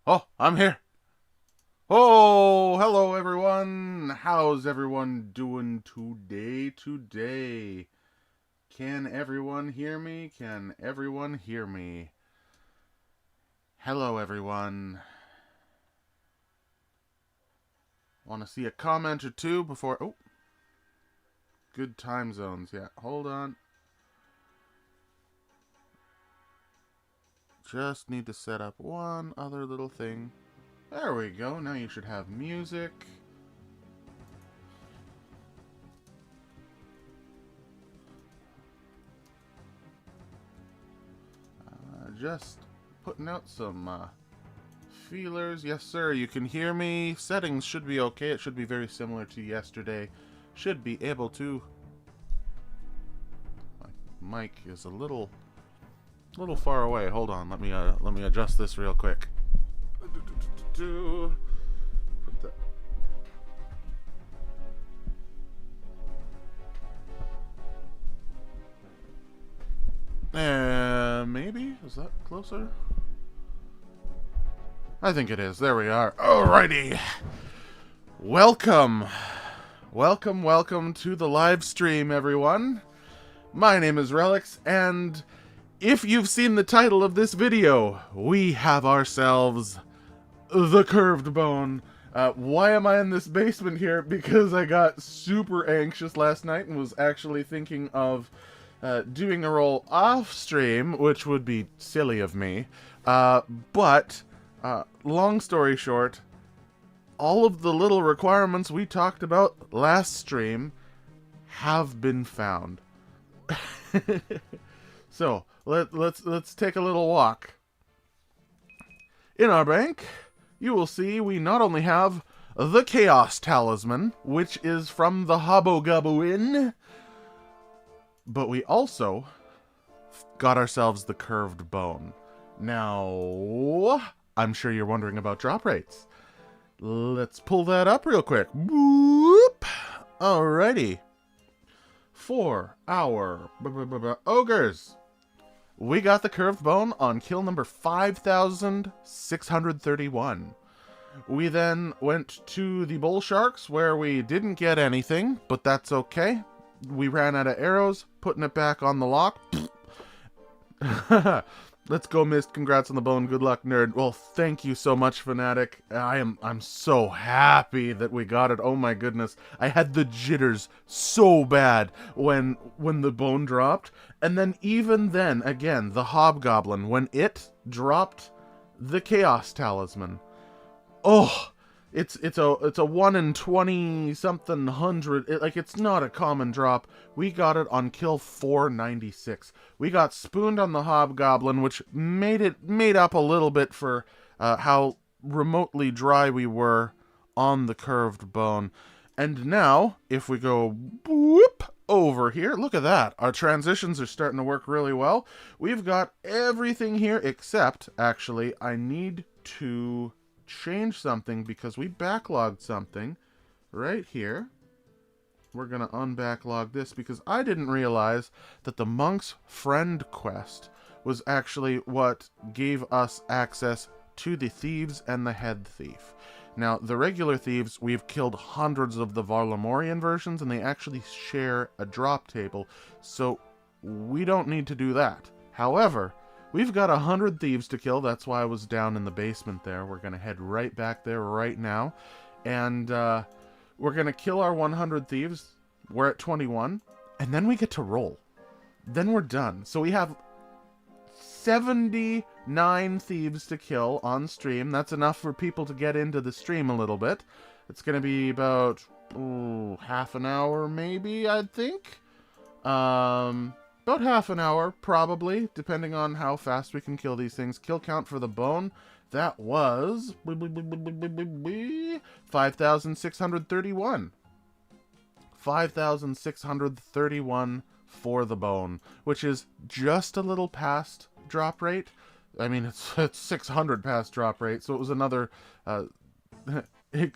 Oh, I'm here. Oh, hello everyone. How's everyone doing today? Can everyone hear me? Can everyone hear me? Hello everyone. Want to see a comment or two before... Oh. Good time zones. Yeah, hold on. Just need to set up one other little thing. There we go. Now you should have music. Just putting out some feelers. Yes, sir. You can hear me. Settings should be okay. It should be very similar to yesterday. Should be able to. My mic is a little far away. Hold on. Let me adjust this real quick. Put that. Maybe? Is that closer? I think it is. There we are. Alrighty. Welcome! Welcome to the live stream, everyone. My name is Relix, and if you've seen the title of this video, we have ourselves the curved bone. Why am I in this basement here? Because I got super anxious last night and was actually thinking of doing a roll off stream, which would be silly of me. But long story short, all of the little requirements we talked about last stream have been found. So let's take a little walk. In our bank, you will see we not only have the Chaos Talisman, which is from the Hobgoblin, but we also got ourselves the curved bone. Now, I'm sure you're wondering about drop rates. Let's pull that up real quick. Boop. Alrighty. For our ogres, we got the curved bone on kill number 5,631. We then went to the bull sharks where we didn't get anything, but that's okay. We ran out of arrows, putting it back on the lock. Let's go, Mist. Congrats on the bone. Good luck, nerd. Well, thank you so much, Fanatic. I'm so happy that we got it. Oh my goodness. I had the jitters so bad when the bone dropped. And then even then, again, the Hobgoblin, when it dropped the Chaos Talisman. Oh, it's a 1 in 20 something hundred. It's not a common drop. We got it on kill 496. We got spooned on the Hobgoblin, which made up a little bit for how remotely dry we were on the curved bone. And now, if we go boop over here, look at that. Our transitions are starting to work really well. We've got everything here except, actually, I need to change something because we backlogged something right here. We're gonna unbacklog this because I didn't realize that the Monk's Friend quest was actually what gave us access to the thieves and the head thief. Now, the regular thieves, we've killed hundreds of the Varlamorian versions, and they actually share a drop table, so we don't need to do that. However, we've got 100 thieves to kill. That's why I was down in the basement there. We're going to head right back there right now. And we're going to kill our 100 thieves. We're at 21. And then we get to roll. Then we're done. So we have 79 thieves to kill on stream. That's enough for people to get into the stream a little bit. It's going to be about half an hour maybe, I think. About half an hour, probably, depending on how fast we can kill these things. Kill count for the bone, that was 5,631. 5,631 for the bone, which is just a little past drop rate. I mean, it's 600 past drop rate, so it was another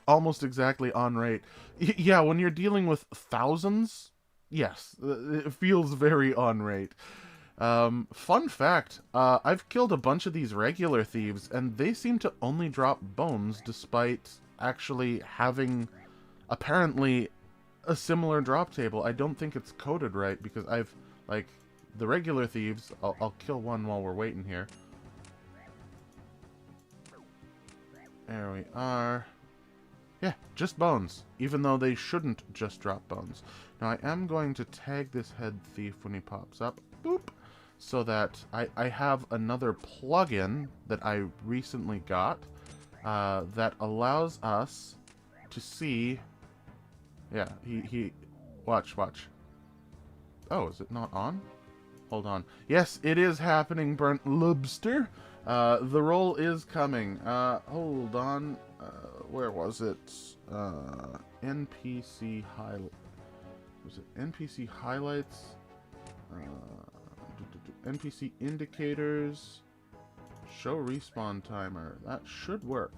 almost exactly on rate. Yeah, when you're dealing with thousands, yes, it feels very on rate. Fun fact, I've killed a bunch of these regular thieves, and they seem to only drop bones despite actually having, apparently, a similar drop table. I don't think it's coded right, because I've, the regular thieves, I'll kill one while we're waiting here. There we are. Yeah, just bones, even though they shouldn't just drop bones. Now, I am going to tag this head thief when he pops up, boop, so that I have another plugin that I recently got that allows us to see, yeah, watch. Oh, is it not on? Hold on. Yes, it is happening, Burnt Lobster. The roll is coming. Hold on. Where was it? NPC highlight. Was it NPC highlights? NPC indicators. Show respawn timer. That should work.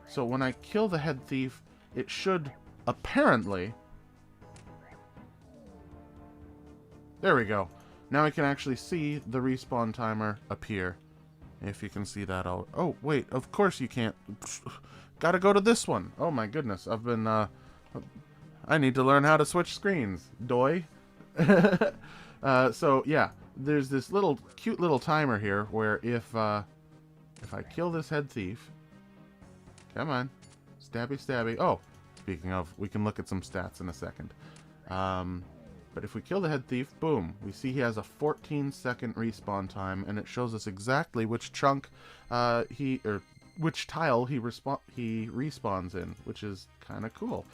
So when I kill the head thief, it should apparently. There we go. Now I can actually see the respawn timer appear. If you can see that all. Oh, wait, of course you can't. gotta go to this one. Oh my goodness, I've been, I need to learn how to switch screens. Doy. So yeah, there's this cute little timer here where if I kill this head thief, come on, stabby stabby. Oh, speaking of, we can look at some stats in a second. But if we kill the head thief, boom, we see he has a 14-second respawn time, and it shows us exactly which chunk which tile he respawns in, which is kind of cool.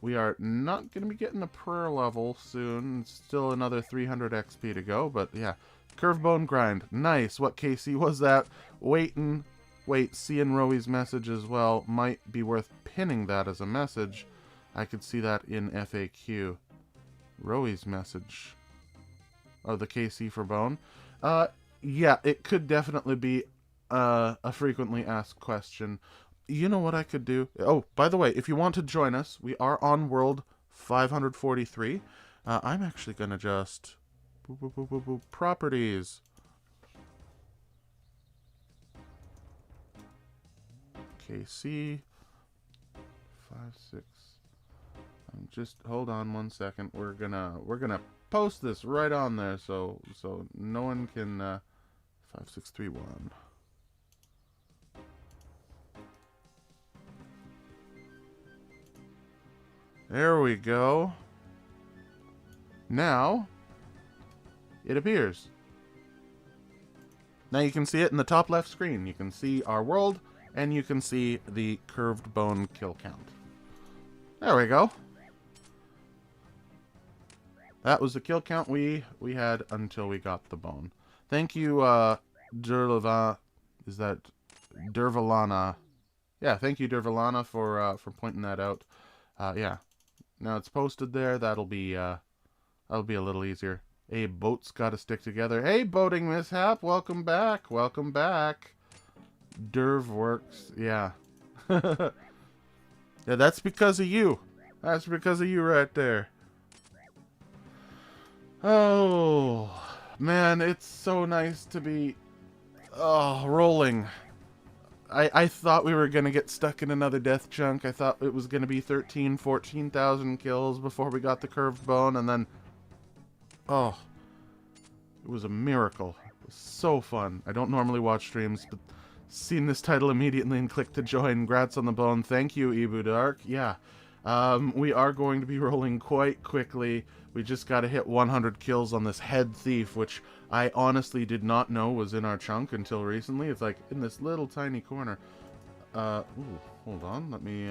We are not going to be getting a prayer level soon. Still another 300 XP to go, but yeah. Curved bone grind. Nice. What KC was that? Wait, seeing Roey's message as well. Might be worth pinning that as a message. I could see that in FAQ. Roey's message. Oh, the KC for bone? Yeah, it could definitely be a frequently asked question. You know what I could do? Oh, by the way, if you want to join us, we are on World 543. I'm actually going to just... Properties. KC 56. Just hold on 1 second. We're gonna post this right on there so no one can 5631. There we go. Now it appears. Now you can see it in the top left screen. You can see our world and you can see the curved bone kill count. There we go. That was the kill count we had until we got the bone. Thank you, Durlava. Is that Durvalana? Yeah, thank you, Durvalana, for pointing that out. Yeah. Now it's posted there. That'll be a little easier. Hey, boats gotta stick together. Hey, boating mishap, welcome back. Welcome back. Derv works. Yeah. Yeah, that's because of you. That's because of you right there. Oh, man, it's so nice to be, rolling. I thought we were going to get stuck in another death chunk. I thought it was going to be 13,000, 14,000 kills before we got the curved bone, and then, oh, it was a miracle. It was so fun. I don't normally watch streams, but seen this title immediately and clicked to join. Grats on the bone. Thank you, Ibu Dark. Yeah. We are going to be rolling quite quickly. We just got to hit 100 kills on this head thief, which I honestly did not know was in our chunk until recently. It's like in this little tiny corner. Ooh, hold on. Let me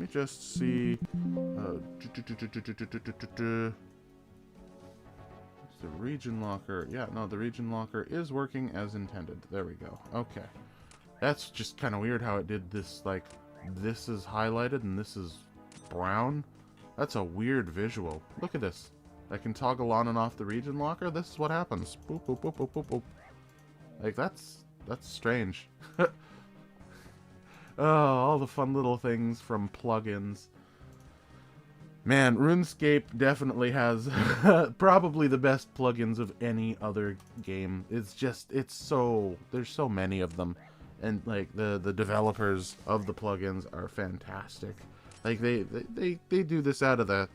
just see. The region locker. Yeah, no, the region locker is working as intended. There we go. Okay. That's just kind of weird how it did this, like, this is highlighted and this is brown. That's a weird visual. Look at this. I can toggle on and off the region locker. This is what happens. Boop, boop, boop, boop, boop, boop. Like, that's strange. Oh, all the fun little things from plugins. Man, RuneScape definitely has probably the best plugins of any other game. It's just, there's so many of them. And, like, the developers of the plugins are fantastic. Like, they do this out of the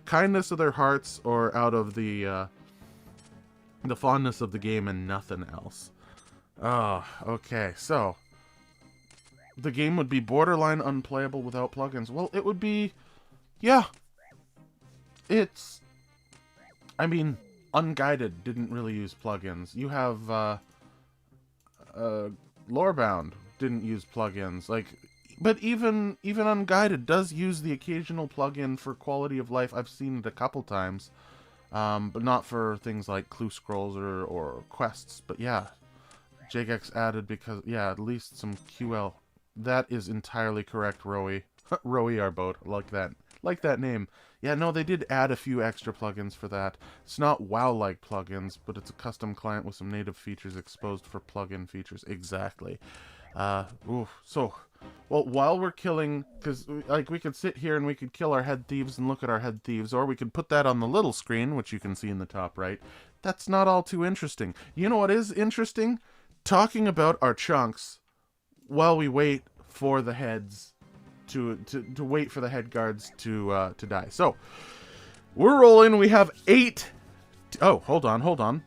kindness of their hearts or out of the fondness of the game and nothing else. Oh, okay, so the game would be borderline unplayable without plugins. Well, it would be, yeah. I mean, Unguided didn't really use plugins. You have, Lorebound didn't use plugins. Like, but even Unguided does use the occasional plugin for quality of life. I've seen it a couple times, but not for things like clue scrolls or quests. But yeah, Jagex added because, yeah, at least some QL. That is entirely correct, Roey. Roey our boat. Like that name. Yeah, no, they did add a few extra plugins for that. It's not WoW-like plugins, but it's a custom client with some native features exposed for plugin features. Exactly. So, well, while we're killing, because, like, we could sit here and we could kill our head thieves and look at our head thieves, or we could put that on the little screen, which you can see in the top right. That's not all too interesting. You know what is interesting? Talking about our chunks while we wait for the heads to wait for the head guards to die. So we're rolling. We have 8. Oh, hold on.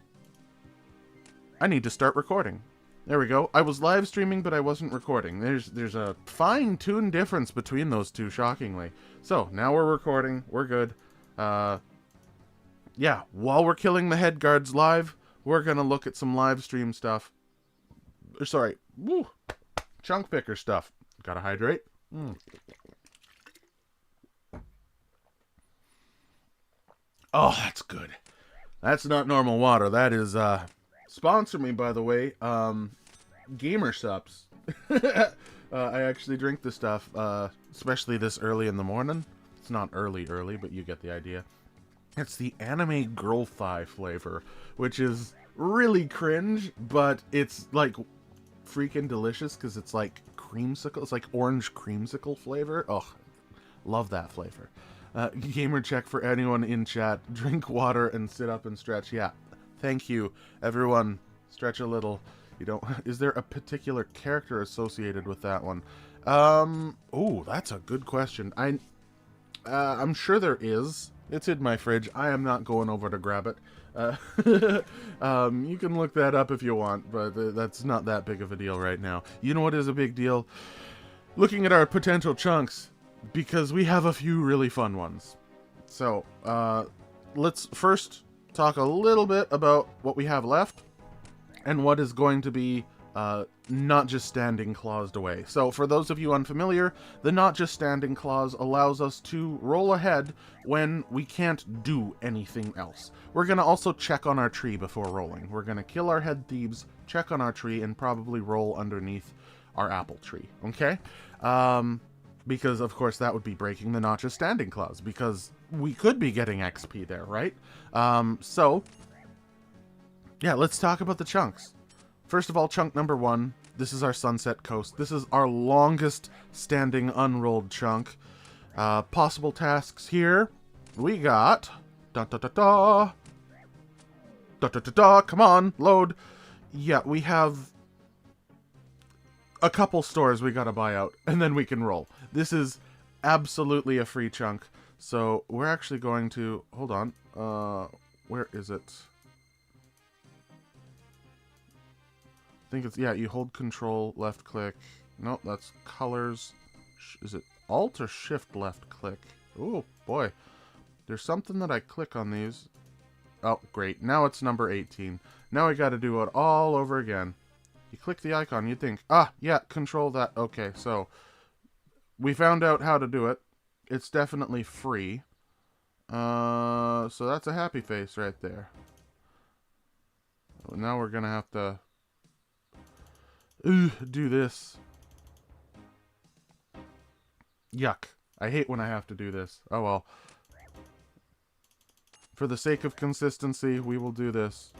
I need to start recording. There we go. I was live streaming, but I wasn't recording. There's a fine-tuned difference between those two, shockingly. So now we're recording. We're good. Yeah, while we're killing the head guards live, we're gonna look at some live stream stuff. Sorry, woo, chunk picker stuff. Gotta hydrate. Oh, that's good. That's not normal water. That is, sponsor me, by the way. Gamer Sups. I actually drink this stuff, especially this early in the morning. It's not early, but you get the idea. It's the anime girl thigh flavor, which is really cringe, but it's like freaking delicious because it's like creamsicle. It's like orange creamsicle flavor. Oh, love that flavor. Gamer check for anyone in chat. Drink water and sit up and stretch. Yeah, thank you, everyone. Stretch a little. You don't. Is there a particular character associated with that one? Oh, that's a good question. I'm sure there is. It's in my fridge. I am not going over to grab it. You can look that up if you want, but that's not that big of a deal right now. You know what is a big deal? Looking at our potential chunks, because we have a few really fun ones. So, let's first talk a little bit about what we have left, and what is going to be not just standing claused away. So for those of you unfamiliar, the not just standing clause allows us to roll ahead when we can't do anything else. We're going to also check on our tree before rolling. We're going to kill our head thieves, check on our tree, and probably roll underneath our apple tree. Okay? Because of course that would be breaking the not just standing clause, because we could be getting XP there, right? So yeah, let's talk about the chunks. First of all, chunk number 1. This is our Sunset Coast. This is our longest standing unrolled chunk. Possible tasks here. We got... Da-da-da-da. Da-da-da-da. Come on, load. Yeah, we have a couple stores we gotta buy out, and then we can roll. This is absolutely a free chunk. So we're actually going to... Hold on. Where is it? I think it's, yeah, you hold control, left click. Nope, that's colors. Is it alt or shift left click? Oh boy, there's something that I click on these. Oh great, now it's number 18. Now we got to do it all over again. You click the icon, you think, ah yeah, control that. Okay, so we found out how to do it. It's definitely free. So that's a happy face right there. Now we're gonna have to do this. Yuck. I hate when I have to do this. Oh well. For the sake of consistency, we will do this.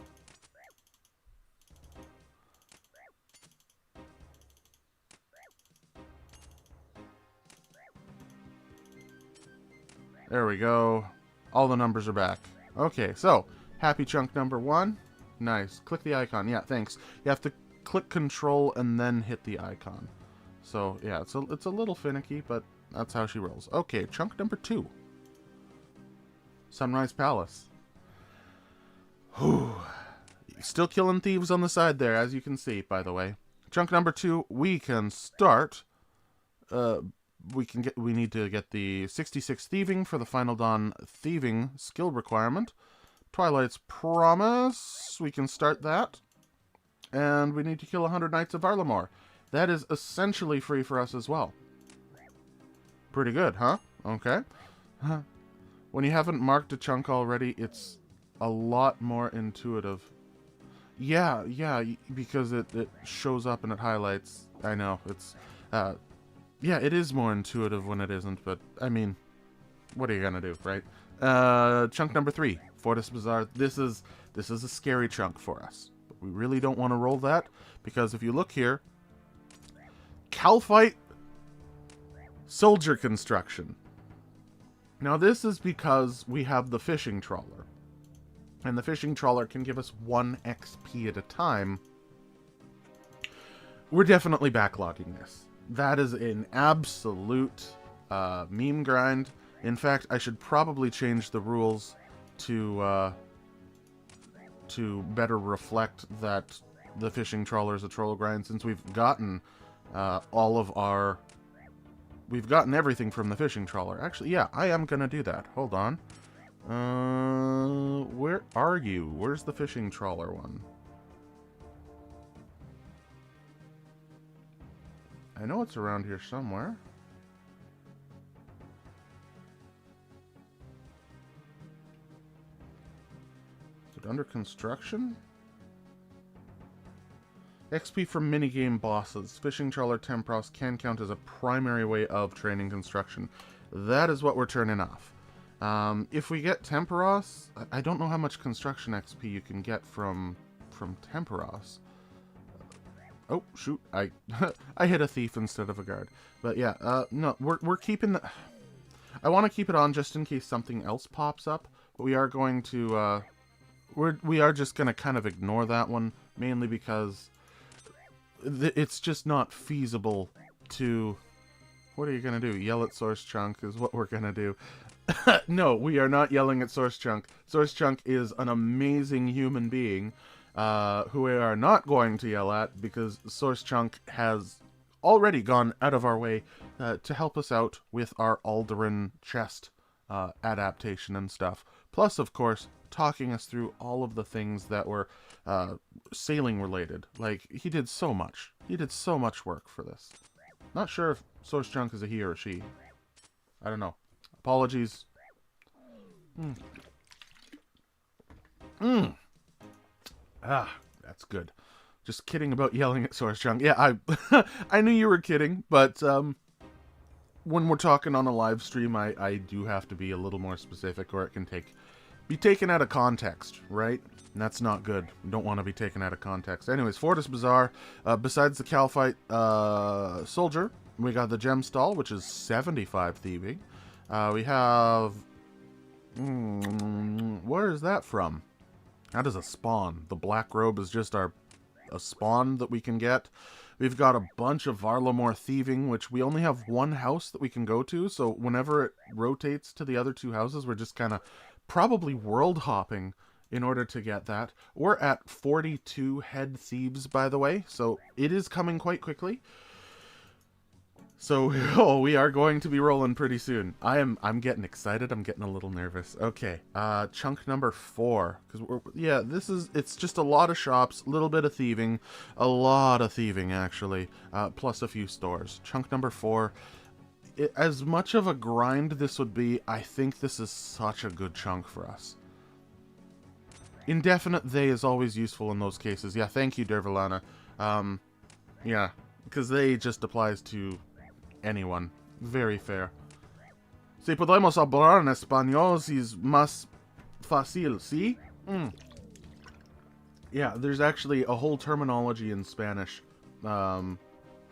There we go. All the numbers are back. Okay, so happy chunk number 1. Nice. Click the icon. Yeah, thanks. You have to click control and then hit the icon. So yeah, it's a little finicky, but that's how she rolls. Okay, chunk number 2. Sunrise Palace. Whew. Still killing thieves on the side there, as you can see, by the way. Chunk number 2, we can start. We need to get the 66 thieving for the Final Dawn thieving skill requirement. Twilight's Promise. We can start that. And we need to kill 100 Knights of Arlamore. That is essentially free for us as well. Pretty good, huh? Okay. When you haven't marked a chunk already, it's a lot more intuitive. Yeah, because it shows up and it highlights. I know, it's... yeah, it is more intuitive when it isn't, but, I mean, what are you gonna do, right? Chunk number 3, Fortis Bazaar. This is a scary chunk for us. We really don't want to roll that, because if you look here, Calphite Soldier Construction. Now this is because we have the fishing trawler, and the fishing trawler can give us 1 XP at a time. We're definitely backlogging this. That is an absolute meme grind. In fact, I should probably change the rules to better reflect that the fishing trawler is a troll grind, since we've gotten we've gotten everything from the fishing trawler. Actually, yeah, I am gonna do that. Hold on. Where are you? Where's the fishing trawler one? I know it's around here somewhere. Is it under construction? XP from minigame bosses. Fishing trawler Tempros can count as a primary way of training construction. That is what we're turning off. If we get Temperos, I don't know how much construction XP you can get from Temperos. Oh, shoot. I hit a thief instead of a guard. But yeah, no, we're keeping the... I want to keep it on just in case something else pops up. But we are going to... we are just going to kind of ignore that one. Mainly because it's just not feasible to... What are you going to do? Yell at Source Chunk is what we're going to do. No, we are not yelling at Source Chunk. Source Chunk is an amazing human being. Who we are not going to yell at, because Source Chunk has already gone out of our way to help us out with our Ardougne chest adaptation and stuff. Plus, of course, talking us through all of the things that were sailing related. Like, he did so much. He did so much work for this. Not sure if Source Chunk is a he or a she. I don't know. Apologies. Ah, that's good. Just kidding about yelling at Source Chunk. Yeah, I knew you were kidding, but when we're talking on a live stream, I do have to be a little more specific, or it can be taken out of context, right? And that's not good. We don't want to be taken out of context. Anyways, Fortis Bazaar. Besides the Calphite soldier, we got the gem stall, which is 75 thieving. We have... where is that from? That is a spawn. The black robe is just a spawn that we can get. We've got a bunch of Varlamore thieving, which we only have one house that we can go to, so whenever it rotates to the other two houses, we're just kind of probably world hopping in order to get that. We're at 42 head thieves, by the way, so it is coming quite quickly. So, we are going to be rolling pretty soon. I'm getting excited. I'm getting a little nervous. Okay, chunk number 4. Because it's just a lot of shops, a little bit of thieving, a lot of thieving actually, plus a few stores. Chunk number 4. As much of a grind this would be, I think this is such a good chunk for us. Indefinite they is always useful in those cases. Yeah, thank you, Dervalana. Yeah, because they just applies to anyone. Very fair. Si podemos hablar en español, es más fácil, ¿sí? Yeah, there's actually a whole terminology in Spanish,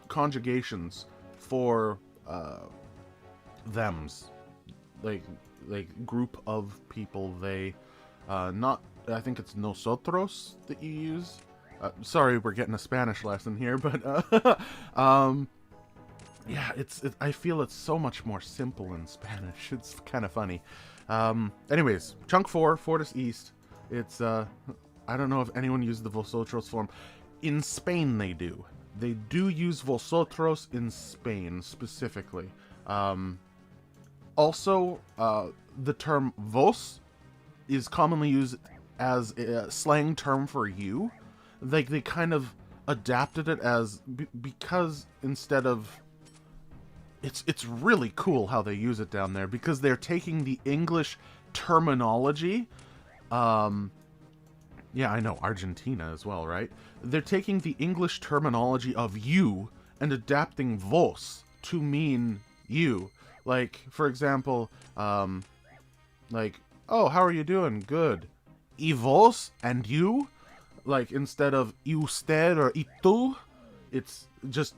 conjugations for thems, like group of people. They, not. I think it's nosotros that you use. Sorry, we're getting a Spanish lesson here, but yeah, I feel it's so much more simple in Spanish. It's kind of funny. Anyways, chunk 4, Fortis East. It's, I don't know if anyone used the vosotros form. In Spain they do. They do use vosotros in Spain, specifically. Also, the term vos is commonly used as a slang term for you. Like, they kind of adapted it as, because instead of... It's really cool how they use it down there, because they're taking the English terminology. Yeah, I know, Argentina as well, right? They're taking the English terminology of you and adapting vos to mean you. Like, for example, like, oh, how are you doing? Good. Y vos? And you? Like, instead of usted or y tú, it's just,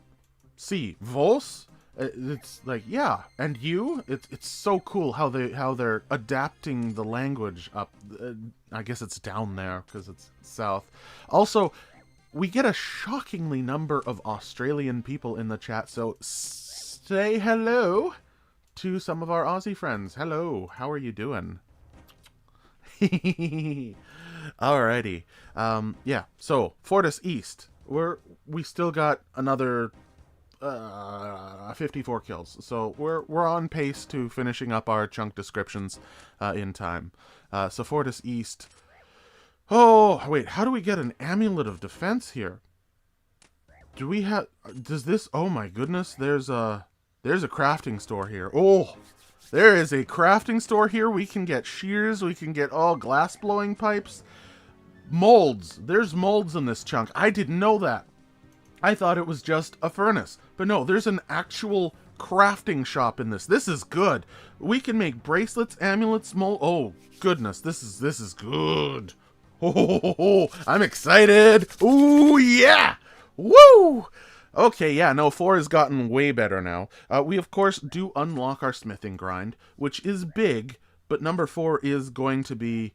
si, vos? It's like, yeah, and you? It's so cool how they're adapting the language up. I guess it's down there because it's south. Also, we get a shockingly number of Australian people in the chat, so say hello to some of our Aussie friends. Hello, how are you doing? Alrighty. Yeah, so Fortis East. We still got another 54 kills, so we're on pace to finishing up our chunk descriptions in time. So Fortis East. Oh wait, how do we get an amulet of defense here? Do we have? Does this? Oh my goodness! There's a crafting store here. Oh, there is a crafting store here. We can get shears. We can get glass blowing pipes, molds. There's molds in this chunk. I didn't know that. I thought it was just a furnace. But no, there's an actual crafting shop in this. This is good. We can make bracelets, amulets, oh goodness, this is good. Oh, I'm excited. Ooh, yeah. Woo! Okay, yeah, no, 4 has gotten way better now. We, of course, do unlock our smithing grind, which is big, but number 4 is going to be,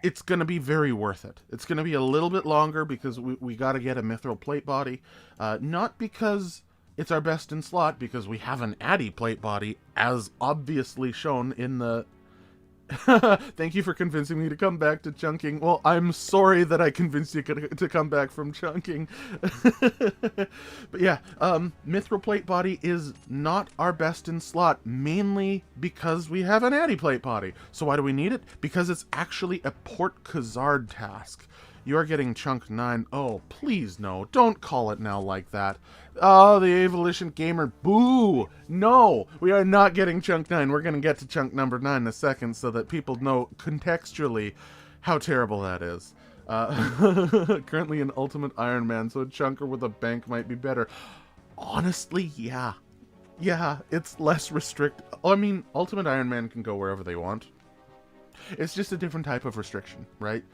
it's going to be very worth it. It's going to be a little bit longer because we got to get a mithril plate body. Not because it's our best in slot, because we have an Addy plate body, as obviously shown in the... Thank you for convincing me to come back to chunking. Well, I'm sorry that I convinced you to come back from chunking. But yeah, mithril plate body is not our best in slot, mainly because we have an Addy plate body. So why do we need it? Because it's actually a Port Khazard task. You are getting chunk 9. Oh, please no. Don't call it now like that. Oh, the Evolution Gamer. Boo! No! We are not getting chunk 9. We're going to get to chunk number 9 in a second so that people know contextually how terrible that is. Currently an Ultimate Ironman, so a chunker with a bank might be better. Honestly, yeah. Yeah, it's less restrict. I mean, Ultimate Ironman can go wherever they want. It's just a different type of restriction, right?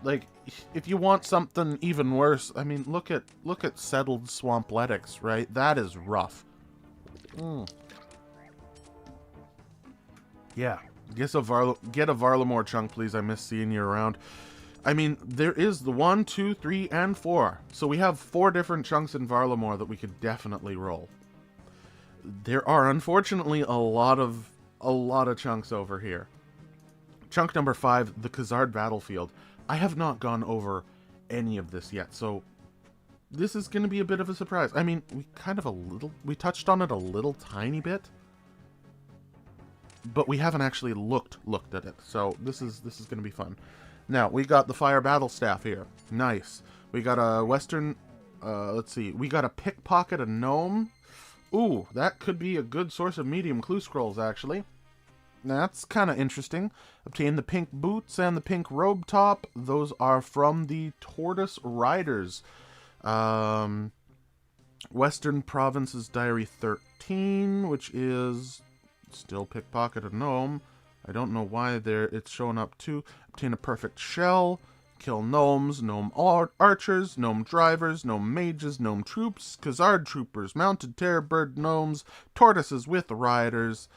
Like, if you want something even worse, I mean, look at Settled Swampletics, right? That is rough. Yeah, get a Varlamore chunk, please. I miss seeing you around. I mean, there is the 1, 2, 3, and 4. So we have 4 different chunks in Varlamore that we could definitely roll. There are, unfortunately, a lot of chunks over here. Chunk number 5, the Khazard Battlefield. I have not gone over any of this yet, so this is going to be a bit of a surprise. I mean, we touched on it a little tiny bit, but we haven't actually looked at it. So this is going to be fun. Now, we got the Fire Battle Staff here. Nice. We got a Western, let's see. We got a Pickpocket, a Gnome. Ooh, that could be a good source of medium clue scrolls, actually. That's kind of interesting. Obtain the pink boots and the pink robe top. Those are from the Tortoise Riders. Western Province's Diary 13, which is still Pickpocket a Gnome. I don't know why it's showing up too. Obtain a perfect shell. Kill gnomes, gnome archers, gnome drivers, gnome mages, gnome troops, Khazard troopers, mounted terrorbird gnomes, tortoises with riders.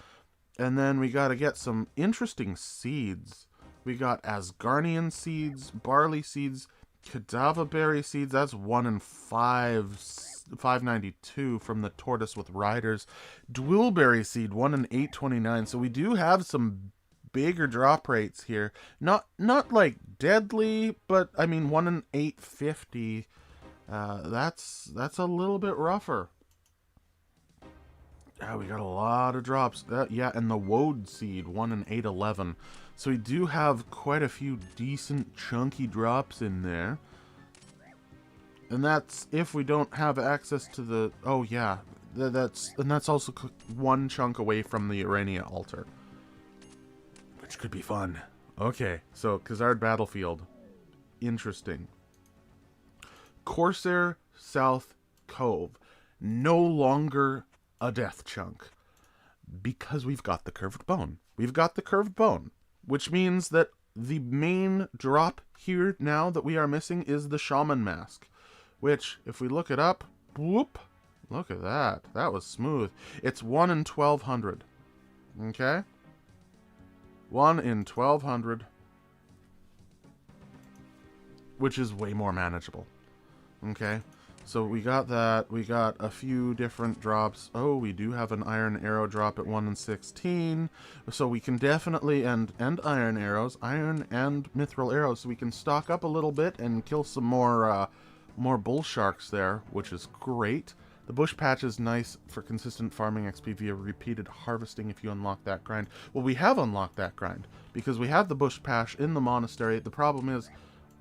And then we got to get some interesting seeds. We got Asgarnian seeds, barley seeds, Cadaver berry seeds. That's 1 in 592 from the tortoise with riders. Dwillberry seed, 1 in 829. So we do have some bigger drop rates here. Not like deadly, but I mean 1 in 850. That's a little bit rougher. Yeah, we got a lot of drops. Yeah, and the Woad seed, 1 in 811. So we do have quite a few decent chunky drops in there. And that's if we don't have access to the... Oh, yeah. That's also 1 chunk away from the Urania altar. Which could be fun. Okay, so Khazard Battlefield. Interesting. Corsair South Cove. No longer a death chunk, because we've got the curved bone. We've got the curved bone, which means that the main drop here now that we are missing is the shaman mask, which, if we look it up, whoop, look at that. That was smooth. It's 1 in 1200. Okay? 1 in 1200. which is way more manageable. Okay, so we got that. We got a few different drops. Oh, we do have an iron arrow drop at 1 in 16. So we can definitely, and iron arrows, iron and mithril arrows. So we can stock up a little bit and kill some more bull sharks there, which is great. The bush patch is nice for consistent farming XP via repeated harvesting if you unlock that grind. Well, we have unlocked that grind because we have the bush patch in the monastery. The problem is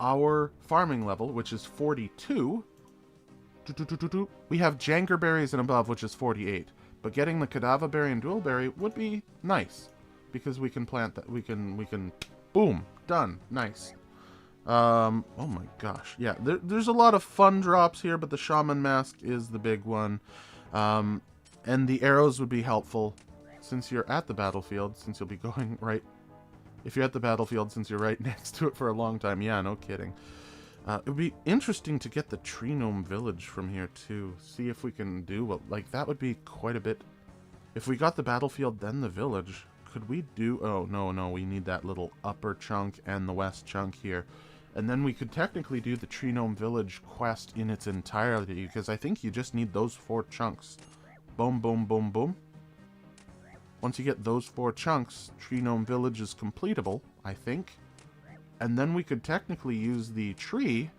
our farming level, which is 42. We have janker berries and above, which is 48. But getting the cadaver berry and dual berry would be nice because we can plant that. We can, boom, done, nice. Oh my gosh, yeah, there's a lot of fun drops here, but the shaman mask is the big one. And the arrows would be helpful since you're at the battlefield, since you'll be going right, if you're at the battlefield, since you're right next to it for a long time. Yeah, no kidding. It would be interesting to get the tree gnome village from here too, see if we can do what, like, that would be quite a bit. If we got the battlefield then the village, could we do, oh no, we need that little upper chunk and the west chunk here. And then we could technically do the Tree Gnome Village quest in its entirety, because I think you just need those 4 chunks. Boom, boom, boom, boom. Once you get those 4 chunks, Tree Gnome Village is completable, I think. And then we could technically use the tree,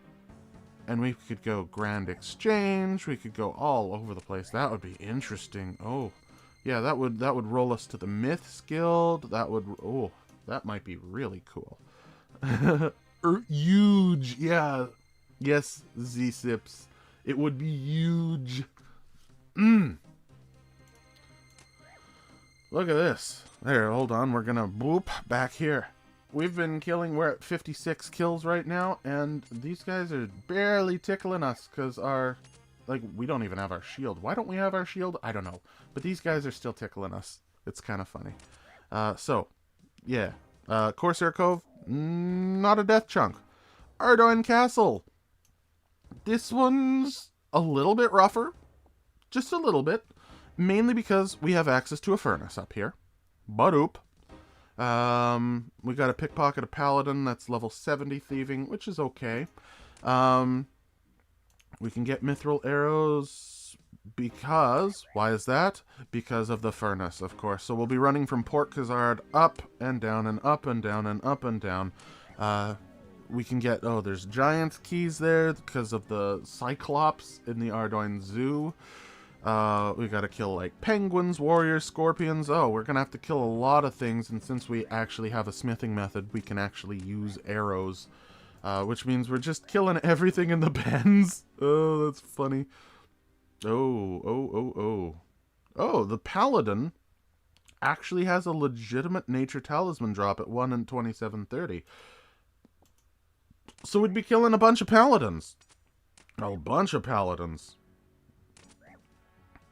and we could go Grand Exchange, we could go all over the place. That would be interesting. Oh, yeah, that would roll us to the Myths Guild. That would, oh, that might be really cool. Huge, yeah. Yes, Z-Sips. It would be huge. Look at this. There, hold on. We're gonna boop back here. We've been killing, we're at 56 kills right now, and these guys are barely tickling us because our, like, we don't even have our shield. Why don't we have our shield? I don't know. But these guys are still tickling us. It's kind of funny. So, yeah. Corsair Cove, not a death chunk. Ardougne Castle. This one's a little bit rougher. Just a little bit. Mainly because we have access to a furnace up here. But oop. We got a pickpocket, a paladin that's level 70 thieving, which is okay. We can get mithril arrows because, why is that? Because of the furnace, of course. So we'll be running from Port Khazard up and down and up and down and up and down. We can get, oh, there's giant keys there because of the Cyclops in the Ardougne Zoo. We gotta kill, like, penguins, warriors, scorpions. Oh, we're gonna have to kill a lot of things, and since we actually have a smithing method, we can actually use arrows. Which means we're just killing everything in the pens. Oh, that's funny. Oh, the paladin actually has a legitimate nature talisman drop at 1 in 2730. So we'd be killing a bunch of paladins. A bunch of paladins.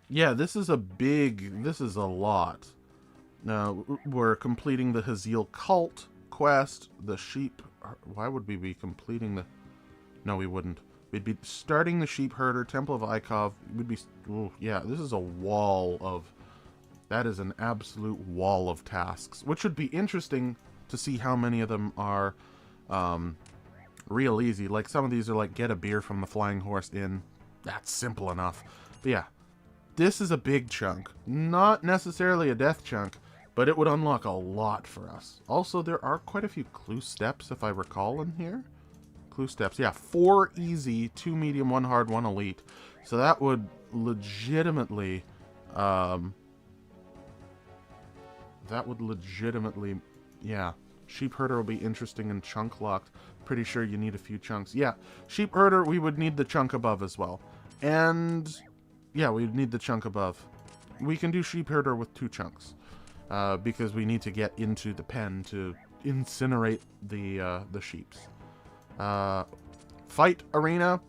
Yeah, this is a lot. Now, we're completing the Haziel cult quest, the sheep. Why would we be completing the... No, we wouldn't. We'd be starting the sheep herder, Temple of Ikov. We'd be... Oh, yeah, this is a wall of... That is an absolute wall of tasks, which would be interesting to see how many of them are real easy. Like, some of these are like, get a beer from the Flying Horse Inn. That's simple enough. But yeah, this is a big chunk. Not necessarily a death chunk, but it would unlock a lot for us. Also, there are quite a few clue steps, if I recall, in here. Clue steps. Yeah, 4 easy, 2 medium, 1 hard, 1 elite. So that would legitimately... yeah. Sheep herder will be interesting and chunk locked. Pretty sure you need a few chunks. Yeah, sheep herder, we would need the chunk above as well. And yeah, we'd need the chunk above. We can do sheep herder with 2 chunks. Because we need to get into the pen to incinerate the sheeps. Fight arena.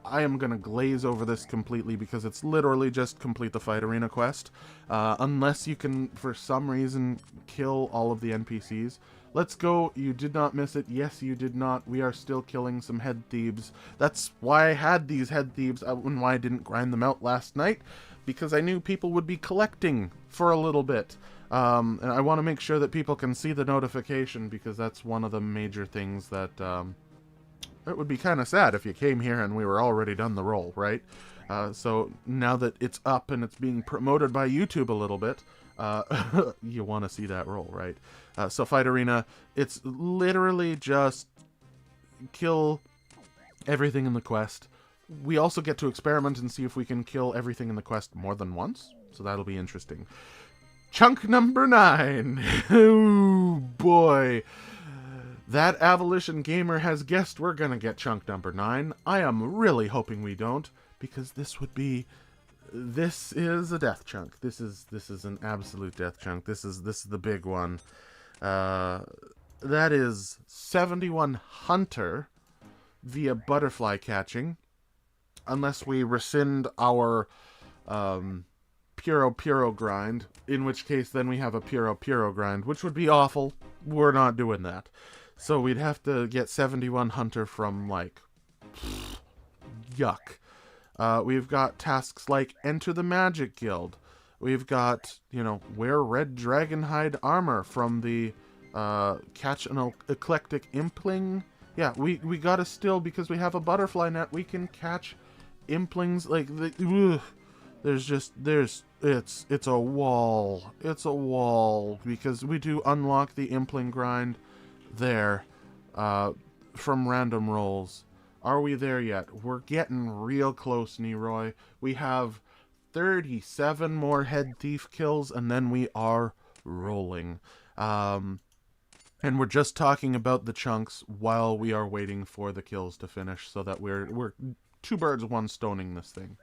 I am going to glaze over this completely because it's literally just complete the fight arena quest. Unless you can, for some reason, kill all of the NPCs. Let's go. You did not miss it. Yes, you did not. We are still killing some head thieves. That's why I had these head thieves and why I didn't grind them out last night. Because I knew people would be collecting for a little bit. And I want to make sure that people can see the notification because that's one of the major things that... it would be kind of sad if you came here and we were already done the roll, right? So now that it's up and it's being promoted by YouTube a little bit, you want to see that roll, right? So Fight Arena, it's literally just kill everything in the quest. We also get to experiment and see if we can kill everything in the quest more than once, so that'll be interesting. Chunk number 9. Oh boy. That Abolition Gamer has guessed we're gonna get chunk number 9. I am really hoping we don't, because this is a death chunk. This is an absolute death chunk. This is the big one. That is 71 Hunter via butterfly catching, unless we rescind our Puro grind, in which case then we have a Puro grind, which would be awful. We're not doing that. So we'd have to get 71 Hunter from, like, yuck. We've got tasks like Enter the Magic Guild. We've got, wear red dragonhide armor from the catch an eclectic impling. Yeah, we gotta still, because we have a butterfly net, we can catch implings. Like, it's a wall. It's a wall, because we do unlock the impling grind there from random rolls. Are we there yet? We're getting real close, Neroy. We have 37 more head thief kills, and then we are rolling. And we're just talking about the chunks while we are waiting for the kills to finish, so that we're 2 birds, 1 stoning this thing.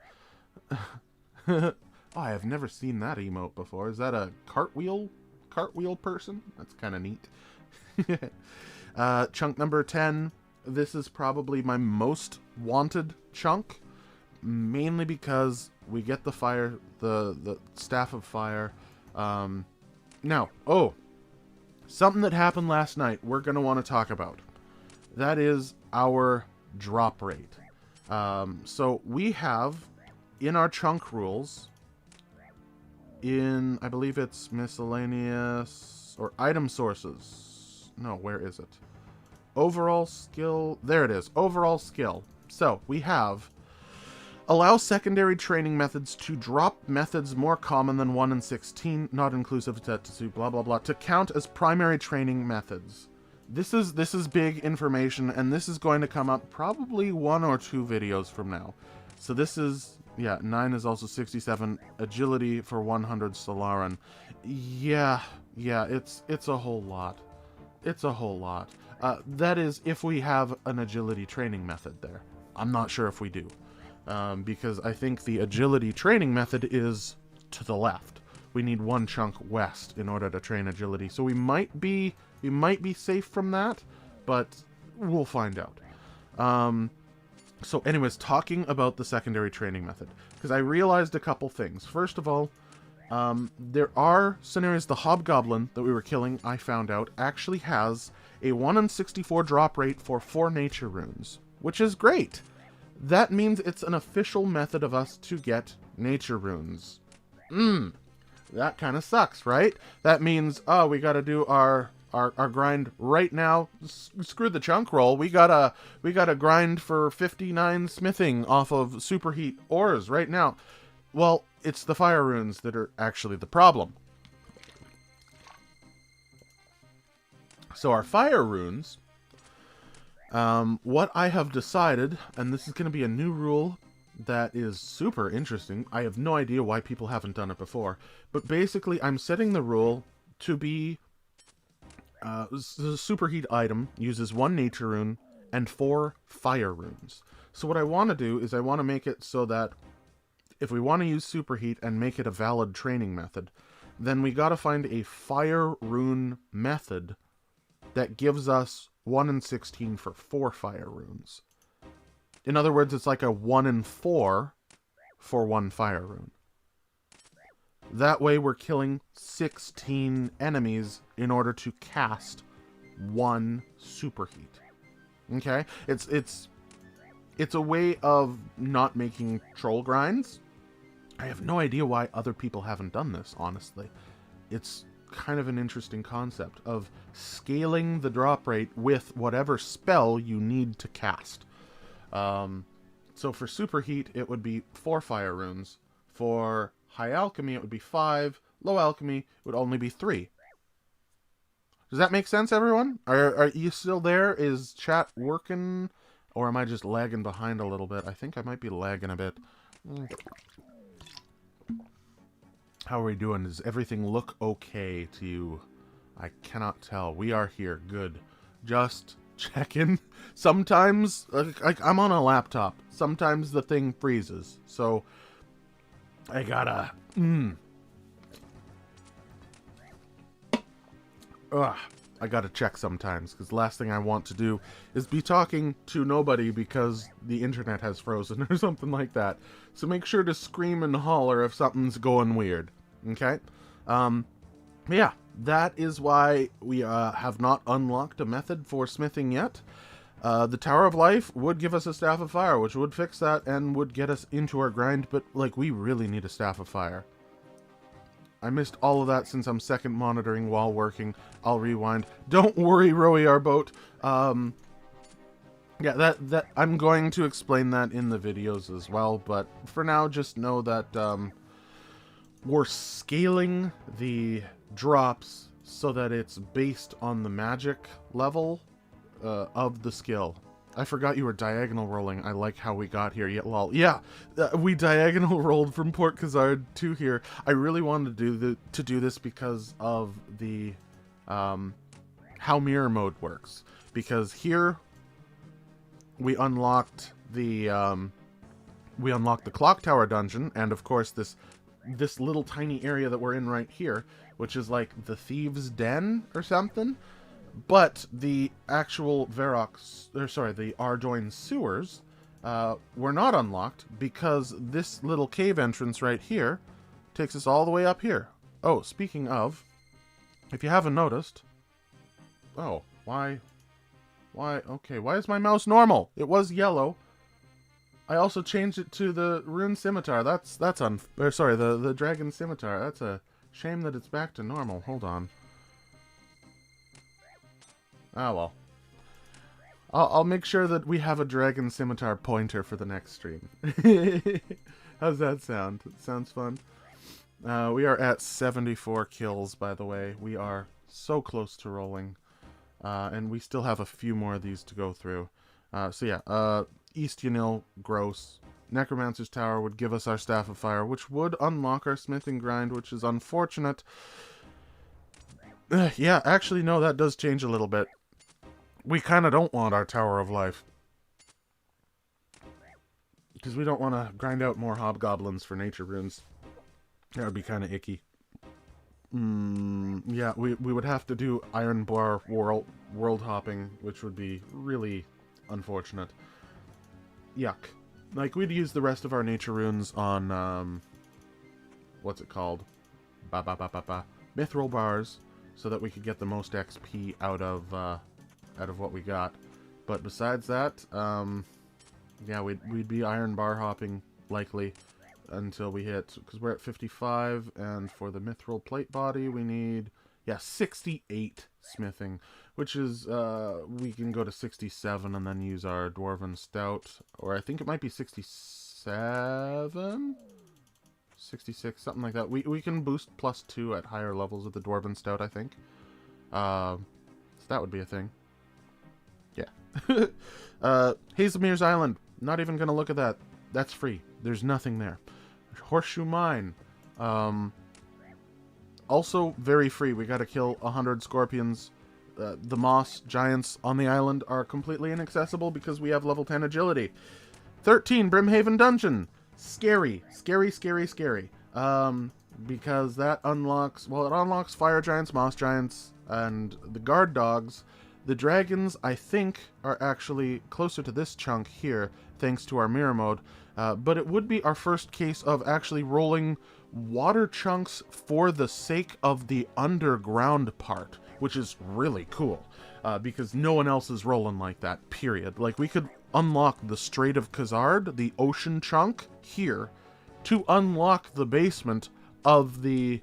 Oh, I have never seen that emote before. Is that a cartwheel person? That's kind of neat. Chunk number 10. This is probably my most wanted chunk, mainly because we get the fire, the Staff of Fire. Now, something that happened last night we're going to want to talk about. That is our drop rate. So we have, in our chunk rules, I believe it's miscellaneous, or item sources. No, where is it? Overall skill. There it is. Overall skill. So we have allow secondary training methods to drop methods more common than 1 in 16, not inclusive of Tetsu, blah blah blah, to count as primary training methods. This is big information, and this is going to come up probably 1 or 2 videos from now. So this is, 9 is also 67 agility for 100 Solaran. Yeah, it's a whole lot. It's a whole lot. That is if we have an agility training method there. I'm not sure if we do. Because I think the agility training method is to the left. We need 1 chunk west in order to train agility. So we might be safe from that, but we'll find out. So anyways, talking about the secondary training method, because I realized a couple things. First of all, there are scenarios. The Hobgoblin that we were killing, I found out, actually has a 1 in 64 drop rate for 4 nature runes, which is great. That means it's an official method of us to get nature runes. That kind of sucks, right? That means, we gotta do our grind right now. Screw the chunk roll. We gotta grind for 59 smithing off of superheat ores right now. Well, it's the fire runes that are actually the problem. So our fire runes, what I have decided, and this is going to be a new rule that is super interesting. I have no idea why people haven't done it before, but basically I'm setting the rule to be the superheat item uses 1 nature rune and 4 fire runes. So what I want to do is I want to make it so that if we want to use superheat and make it a valid training method, then we got to find a fire rune method that gives us 1 in 16 for 4 fire runes. In other words, it's like a 1 in 4 for 1 fire rune. That way we're killing 16 enemies in order to cast 1 superheat. Okay? It's a way of not making troll grinds. I have no idea why other people haven't done this, honestly. It's kind of an interesting concept of scaling the drop rate with whatever spell you need to cast. So for Superheat, it would be 4 fire runes. For High Alchemy, it would be 5. Low Alchemy, it would only be 3. Does that make sense, everyone? Are you still there? Is chat working? Or am I just lagging behind a little bit? I think I might be lagging a bit. How are we doing? Does everything look okay to you? I cannot tell. We are here. Good. Just checking. Sometimes, like I'm on a laptop. Sometimes the thing freezes. So, I gotta... I gotta check sometimes, because the last thing I want to do is be talking to nobody because the internet has frozen or something like that. So make sure to scream and holler if something's going weird. Okay? Yeah, that is why we have not unlocked a method for smithing yet. The Tower of Life would give us a Staff of Fire, which would fix that and would get us into our grind, but, like, we really need a Staff of Fire. I missed all of that since I'm second monitoring while working. I'll rewind. Don't worry, Rowie, our boat. Yeah, that I'm going to explain that in the videos as well, but for now, just know that we're scaling the drops so that it's based on the magic level of the skill. I forgot you were diagonal rolling. I like how we got here. Lol. Yeah, we diagonal rolled from Port Khazard to here. I really wanted to do this because of the how mirror mode works. Because here we unlocked the clock tower dungeon, and of course this little tiny area that we're in right here, which is like the thieves' den or something. But the actual the Ardougne sewers were not unlocked because this little cave entrance right here takes us all the way up here. Oh, speaking of, if you haven't noticed... Oh, why, okay, why is my mouse normal? It was yellow. I also changed it to the rune scimitar. The dragon scimitar. That's a shame that it's back to normal. Hold on. Ah, well. I'll make sure that we have a dragon scimitar pointer for the next stream. How's that sound? It sounds fun. We are at 74 kills, by the way. We are so close to rolling. And we still have a few more of these to go through. So yeah, East Yanil, gross. Necromancer's Tower would give us our Staff of Fire, which would unlock our smithing grind, which is unfortunate. Yeah, actually, no, that does change a little bit. We kind of don't want our Tower of Life. Because we don't want to grind out more hobgoblins for nature runes. That would be kind of icky. Yeah, we would have to do Iron Bar world hopping, which would be really unfortunate. Yuck. Like, we'd use the rest of our nature runes on, what's it called? Mithril bars, so that we could get the most XP out of what we got. But besides that, yeah, we'd be iron bar hopping, likely, until we hit, because we're at 55, and for the mithril plate body, we need, yeah, 68 smithing, which is, we can go to 67 and then use our dwarven stout, or I think it might be 67? 66, something like that. We can boost +2 at higher levels of the dwarven stout, I think. So that would be a thing. Yeah. Hazelmere's Island. Not even gonna look at that. That's free. There's nothing there. Horseshoe Mine. Also very free. We gotta kill 100 scorpions. The moss giants on the island are completely inaccessible because we have level 10 agility. 13, Brimhaven Dungeon. Scary. Scary, scary, scary. Because that unlocks... Well, it unlocks fire giants, moss giants, and the guard dogs. The dragons, I think, are actually closer to this chunk here, thanks to our mirror mode. But it would be our first case of actually rolling water chunks for the sake of the underground part, which is really cool. Because no one else is rolling like that, period. Like, we could unlock the Strait of Khazard, the ocean chunk, here, to unlock the basement of the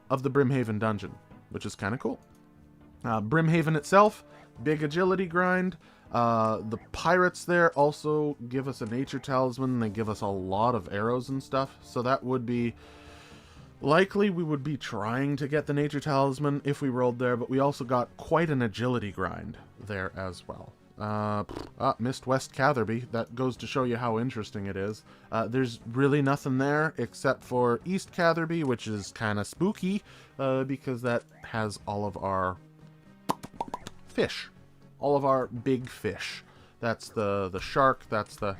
Brimhaven dungeon. which is kind of cool. Brimhaven itself, big agility grind. The pirates there also give us a nature talisman. They give us a lot of arrows and stuff, so that would be likely we would be trying to get the nature talisman if we rolled there, but we also got quite an agility grind there as well. Missed West Catherby. That goes to show you how interesting it is. There's really nothing there except for East Catherby, which is kind of spooky, because that has all of our fish. All of our big fish. That's the shark, that's the...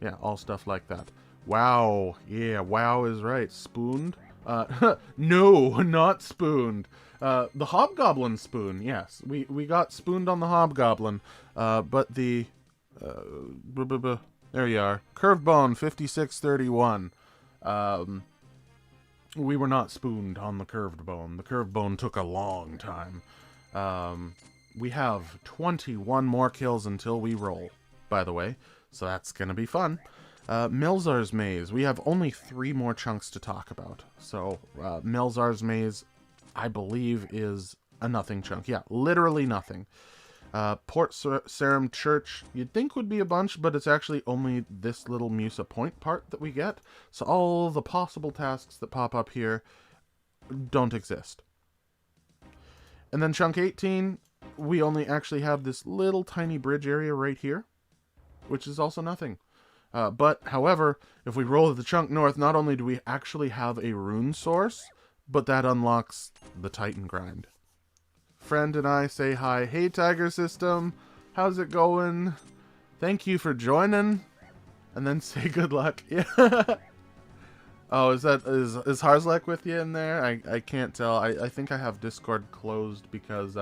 yeah, all stuff like that. Wow. Yeah, wow is right. Spooned? No, not spooned. The Hobgoblin spoon, yes. We got spooned on the Hobgoblin. But the... there you are. Curved Bone, 5631. We were not spooned on the Curved Bone. The Curved Bone took a long time. We have 21 more kills until we roll, by the way. So that's gonna be fun. Melzar's Maze. We have only 3 more chunks to talk about. So, Melzar's Maze, I believe, is a nothing chunk. Yeah, literally nothing. Port Sarum Church, you'd think would be a bunch, but it's actually only this little Musa Point part that we get. So all the possible tasks that pop up here don't exist. And then chunk 18, we only actually have this little tiny bridge area right here, which is also nothing. But, however, if we roll the chunk north, not only do we actually have a rune source, but that unlocks the Titan grind. Friend and I say hi. Hey, Tiger System. How's it going? Thank you for joining. And then say good luck. Yeah. Oh, is Harzlek with you in there? I can't tell. I think I have Discord closed because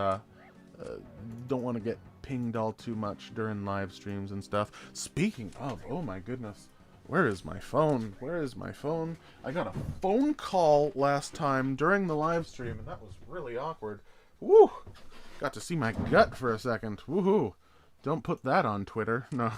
don't want to get pinged all too much during live streams and stuff. Speaking of, oh my goodness. Where is my phone? Where is my phone? I got a phone call last time during the live stream, and that was really awkward. Woo! Got to see my gut for a second. Woohoo! Don't put that on Twitter. No.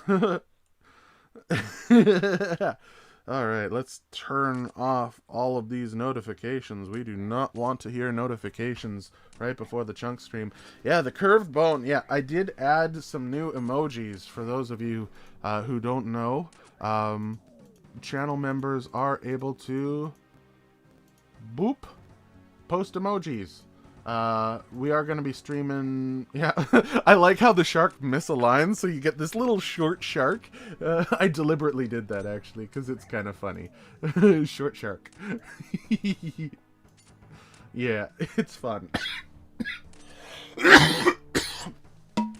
Alright, let's turn off all of these notifications. We do not want to hear notifications right before the chunk stream. Yeah, the curved bone. Yeah, I did add some new emojis for those of you who don't know. Channel members are able to post emojis. We are going to be streaming. Yeah, I like how the shark misaligns, so you get this little short shark. I deliberately did that, actually, because it's kind of funny. Short shark. Yeah, it's fun.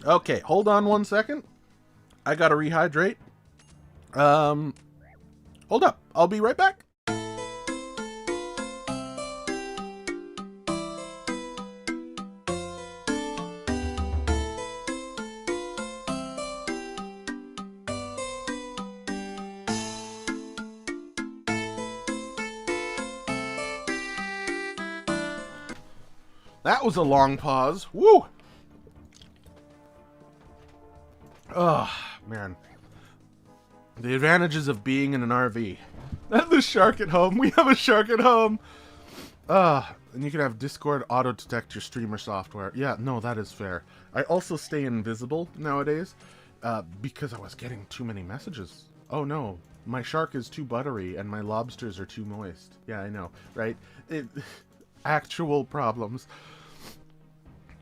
Okay, hold on one second. I gotta rehydrate. Hold up. I'll be right back. That was a long pause. Woo! Oh, man. The advantages of being in an RV. The shark at home. We have a shark at home. And you can have Discord auto-detect your streamer software. Yeah, no, that is fair. I also stay invisible nowadays because I was getting too many messages. Oh, no. My shark is too buttery and my lobsters are too moist. Yeah, I know, right? Actual problems.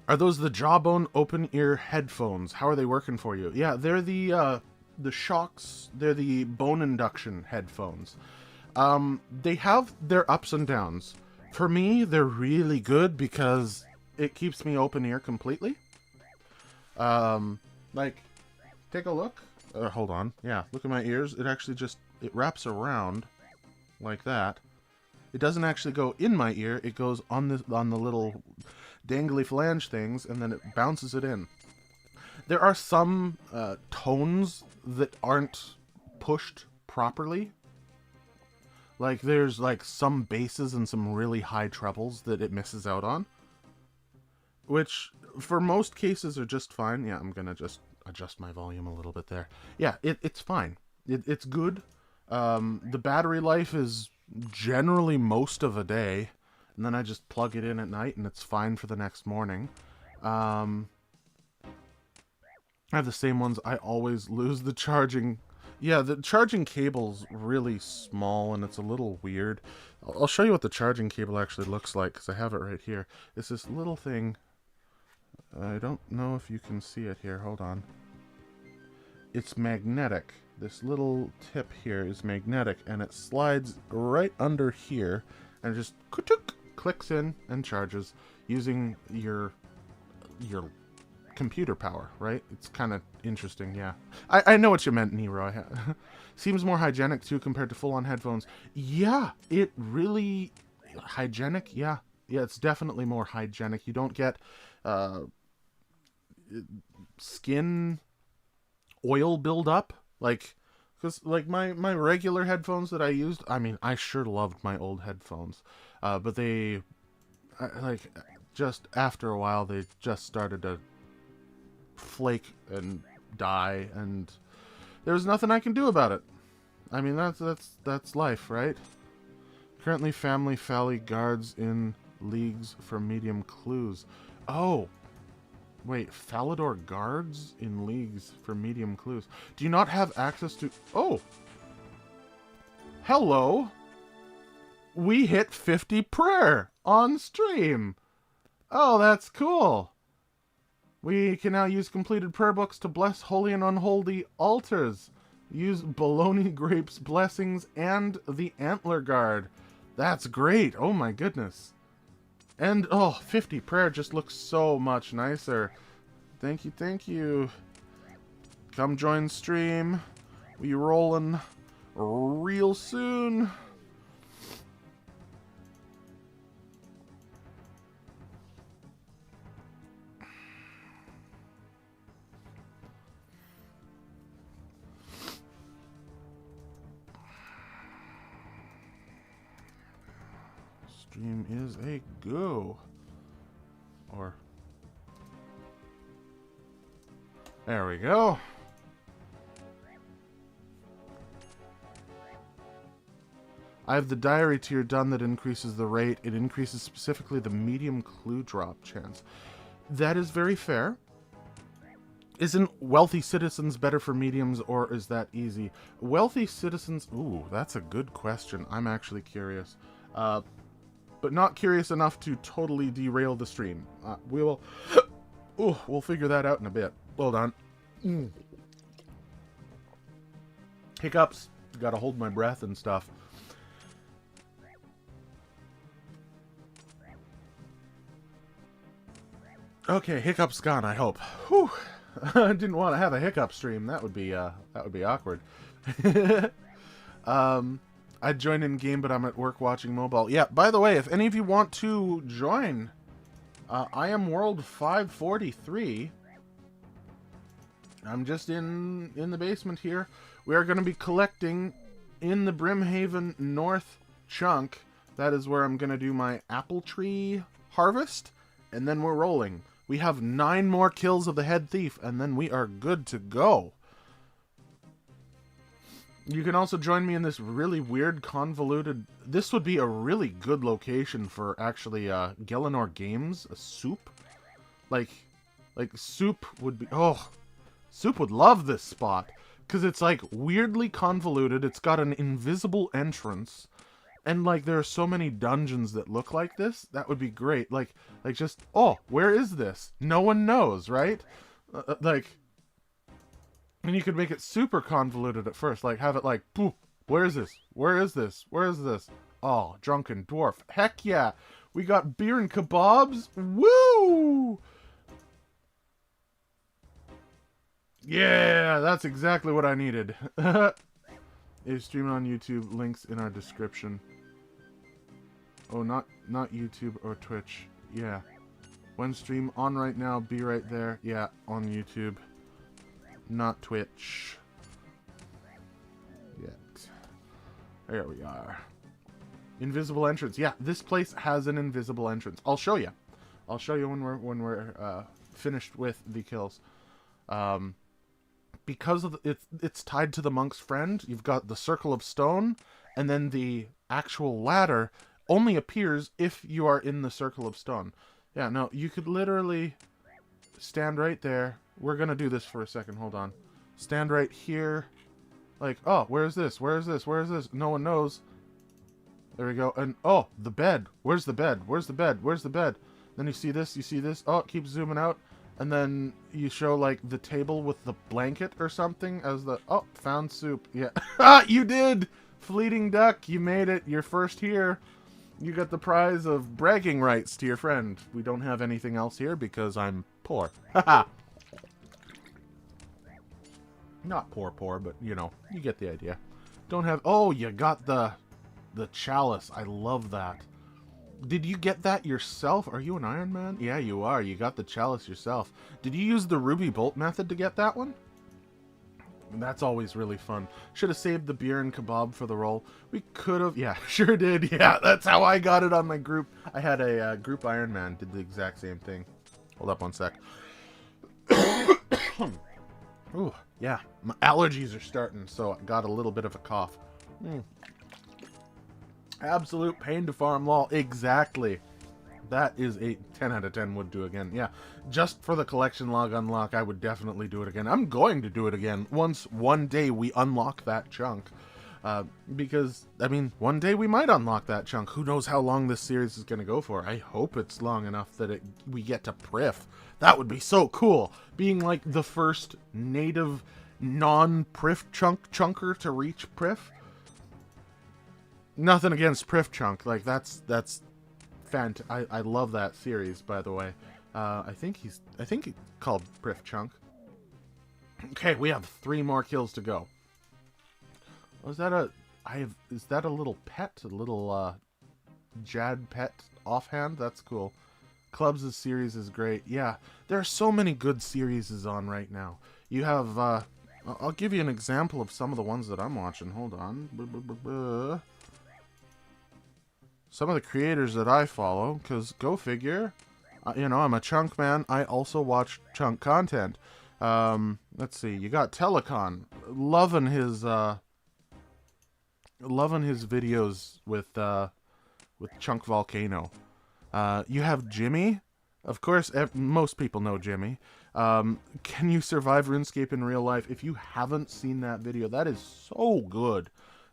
Are those the Jawbone open ear headphones? How are they working for you? Yeah, they're the Shocks. They're the bone induction headphones. They have their ups and downs. For me, they're really good because it keeps me open ear completely. Like, take a look. Hold on. Yeah, look at my ears. It actually just, it wraps around like that. It doesn't actually go in my ear. It goes on the little dangly phalange things, and then it bounces it in. There are some tones that aren't pushed properly. Like, there's like some basses and some really high trebles that it misses out on. Which, for most cases, are just fine. Yeah, I'm gonna just adjust my volume a little bit there. Yeah, it's fine. It's good. The battery life is generally most of a day. and then I just plug it in at night, and it's fine for the next morning. I have the same ones. I always lose the charging. Yeah, the charging cable's really small, and it's a little weird. I'll show you what the charging cable actually looks like, because I have it right here. It's this little thing. I don't know if you can see it here. Hold on. It's magnetic. This little tip here is magnetic, and it slides right under here, and it just clicks in and charges using your computer power, right? It's kind of interesting, yeah. I know what you meant, Nero. Seems more hygienic, too, compared to full-on headphones. Yeah, it really... Hygienic? Yeah. Yeah, it's definitely more hygienic. You don't get skin oil buildup. Like, because, like, my regular headphones that I used, I mean, I sure loved my old headphones. But they, like, just after a while, they just started to flake and die, and there was nothing I can do about it. I mean, that's life, right? Currently, family Fally guards in leagues for medium clues. Oh, wait, Falador guards in leagues for medium clues. Do you not have access to... Oh! Hello! We hit 50 prayer on stream! Oh, that's cool! We can now use completed prayer books to bless holy and unholy altars. Use baloney grapes blessings and the antler guard. That's great! Oh my goodness. And, oh, 50 prayer just looks so much nicer. Thank you, thank you. Come join stream. We rollin' real soon. Stream is a go. Or... There we go. I have the diary tier done that increases the rate. It increases specifically the medium clue drop chance. That is very fair. Isn't wealthy citizens better for mediums, or is that easy? Wealthy citizens... Ooh, that's a good question. I'm actually curious. But not curious enough to totally derail the stream. We will... Ooh, we'll figure that out in a bit. Hold on. Hiccups. Gotta hold my breath and stuff. Okay, hiccups gone, I hope. Whew. I didn't want to have a hiccup stream. That would be awkward. I'd join in game, but I'm at work watching mobile. Yeah, by the way, if any of you want to join, I am World 543. I'm just in the basement here. We are going to be collecting in the Brimhaven North chunk. That is where I'm going to do my apple tree harvest, and then we're rolling. We have 9 more kills of the head thief, and then we are good to go. You can also join me in this really weird, convoluted... This would be a really good location for, actually, Gelinor Games, a soup. Like, Soup would be... Oh... Soup would love this spot, because it's, like, weirdly convoluted. It's got an invisible entrance, and, like, there are so many dungeons that look like this. That would be great. Like just, oh, where is this? No one knows, right? And you could make it super convoluted at first. Like, have it like, poof, where is this? Where is this? Where is this? Oh, drunken dwarf. Heck yeah! We got beer and kebabs. Woo! Yeah, that's exactly what I needed. Is streaming on YouTube. Links in our description. Oh, not YouTube or Twitch. Yeah. When stream on right now, be right there. Yeah, on YouTube. Not Twitch. Yet. There we are. Invisible entrance. Yeah, this place has an invisible entrance. I'll show you. I'll show you when we're finished with the kills. Because of it's tied to the monk's friend, you've got the circle of stone, and then the actual ladder only appears if you are in the circle of stone. Yeah, no, you could literally stand right there. We're gonna do this for a second. Hold on. Stand right here. Like, oh, where's this? Where's this? Where's this? No one knows. There we go. And, oh, the bed. Where's the bed? Where's the bed? Where's the bed? Then you see this. You see this. Oh, it keeps zooming out. And then you show, like, the table with the blanket or something as the... Oh, found soup. Yeah. Ah, you did! Fleeting Duck, you made it. You're first here. You got the prize of bragging rights to your friend. We don't have anything else here because I'm poor. Haha. Not poor, but, you know, you get the idea. Don't have... Oh, you got the chalice. I love that. Did you get that yourself? Are you an Ironman? Yeah, you are. You got the chalice yourself. Did you use the ruby bolt method to get that one? That's always really fun. Should have saved the beer and kebab for the roll. We could have. Yeah, sure did. Yeah, that's how I got it on my group. I had a group Ironman. Did the exact same thing. Hold up one sec. Ooh, yeah. My allergies are starting, so I got a little bit of a cough. Absolute pain to farm, lol. Exactly. That is a 10 out of 10 would do again. Yeah, just for the collection log unlock, I would definitely do it again. I'm going to do it again once one day we unlock that chunk. Because, I mean, one day we might unlock that chunk. Who knows how long this series is going to go for. I hope it's long enough that we get to Prif. That would be so cool. Being like the first native non-Prif chunker to reach Prif. Nothing against Prif Chunk. Like, that's fantastic. I love that series, by the way. I think it's called Prif Chunk. Okay, we have 3 more kills to go. Was that is that a little pet? A little, Jad pet offhand? That's cool. Clubs' series is great. Yeah, there are so many good series on right now. You have, I'll give you an example of some of the ones that I'm watching. Hold on. Some of the creators that I follow, because go figure, you know, I'm a chunk man. I also watch chunk content. Let's see, you got Telecon, loving his videos with Chunk Volcano. You have Jimmy, of course. Most people know Jimmy. Can you survive RuneScape in real life? If you haven't seen that video, that is so good.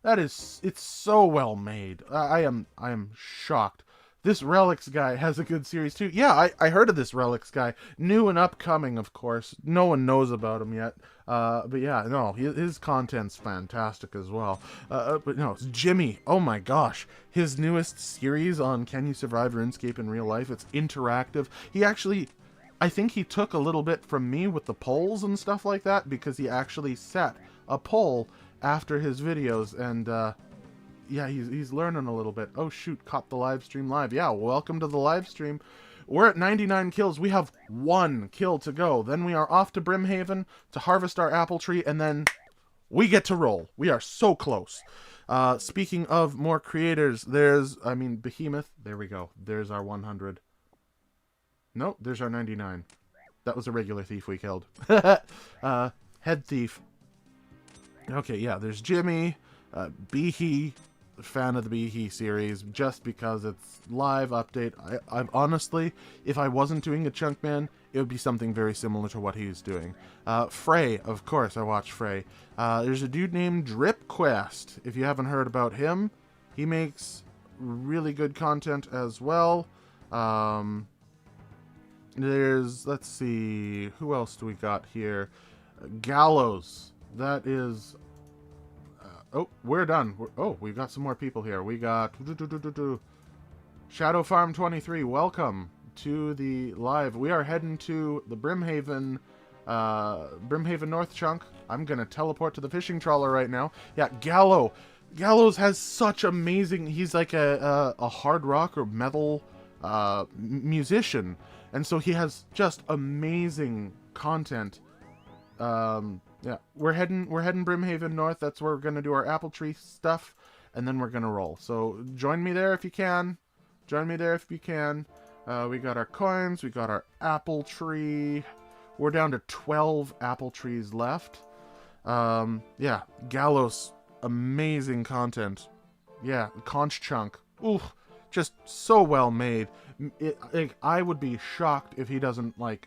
It's so well made. I am shocked. This Relix guy has a good series too. Yeah, I heard of this Relix guy. New and upcoming, of course. No one knows about him yet. But yeah, no, his content's fantastic as well. But no, it's Jimmy. Oh my gosh. His newest series on Can You Survive RuneScape in Real Life? It's interactive. He actually... I think he took a little bit from me with the polls and stuff like that, because he actually set a poll after his videos, and yeah, he's learning a little bit. Oh shoot, caught the live stream live. Yeah, welcome to the live stream. We're at 99 kills. We have 1 kill to go. Then we are off to Brimhaven to harvest our apple tree, and then we get to roll. We are so close. Speaking of more creators, Behemoth. There we go. There's our 100. Nope, there's our 99. That was a regular thief we killed. Head thief. Okay, yeah, there's Jimmy, Behe, fan of the Behe series, just because it's live update. I honestly, if I wasn't doing a chunk man, it would be something very similar to what he's doing. Frey, of course, I watch Frey. There's a dude named Drip Quest. If you haven't heard about him, he makes really good content as well. Let's see, who else do we got here? Gallows. That is... oh, we're done. We've got some more people here. We got... Shadow Farm 23, welcome to the live. We are heading to the Brimhaven North chunk. I'm going to teleport to the fishing trawler right now. Yeah, Gallows has such amazing... He's like a hard rock or metal musician. And so he has just amazing content. Yeah, we're heading Brimhaven North. That's where we're gonna do our apple tree stuff, and then we're gonna roll. So join me there if you can. We got our coins. We got our apple tree. We're down to 12 apple trees left. Yeah, Gallows, amazing content. Yeah, conch chunk. Ooh, just so well made. I would be shocked if he doesn't, like,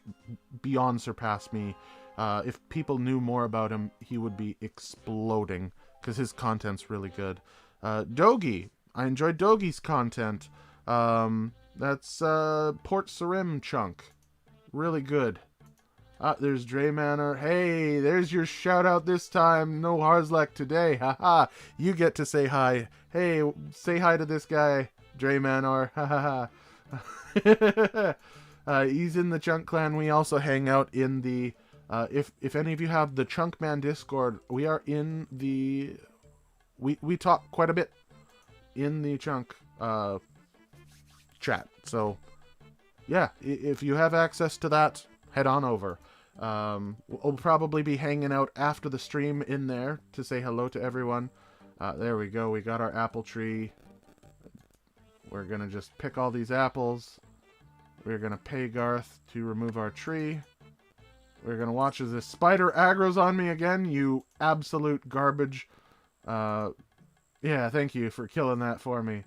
beyond surpass me. If people knew more about him, he would be exploding, because his content's really good. Dogi. I enjoyed Dogi's content. That's Port Sarim chunk. Really good. There's Dre Manor. Hey, there's your shout out this time. No Harzlek today. Haha. You get to say hi. Hey, say hi to this guy, Dre Manor. Haha. He's in the Chunk clan. We also hang out in the if any of you have the ChunkMan Discord, we are in the we talk quite a bit in the Chunk chat. So yeah, if you have access to that, head on over. We'll probably be hanging out after the stream in there to say hello to everyone. There we go. We got our apple tree. We're gonna just pick all these apples. We're gonna pay Garth to remove our tree. We're gonna watch as this spider aggro's on me again, you absolute garbage. Yeah, thank you for killing that for me.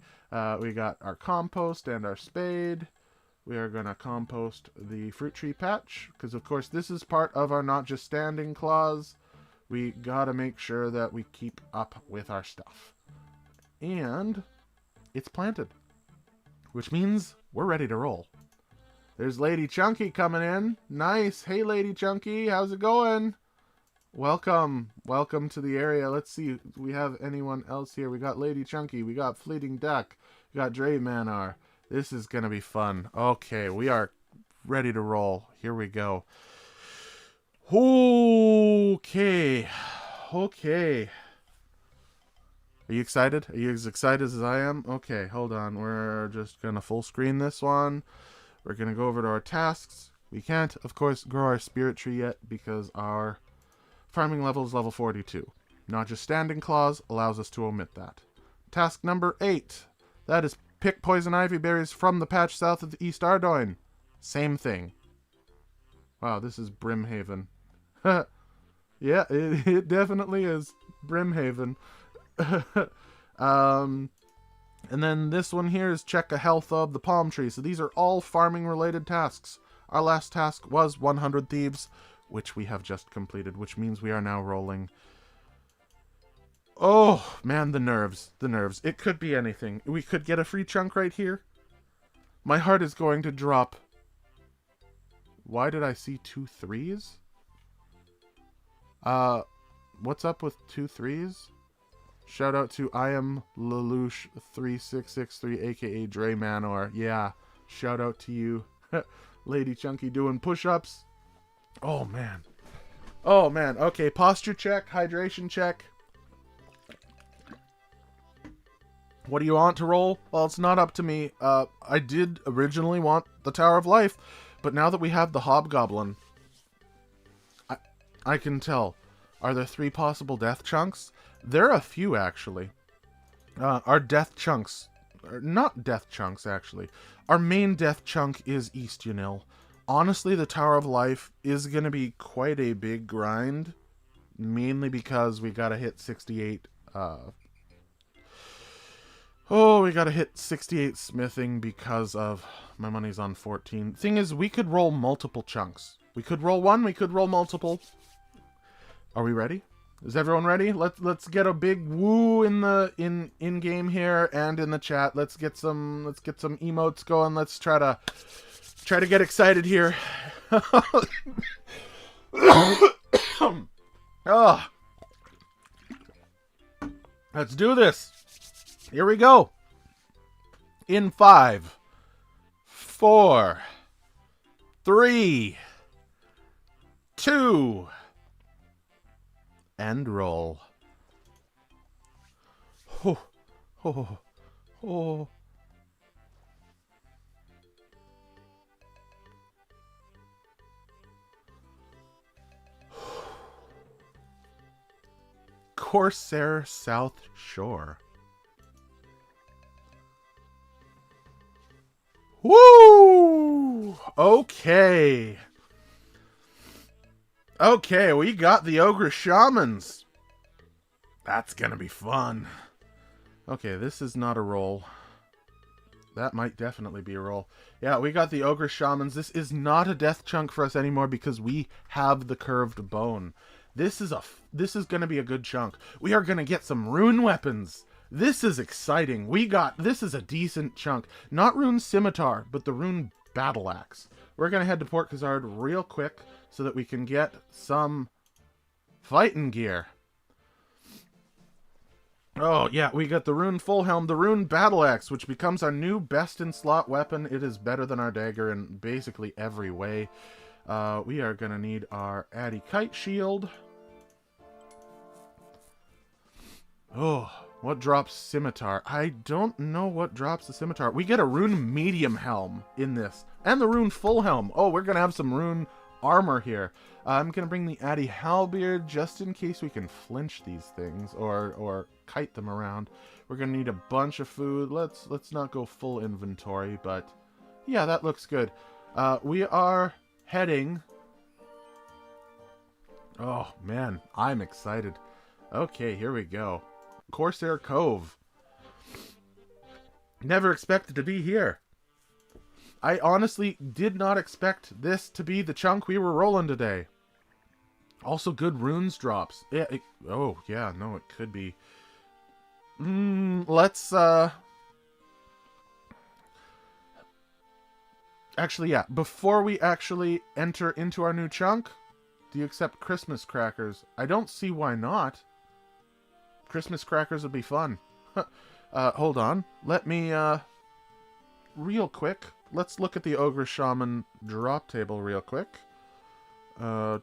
We got our compost and our spade. We are going to compost the fruit tree patch, because of course this is part of our not just standing clause. We got to make sure that we keep up with our stuff. And it's planted, which means we're ready to roll. There's Lady Chunky coming in. Nice. Hey, Lady Chunky, how's it going? Welcome. Welcome to the area. Let's see. Do we have anyone else here? We got Lady Chunky. We got Fleeting Duck. We got Dre Manor. This is going to be fun. Okay, we are ready to roll. Here we go. Okay. Okay. Are you excited? Are you as excited as I am? Okay, hold on. We're just going to full screen this one. We're going to go over to our tasks. We can't, of course, grow our spirit tree yet because our farming level is level 42. Not just standing clause allows us to omit that. Task number 8. That is pick poison ivy berries from the patch south of the East Ardougne. Same thing. Wow, this is Brimhaven. Yeah, it definitely is Brimhaven. And then this one here is check a health of the palm tree. So these are all farming related tasks. Our last task was 100 thieves, which we have just completed, which means we are now rolling. Oh, man, the nerves. The nerves. It could be anything. We could get a free chunk right here. My heart is going to drop. Why did I see 2 3s? What's up with 2 3s? Shout out to I am Lelouch 3663, aka Dre Manor. Yeah, shout out to you. Lady Chunky doing push-ups. Oh, man. Oh, man. Okay, posture check, hydration check. What do you want to roll? Well, it's not up to me. I did originally want the Tower of Life, but now that we have the Hobgoblin, I can tell. Are there 3 possible death chunks? There are a few, actually. Our death chunks... not death chunks, actually. Our main death chunk is East Unil. Honestly, the Tower of Life is going to be quite a big grind, mainly because we gotta hit 68... Oh, we gotta hit 68 smithing because of my money's on 14. Thing is, we could roll multiple chunks. We could roll one, we could roll multiple. Are we ready? Is everyone ready? Let's get a big woo in the in game here and in the chat. Let's get some emotes going. Let's try to get excited here. Oh. Let's do this. Here we go. In 5, 4, 3, 2, and roll. Oh, oh, oh. Corsair South Shore. Woo! Okay. Okay, we got the Ogre Shamans. That's gonna be fun. Okay, this is not a roll. That might definitely be a roll. Yeah, we got the Ogre Shamans. This is not a death chunk for us anymore because we have the curved bone. This is going to be a good chunk. We are going to get some rune weapons. This is exciting. This is a decent chunk. Not rune scimitar, but the rune battle axe. We're going to head to Port Khazard real quick so that we can get some fighting gear. Oh, yeah, we got the rune full helm, the rune battle axe, which becomes our new best in slot weapon. It is better than our dagger in basically every way. We are going to need our Addy Kite shield. Oh, what drops scimitar? I don't know what drops the scimitar. We get a rune medium helm in this, and the rune full helm. Oh, we're going to have some rune armor here. I'm going to bring the Addy halberd just in case we can flinch these things or kite them around. We're going to need a bunch of food. Let's not go full inventory, but yeah, that looks good. We are heading... Oh, man, I'm excited. Okay, here we go. Corsair Cove. Never expected to be here. I honestly did not expect this to be the chunk we were rolling today. Also, good runes drops. Yeah. Oh, yeah. No, it could be. Let's. Actually, yeah. Before we actually enter into our new chunk, do you accept Christmas crackers? I don't see why not. Christmas crackers would be fun. Hold on. Let me. Real quick. Let's look at the Ogre Shaman drop table real quick. You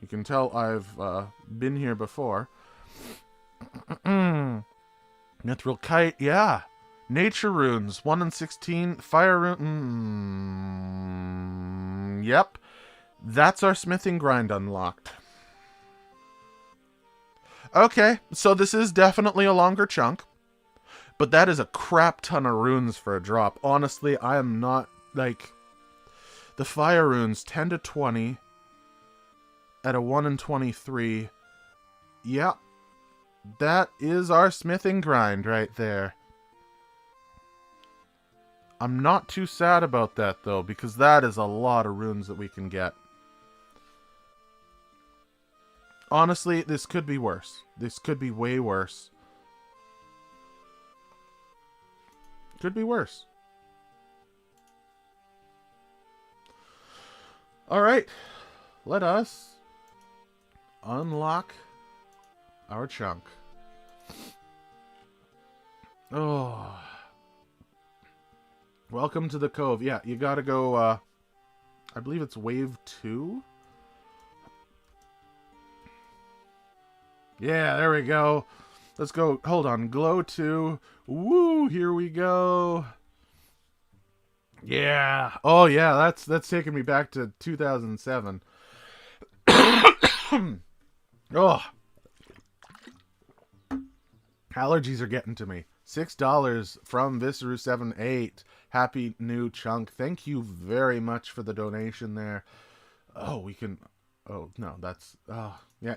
can tell I've been here before. Mithril Kite, yeah. Nature runes, 1 in 16. Fire rune. Yep. That's our smithing grind unlocked. Okay, so this is definitely a longer chunk. But that is a crap ton of runes for a drop. Honestly, I am not, like... The fire runes, 10 to 20. At a 1 in 23. Yeah. That is our smithing grind right there. I'm not too sad about that, though, because that is a lot of runes that we can get. Honestly, this could be worse. This could be way worse. Could be worse. Alright. Let us unlock our chunk. Oh. Welcome to the Cove. Yeah, you gotta go, I believe it's wave 2? Yeah, there we go. Let's go. Hold on. Glow 2. Woo, here we go. Yeah. Oh, yeah, that's taking me back to 2007. Oh. Allergies are getting to me. $6 from Viseru78. Happy new chunk. Thank you very much for the donation there. Oh, we can... Oh, no, that's... Oh, yeah.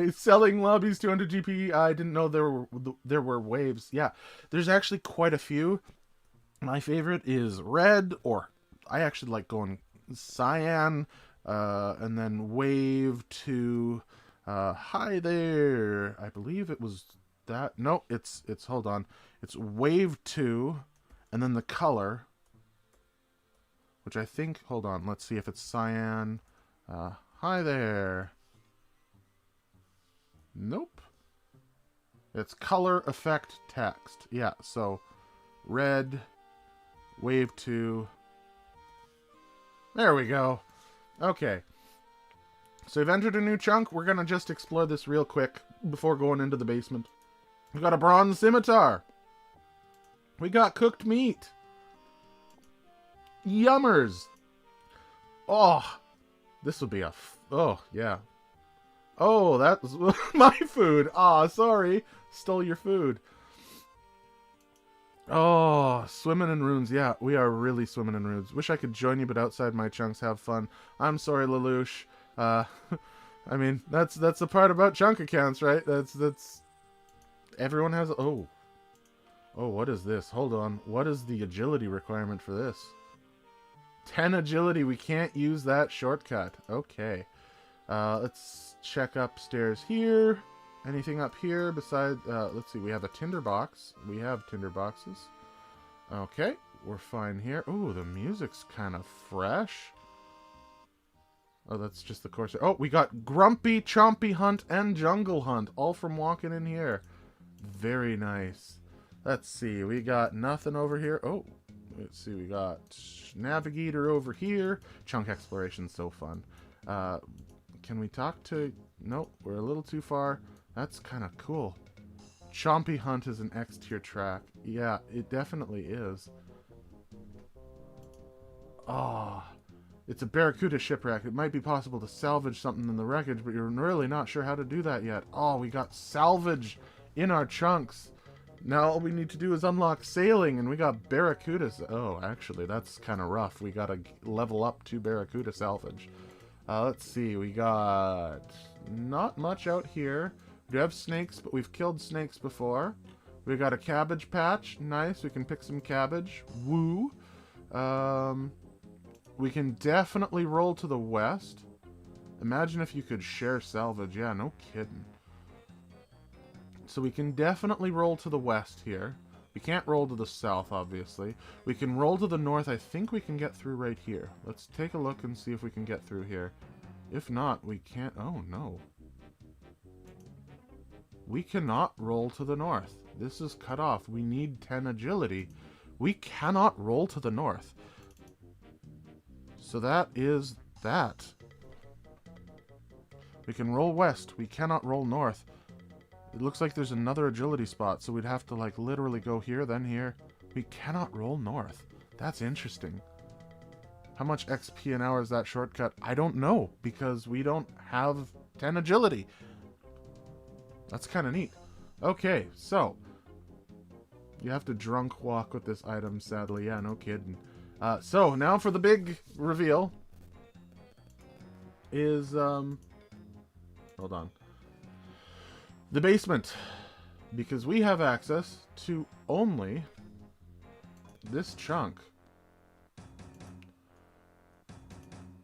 Selling lobbies 200 GP. I didn't know there were waves. Yeah, there's actually quite a few. My favorite is red, or I actually like going cyan, and then wave to... hi there. I believe it was that. No, it's hold on. It's wave 2, and then the color, which I think... Hold on, let's see if it's cyan. Hi there. Nope. It's color effect text. Yeah, so red, wave 2. There we go. Okay. So we've entered a new chunk. We're going to just explore this real quick before going into the basement. We got a bronze scimitar. We got cooked meat. Yummers. Oh, this would be a... Oh, yeah. Oh, that was my food. Ah, sorry. Stole your food. Oh, swimming in runes. Yeah, we are really swimming in runes. Wish I could join you, but outside my chunks have fun. I'm sorry, Lelouch. I mean, that's the part about chunk accounts, right? That's everyone has... Oh. Oh, what is this? Hold on. What is the agility requirement for this? 10 agility. We can't use that shortcut. Okay. Let's check upstairs here. Anything up here besides... let's see. We have a tinderbox. We have tinderboxes. Okay. We're fine here. Ooh, the music's kind of fresh. Oh, that's just the Corsair. Oh, we got Grumpy, Chompy Hunt, and Jungle Hunt. All from walking in here. Very nice. Let's see. We got nothing over here. Oh, let's see. We got Navigator over here. Chunk Exploration's so fun. Can we talk to... Nope, we're a little too far. That's kind of cool. Chompy Hunt is an X tier track. Yeah, it definitely is. Oh, it's a Barracuda shipwreck. It might be possible to salvage something in the wreckage, but you're really not sure how to do that yet. Oh, we got salvage in our chunks. Now all we need to do is unlock sailing, and we got Barracudas. Oh, actually, that's kind of rough. We got to level up to Barracuda salvage. Let's see. We got not much out here. We have snakes, but we've killed snakes before. We got a cabbage patch. Nice. We can pick some cabbage. Woo. We can definitely roll to the west. Imagine if you could share salvage. Yeah, no kidding. So we can definitely roll to the west here. We can't roll to the south, obviously. We can roll to the north. I think we can get through right here. Let's take a look and see if we can get through here. If not, we can't... Oh, no. We cannot roll to the north. This is cut off. We need 10 agility. We cannot roll to the north. So that is that. We can roll west. We cannot roll north. It looks like there's another agility spot, so we'd have to, like, literally go here, then here. We cannot roll north. That's interesting. How much XP an hour is that shortcut? I don't know, because we don't have 10 agility. That's kind of neat. Okay, so. You have to drunk walk with this item, sadly. Yeah, no kidding. So, now for the big reveal. Is, hold on. The basement, because we have access to only this chunk.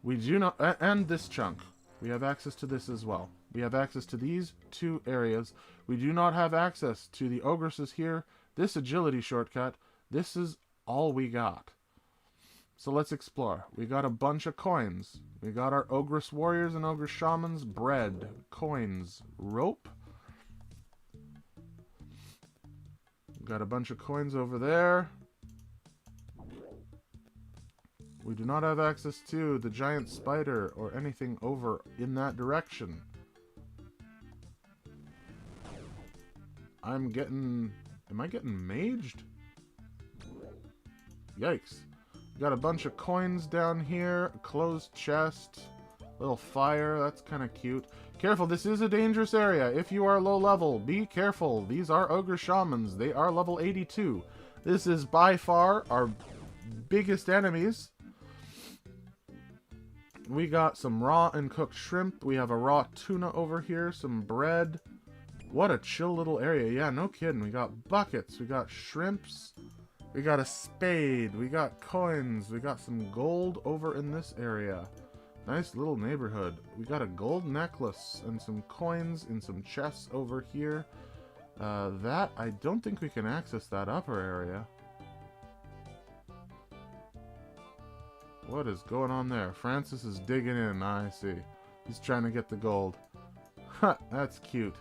We do not, and this chunk. We have access to this as well. We have access to these two areas. We do not have access to the ogresses here. This agility shortcut. This is all we got. So let's explore. We got a bunch of coins. We got our ogress warriors and ogress shamans. Bread, coins, rope. Got a bunch of coins over there. We do not have access to the giant spider or anything over in that direction. I'm getting... Am I getting maged? Yikes. Got a bunch of coins down here. A closed chest. Little fire. That's kind of cute. Careful, this is a dangerous area. If you are low level, be careful. These are ogre shamans. They are level 82. This is by far our biggest enemies. We got some raw and cooked shrimp. We have a raw tuna over here. Some bread. What a chill little area. Yeah, no kidding. We got buckets. We got shrimps. We got a spade. We got coins. We got some gold over in this area. Nice little neighborhood. We got a gold necklace and some coins in some chests over here. That, I don't think we can access that upper area. What is going on there? Francis is digging in. I see. He's trying to get the gold. Ha, that's cute.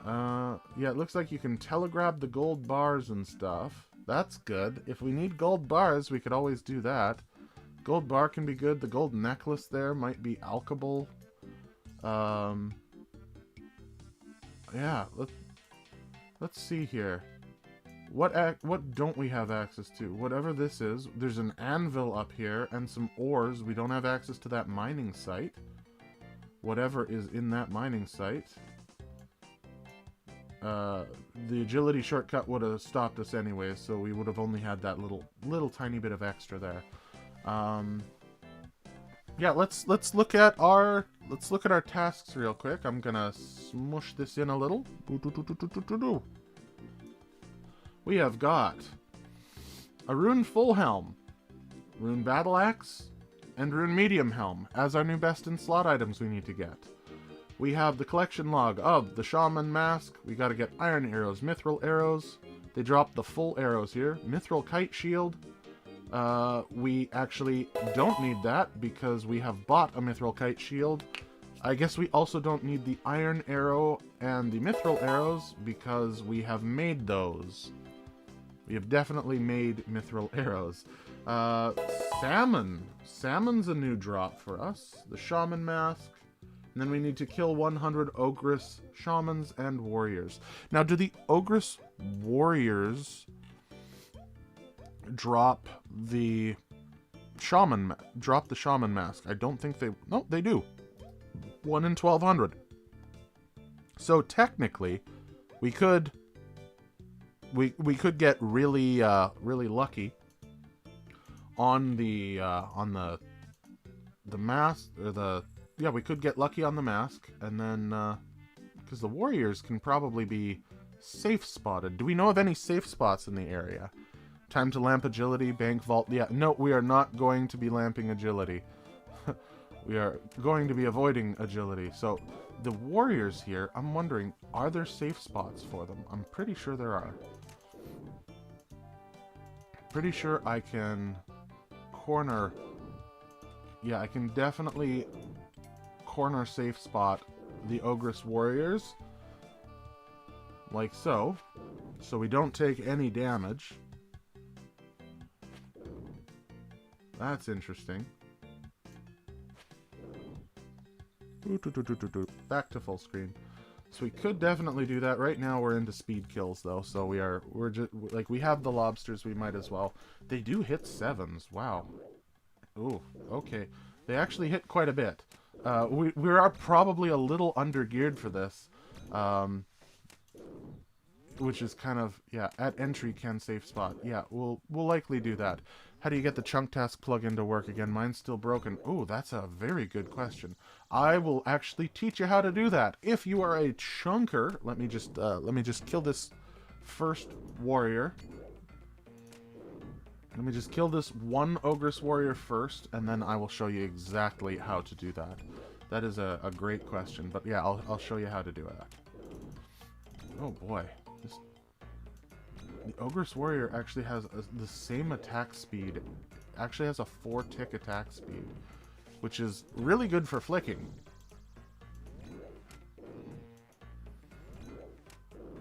Yeah, it looks like you can telegrab the gold bars and stuff. That's good. If we need gold bars, we could always do that. Gold bar can be good. The gold necklace there might be alchable. Yeah, let's see here. What don't we have access to? Whatever this is, there's an anvil up here and some ores. We don't have access to that mining site. Whatever is in that mining site. The agility shortcut would have stopped us anyway, so we would have only had that little tiny bit of extra there. yeah, let's look at our tasks real quick. I'm gonna smush this in a little. We have got a Rune Full Helm, Rune Battle Axe, and Rune Medium Helm as our new best in slot items we need to get. We have the collection log of the Shaman Mask. We gotta get Iron Arrows, Mithril Arrows. They drop the full arrows here. Mithril Kite Shield. We actually don't need that because we have bought a Mithril Kite Shield. I guess we also don't need the Iron Arrow and the Mithril Arrows because we have made those. We have definitely made Mithril Arrows. Salmon. Salmon's a new drop for us. The Shaman Mask. And then we need to kill 100 Ogress Shamans and Warriors. Now, do the Ogress Warriors drop the Shaman Mask? I don't think they... No, they do. 1 in 1200. So technically, we could get really really lucky on the mask, or the... Yeah, we could get lucky on the mask, and then, because the warriors can probably be safe spotted. Do we know of any safe spots in the area? Time to lamp agility, bank vault. Yeah, no, we are not going to be lamping agility. We are going to be avoiding agility. So, the warriors here, I'm wondering, are there safe spots for them? I'm pretty sure there are. Pretty sure I can corner... Yeah, I can definitely... corner safe spot the Ogress Warriors like so we don't take any damage. That's interesting. Back to full screen. So we could definitely do that. Right now we're into speed kills though, so we're just like, we have the lobsters, we might as well. They do hit 7s. Wow. Ooh, okay. They actually hit quite a bit. We are probably a little under-geared for this, which is kind of, yeah, at entry can safe spot. Yeah, we'll likely do that. How do you get the chunk task plugin to work again? Mine's still broken. Oh, that's a very good question. I will actually teach you how to do that. If you are a chunker, let me just kill this first warrior. Let me just kill this one Ogress Warrior first, and then I will show you exactly how to do that. That is a great question, but yeah, I'll show you how to do it. Oh boy. The Ogress Warrior actually has the same attack speed. Actually has a 4-tick attack speed, which is really good for flicking.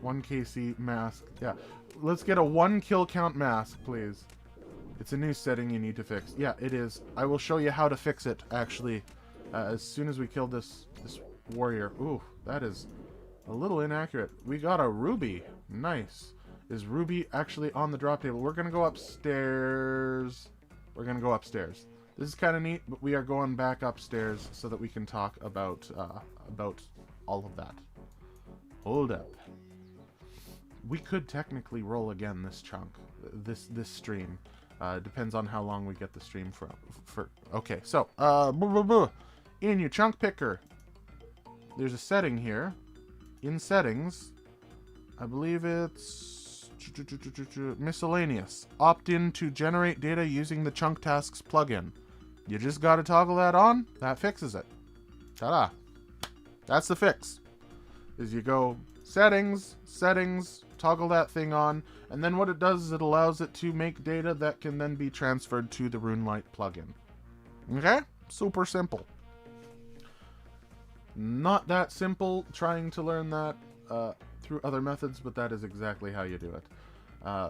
1 KC mask. Yeah. Let's get a 1 kill count mask, please. It's a new setting you need to fix. Yeah, it is. I will show you how to fix it, actually, as soon as we kill this warrior. Ooh, that is a little inaccurate. We got a ruby. Nice. Is ruby actually on the drop table? We're going to go upstairs. We're going to go upstairs. This is kind of neat, but we are going back upstairs so that we can talk about all of that. Hold up. We could technically roll again this chunk, this stream. Depends on how long we get the stream for. Okay, so in your chunk picker, there's a setting here. In settings, I believe it's miscellaneous. Opt in to generate data using the chunk tasks plugin. You just got to toggle that on. That fixes it. Ta-da! That's the fix. Is you go settings, toggle that thing on, and then what it does is it allows it to make data that can then be transferred to the RuneLite plugin. Okay? Super simple. Not that simple trying to learn that through other methods, but that is exactly how you do it. Yeah,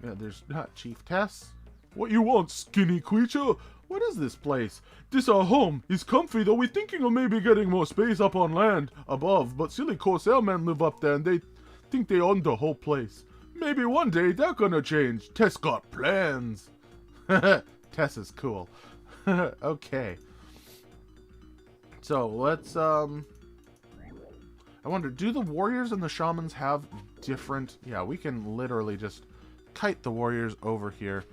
there's Chief Tess. What you want, skinny creature? What is this place? This our home. It's comfy, though we thinking of maybe getting more space up on land above, but silly Corsair men live up there and they think they own the whole place. Maybe one day they're gonna change. Tess got plans. Tess is cool. Okay. So let's I wonder, do the warriors and the shamans have different... Yeah, we can literally just kite the warriors over here.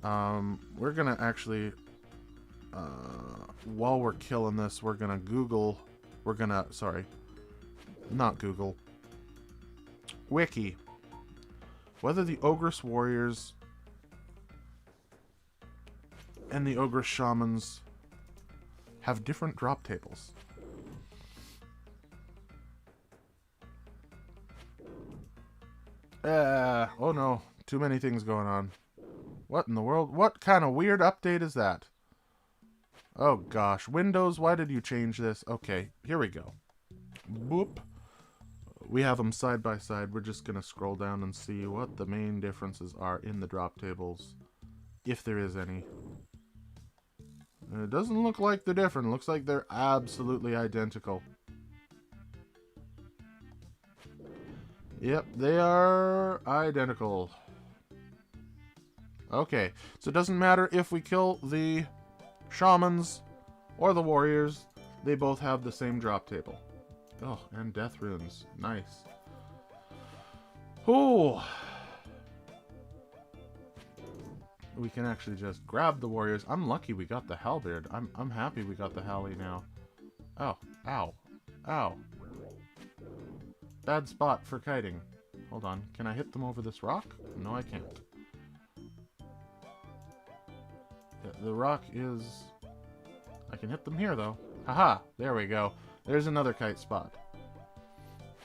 We're gonna actually While we're killing this, we're gonna Google. Sorry, not Google. Wiki. Whether the Ogress Warriors and the Ogress Shamans have different drop tables. Oh no, too many things going on. What in the world? What kind of weird update is that? Oh gosh, Windows, why did you change this? Okay, here we go. Boop. We have them side by side. We're just gonna scroll down and see what the main differences are in the drop tables, if there is any. It doesn't look like they're different. It looks like they're absolutely identical. Yep, they are identical. Okay, so it doesn't matter if we kill the shamans or the warriors. They both have the same drop table. Oh, and death runes. Nice. Oh, we can actually just grab the warriors. I'm lucky we got the halberd. I'm happy we got the Hallie now. Oh, ow. Ow. Bad spot for kiting. Hold on. Can I hit them over this rock? No, I can't. The rock is... I can hit them here, though. Haha! There we go. There's another kite spot.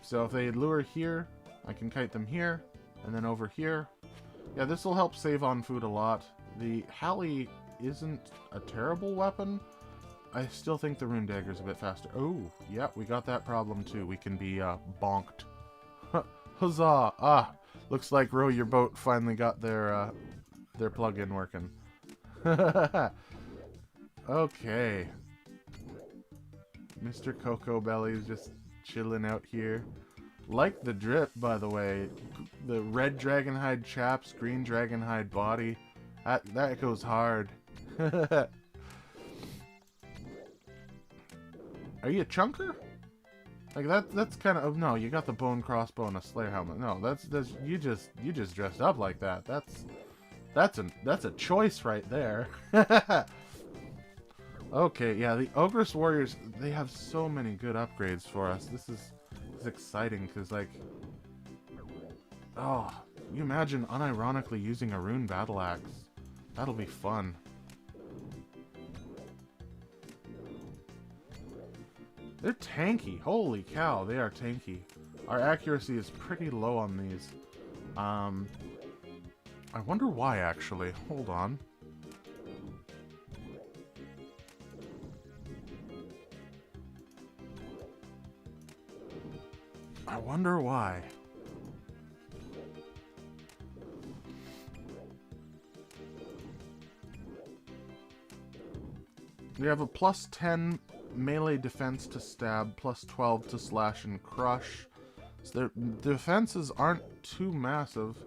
So if they lure here, I can kite them here, and then over here. Yeah, this will help save on food a lot. The Hallie isn't a terrible weapon. I still think the Rune Dagger's a bit faster. Oh, yeah, we got that problem too. We can be bonked. Huzzah! Ah, looks like Row Your Boat finally got their plug-in working. Okay. Mr. Cocoa Belly's just chilling out here. Like the drip, by the way. The red dragonhide chaps, green dragonhide body. That goes hard. Are you a chunker? Like that's kind of... Oh, no, you got the bone crossbow and a slayer helmet. No, that's you just dressed up like that. That's a choice right there. Okay, yeah, the Ogress Warriors, they have so many good upgrades for us. This is exciting, because, like... Oh, you imagine unironically using a rune battle axe. That'll be fun. They're tanky. Holy cow, they are tanky. Our accuracy is pretty low on these. I wonder why, actually. Hold on. I wonder why. We have a plus 10 melee defense to stab, plus 12 to slash and crush. So their defenses aren't too massive.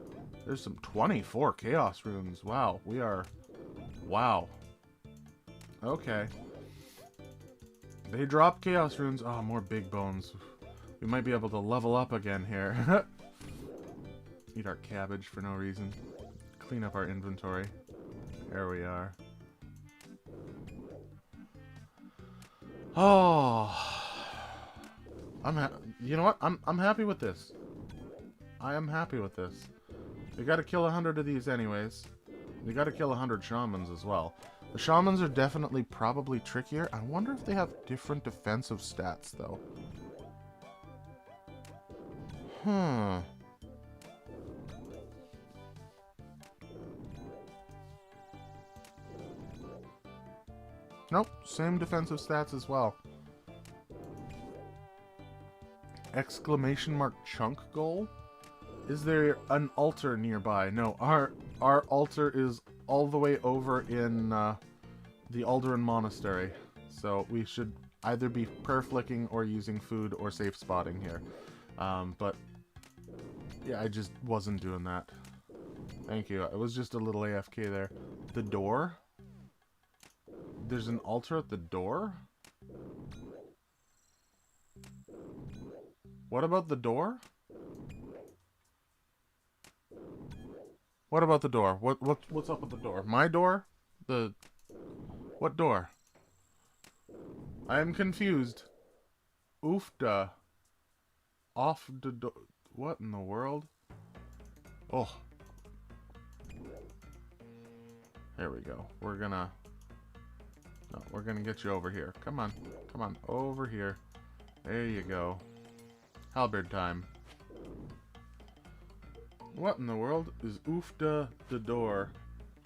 There's some 24 chaos runes. Wow, we are... Wow. Okay. They drop chaos runes. Oh, more big bones. We might be able to level up again here. Eat our cabbage for no reason. Clean up our inventory. There we are. Oh, you know what? I'm happy with this. I am happy with this. We got to kill 100 of these anyways. We got to kill 100 shamans as well. The shamans are definitely probably trickier. I wonder if they have different defensive stats though. Nope, same defensive stats as well. Exclamation mark chunk goal? Is there an altar nearby? No, our altar is all the way over in the Ardougne Monastery. So we should either be perflicking or using food or safe spotting here. But yeah, I just wasn't doing that. Thank you. It was just a little AFK there. The door? There's an altar at the door? What about the door? What about the door? What's up with the door? My door? What door? I am confused. Oofda. Off the do... What in the world? Oh. There we go. We're gonna... No, we're gonna get you over here. Come on. Come on. Over here. There you go. Halberd time. What in the world is oofda the door?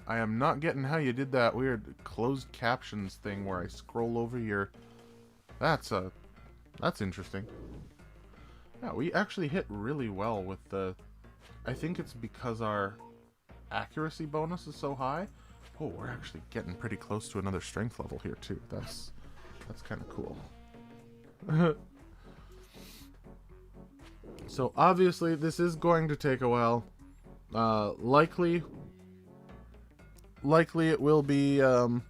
I am not getting how you did that weird closed captions thing where I scroll over your... That's interesting. Yeah, we actually hit really well with the... I think it's because our accuracy bonus is so high. Oh, we're actually getting pretty close to another strength level here too. That's kind of cool. So obviously this is going to take a while. Likely it will be hold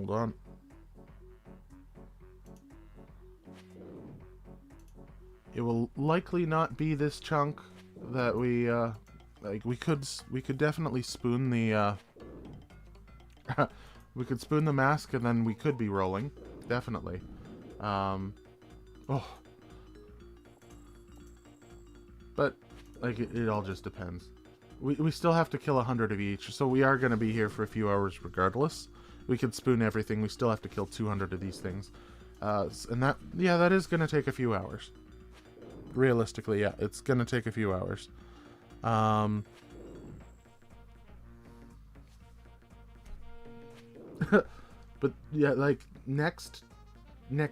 on. It will likely not be this chunk that we like. We could definitely spoon the we could spoon the mask and then we could be rolling. Definitely. Oh. But like it all just depends. We still have to kill 100 of each, so we are going to be here for a few hours regardless. We could spoon everything. We still have to kill 200 of these things. And that is going to take a few hours. Realistically, yeah, it's going to take a few hours. But yeah, like next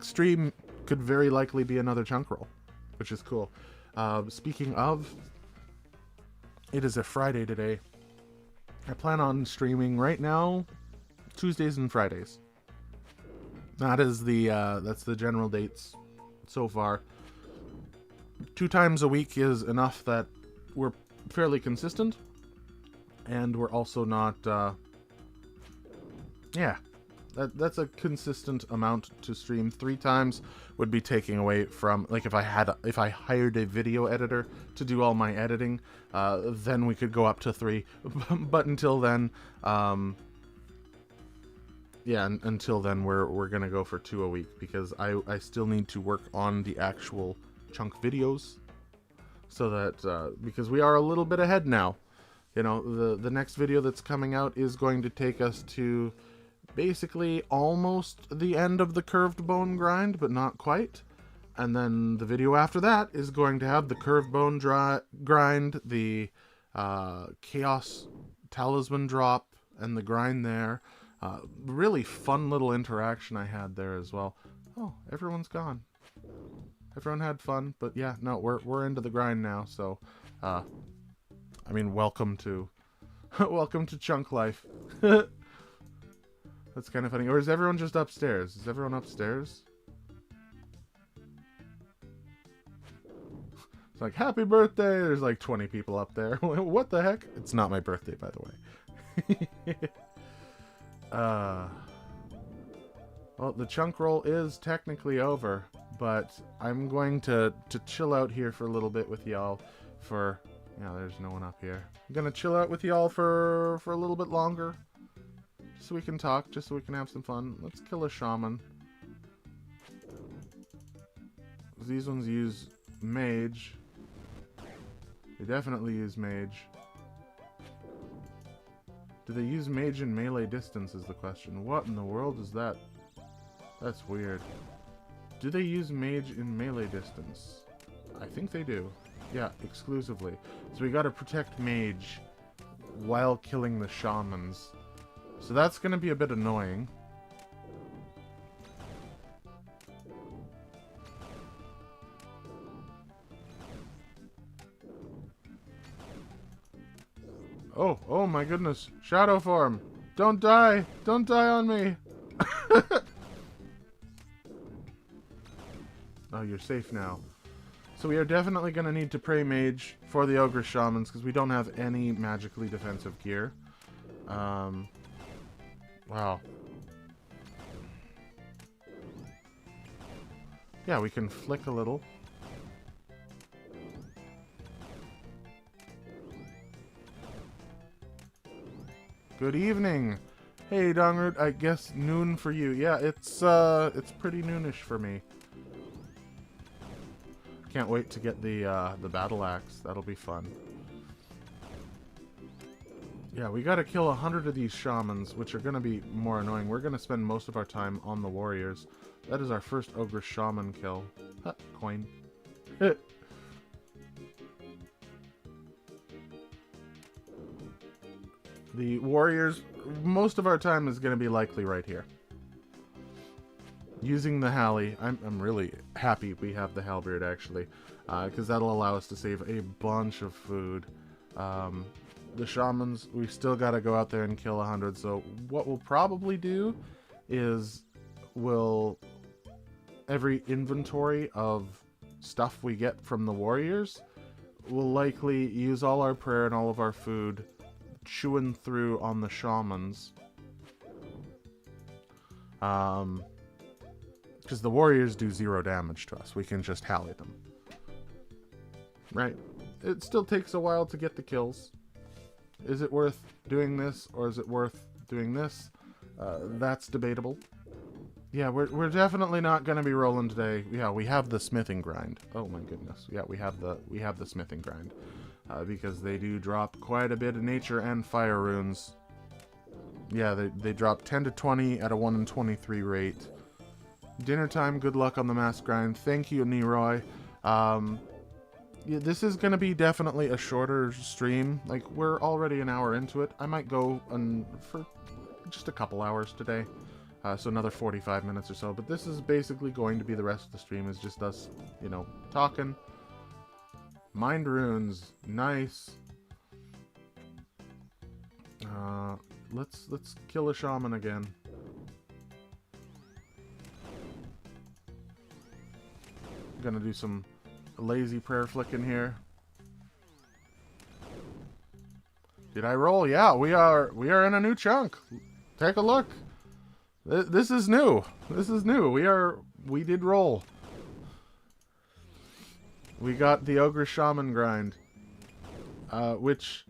stream could very likely be another chunk roll, which is cool. Speaking of, it is a Friday today. I plan on streaming right now Tuesdays and Fridays. That is that's the general dates so far. 2 times a week is enough that we're fairly consistent, and we're also not yeah, that's a consistent amount to stream. 3 times would be taking away from, like, if I hired a video editor to do all my editing, then we could go up to 3. But until then, yeah, until then we're gonna go for 2 a week, because I still need to work on the actual chunk videos, so that because we are a little bit ahead now. You know, the next video that's coming out is going to take us to basically almost the end of the curved bone grind, but not quite. And then the video after that is going to have the curved bone grind, the chaos talisman drop, and the grind there. Really fun little interaction I had there as well. Oh, everyone's gone. Everyone had fun, but yeah, no, we're into the grind now. So, I mean, welcome to welcome to chunk life. That's kind of funny. Or is everyone just upstairs? Is everyone upstairs? It's like, happy birthday! There's like 20 people up there. What the heck? It's not my birthday, by the way. Well, the chunk roll is technically over, but I'm going to chill out here for a little bit with y'all for... Yeah, there's no one up here. I'm gonna chill out with y'all for a little bit longer. Just so we can talk, just so we can have some fun. Let's kill a shaman. These ones use mage. They definitely use mage. Do they use mage in melee distance is the question. What in the world is that? That's weird. Do they use mage in melee distance? I think they do. Yeah, exclusively. So we gotta protect mage while killing the shamans. So that's gonna be a bit annoying. Oh my goodness. Shadow form. Don't die. Don't die on me. Oh, you're safe now. So we are definitely going to need to pray mage for the ogre shamans, because we don't have any magically defensive gear. Wow. Yeah, we can flick a little. Good evening. Hey, Dongroot, I guess noon for you. Yeah, it's pretty noonish for me. Can't wait to get the battle axe. That'll be fun. Yeah, we gotta kill 100 of these shamans, which are gonna be more annoying. We're gonna spend most of our time on the warriors. That is our first ogre shaman kill. Huh, coin. The warriors, most of our time is gonna be likely right here. Using the Halley, I'm really happy we have the halberd actually, because that'll allow us to save a bunch of food. The shamans, we still gotta go out there and kill 100, so what we'll probably do is every inventory of stuff we get from the warriors, we'll likely use all our prayer and all of our food chewing through on the shamans. Because the warriors do 0 damage to us. We can just Halley them. Right? It still takes a while to get the kills. Is it worth doing this, or is it worth doing this? That's debatable. Yeah, we're definitely not going to be rolling today. Yeah, we have the smithing grind. Oh my goodness. Yeah, we have the smithing grind. Because they do drop quite a bit of nature and fire runes. Yeah, they drop 10 to 20 at a 1 in 23 rate. Dinner time, good luck on the mass grind. Thank you, Neroy. Yeah, this is going to be definitely a shorter stream. Like, we're already an hour into it. I might go for just a couple hours today. So another 45 minutes or so. But this is basically going to be the rest of the stream. Is just us, you know, talking. Mind runes. Nice. Let's kill a shaman again. Gonna do some lazy prayer flicking here. Did I roll? Yeah, we are in a new chunk. Take a look. This is new. This is new. We did roll. We got the ogre shaman grind, which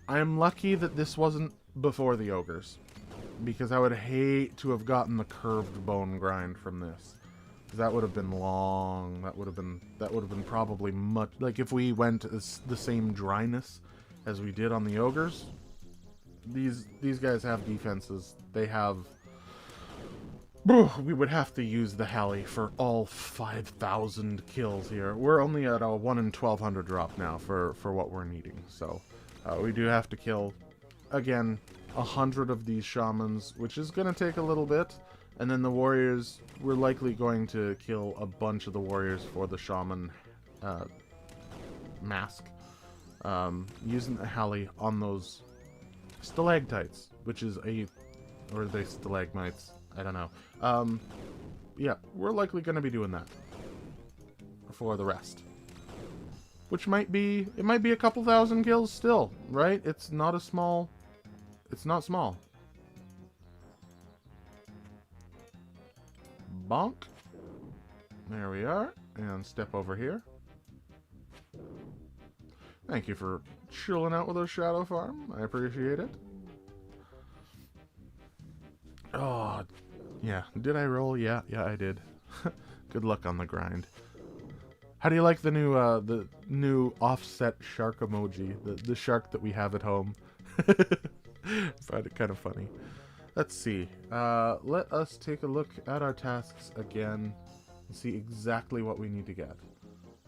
I am lucky that this wasn't before the ogres, because I would hate to have gotten the curved bone grind from this. That would have been long. That would have been probably much, like if we went the same dryness as we did on the ogres. These guys have defenses. They have. We would have to use the Halley for all 5,000 kills here. We're only at a 1 in 1,200 drop now for what we're needing. So we do have to kill again 100 of these shamans, which is going to take a little bit. And then the warriors, we're likely going to kill a bunch of the warriors for the shaman mask. Using the Halley on those stalactites, which is or are they stalagmites? I don't know. Yeah, we're likely going to be doing that for the rest. Which might be a couple thousand kills still, right? It's not small. Bonk. There we are. And step over here. Thank you for chilling out with us, Shadow Farm. I appreciate it. Oh, yeah. Did I roll? Yeah, I did. Good luck on the grind. How do you like the new offset shark emoji? The shark that we have at home. Find it kind of funny. Let's see. Let us take a look at our tasks again and see exactly what we need to get.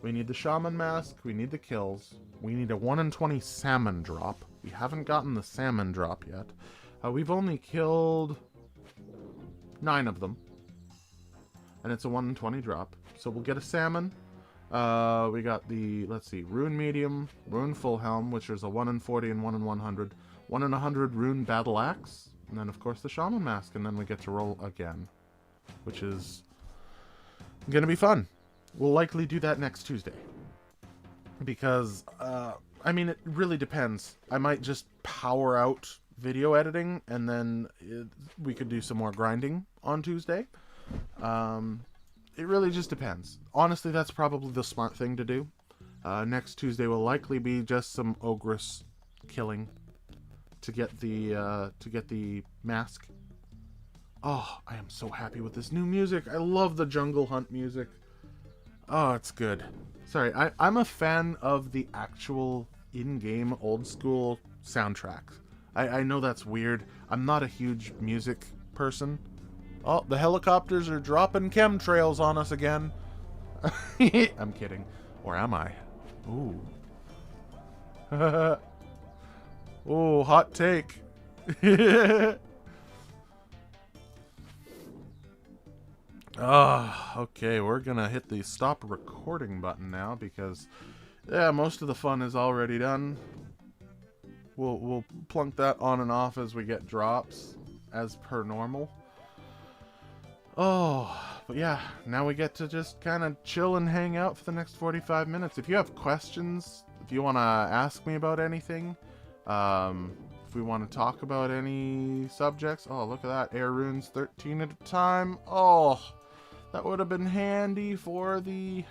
We need the shaman mask. We need the kills. We need a 1 in 20 salmon drop. We haven't gotten the salmon drop yet. We've only killed 9 of them. And it's a 1 in 20 drop. So we'll get a salmon. We got the, let's see, Rune Medium, Rune Full Helm, which is a 1 in 40 and 1 in 100. 1 in 100 Rune Battle Axe. And then, of course, the Shaman Mask. And then we get to roll again. Which is going to be fun. We'll likely do that next Tuesday. Because, I mean, it really depends. I might just power out video editing. And then we could do some more grinding on Tuesday. It really just depends. Honestly, that's probably the smart thing to do. Next Tuesday will likely be just some Ogress killing. to get the mask. Oh, I am so happy with this new music. I love the Jungle Hunt music. Oh, it's good. Sorry, I'm a fan of the actual in-game old school soundtracks. I know that's weird. I'm not a huge music person. Oh, the helicopters are dropping chemtrails on us again. I'm kidding. Or am I? Ooh. Oh, hot take. Okay, we're gonna hit the stop recording button now because, yeah, most of the fun is already done. We'll plunk that on and off as we get drops, as per normal. Oh, but yeah, now we get to just kind of chill and hang out for the next 45 minutes. If you have questions, if you want to ask me about anything, if we want to talk about any subjects. Oh, look at that. Air runes 13 at a time. Oh, that would have been handy for the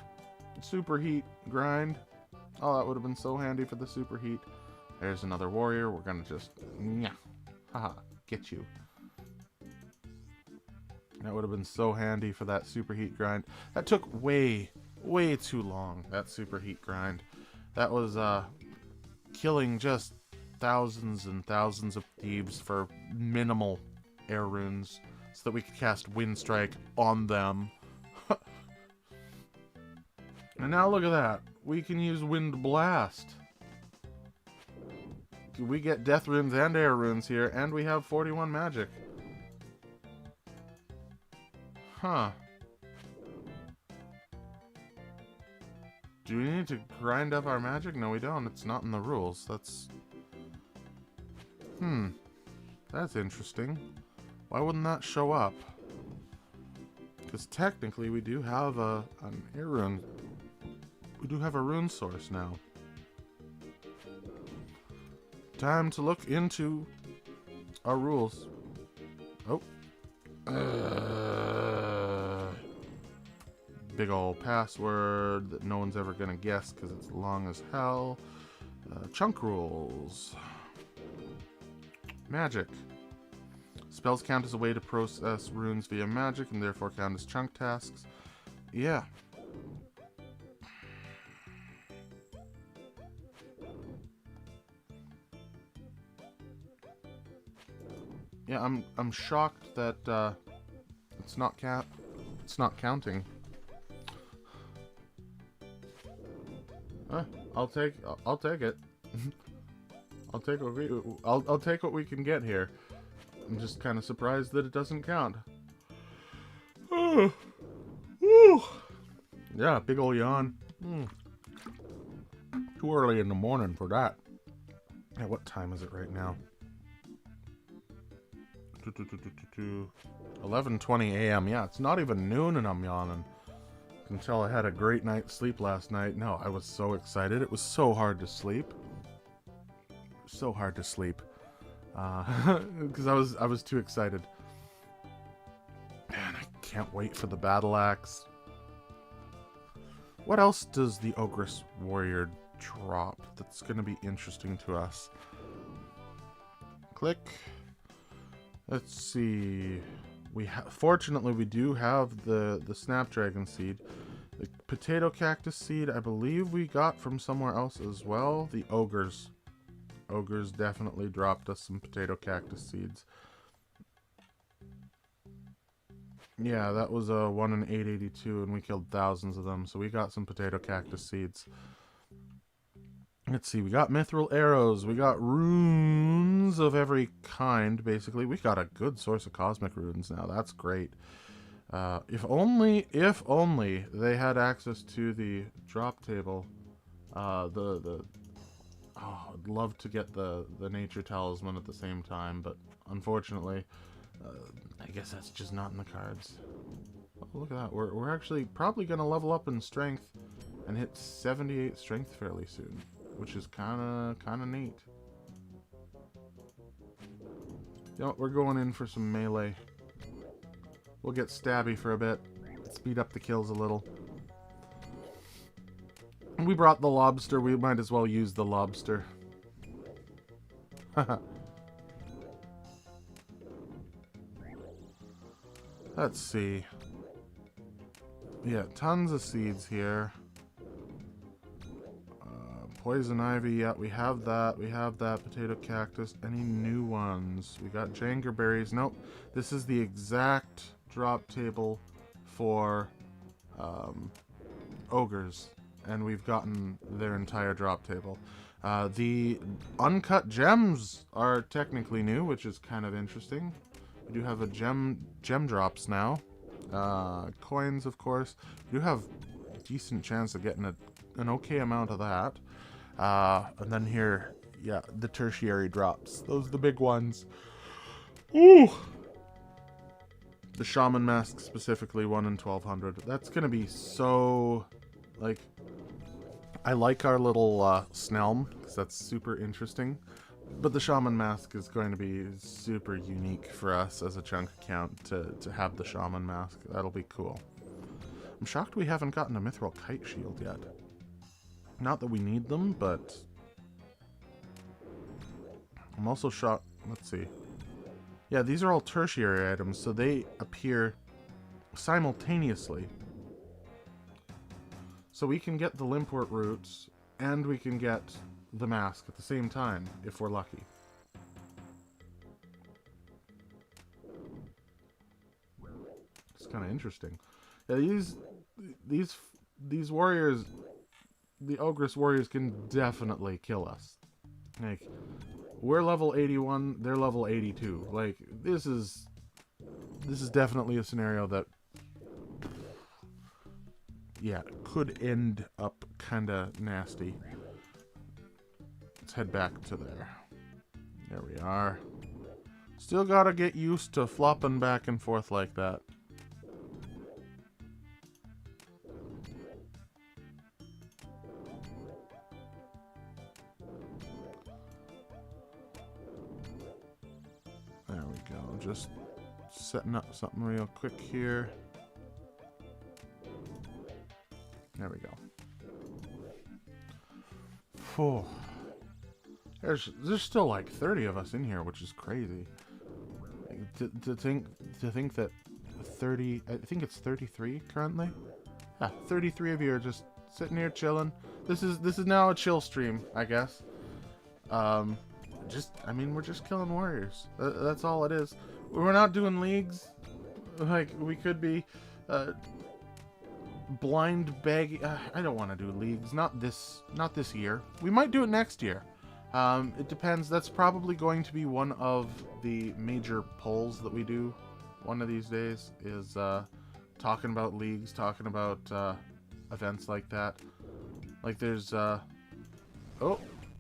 superheat grind. Oh, that would have been so handy for the superheat. There's another warrior. We're going to just, haha, get you. That would have been so handy for that superheat grind. That took way too long, that superheat grind. That was killing just thousands and thousands of thieves for minimal air runes so that we could cast Wind Strike on them. And now look at that. We can use Wind Blast. We get death runes and air runes here, and we have 41 magic. Huh. Do we need to grind up our magic? No, we don't. It's not in the rules. That's... That's interesting. Why wouldn't that show up? Because technically we do have an air rune. We do have a rune source now. Time to look into our rules. Oh. Big ol' password that no one's ever gonna guess because it's long as hell. Chunk rules. Magic. Spells count as a way to process runes via magic and therefore count as chunk tasks. Yeah. Yeah, I'm shocked that it's not counting. I'll take it. I'll take what we can get here. I'm just kind of surprised that it doesn't count. Yeah, big ol' yawn. Too early in the morning for that. Yeah, what time is it right now? 11:20 a.m. Yeah, it's not even noon and I'm yawning. You can tell I had a great night's sleep last night. No, I was so excited. It was so hard to sleep. So hard to sleep. Because I was too excited. Man, I can't wait for the battle axe. What else does the Ogress Warrior drop that's going to be interesting to us? Click. Let's see. Fortunately, we do have the Snapdragon Seed. The Potato Cactus Seed, I believe we got from somewhere else as well. The Ogres. Ogres definitely dropped us some Potato Cactus Seeds. Yeah, that was a 1 in 882, and we killed thousands of them, so we got some Potato Cactus Seeds. Let's see, we got Mithril Arrows, we got runes of every kind, basically. We got a good source of Cosmic Runes now, that's great. If only they had access to the drop table. I'd love to get the Nature Talisman at the same time, but unfortunately, I guess that's just not in the cards. Oh, look at that, we're actually probably going to level up in Strength and hit 78 Strength fairly soon. Which is kind of neat. You know what, we're going in for some melee. We'll get stabby for a bit. Speed up the kills a little. We brought the lobster, we might as well use the lobster. Let's see. Yeah, tons of seeds here. Poison ivy, yeah, we have that. We have that. Potato cactus. Any new ones? We got jangerberries. Nope. This is the exact drop table for ogres. And we've gotten their entire drop table. The uncut gems are technically new, which is kind of interesting. We do have a gem drops now. Coins, of course. We do have a decent chance of getting an okay amount of that. And then here, yeah, the tertiary drops. Those are the big ones. Ooh! The shaman mask specifically, 1 in 1200. That's gonna be so, like, I like our little Snelm, because that's super interesting. But the shaman mask is going to be super unique for us as a chunk account to have the shaman mask. That'll be cool. I'm shocked we haven't gotten a mithril kite shield yet. Not that we need them, but I'm also shocked. Let's see. Yeah, these are all tertiary items, so they appear simultaneously. So we can get the limpwort roots, and we can get the mask at the same time, if we're lucky. It's kind of interesting. Yeah, these warriors, the Ogress warriors, can definitely kill us. Like, we're level 81, they're level 82. Like, this is definitely a scenario that, yeah, could end up kind of nasty. Let's head back to there. There we are. Still gotta get used to flopping back and forth like that. There we go. Just setting up something real quick here. There we go. Phew. There's still like 30 of us in here, which is crazy. To think that 30, I think it's 33 currently. Yeah, 33 of you are just sitting here chilling. This is now a chill stream, I guess. I mean, we're just killing warriors. That's all it is. We're not doing leagues. Like, we could be blind begging. I don't want to do leagues. Not this year. We might do it next year. It depends. That's probably going to be one of the major polls that we do one of these days, is talking about leagues, talking about events like that. Like there's oh,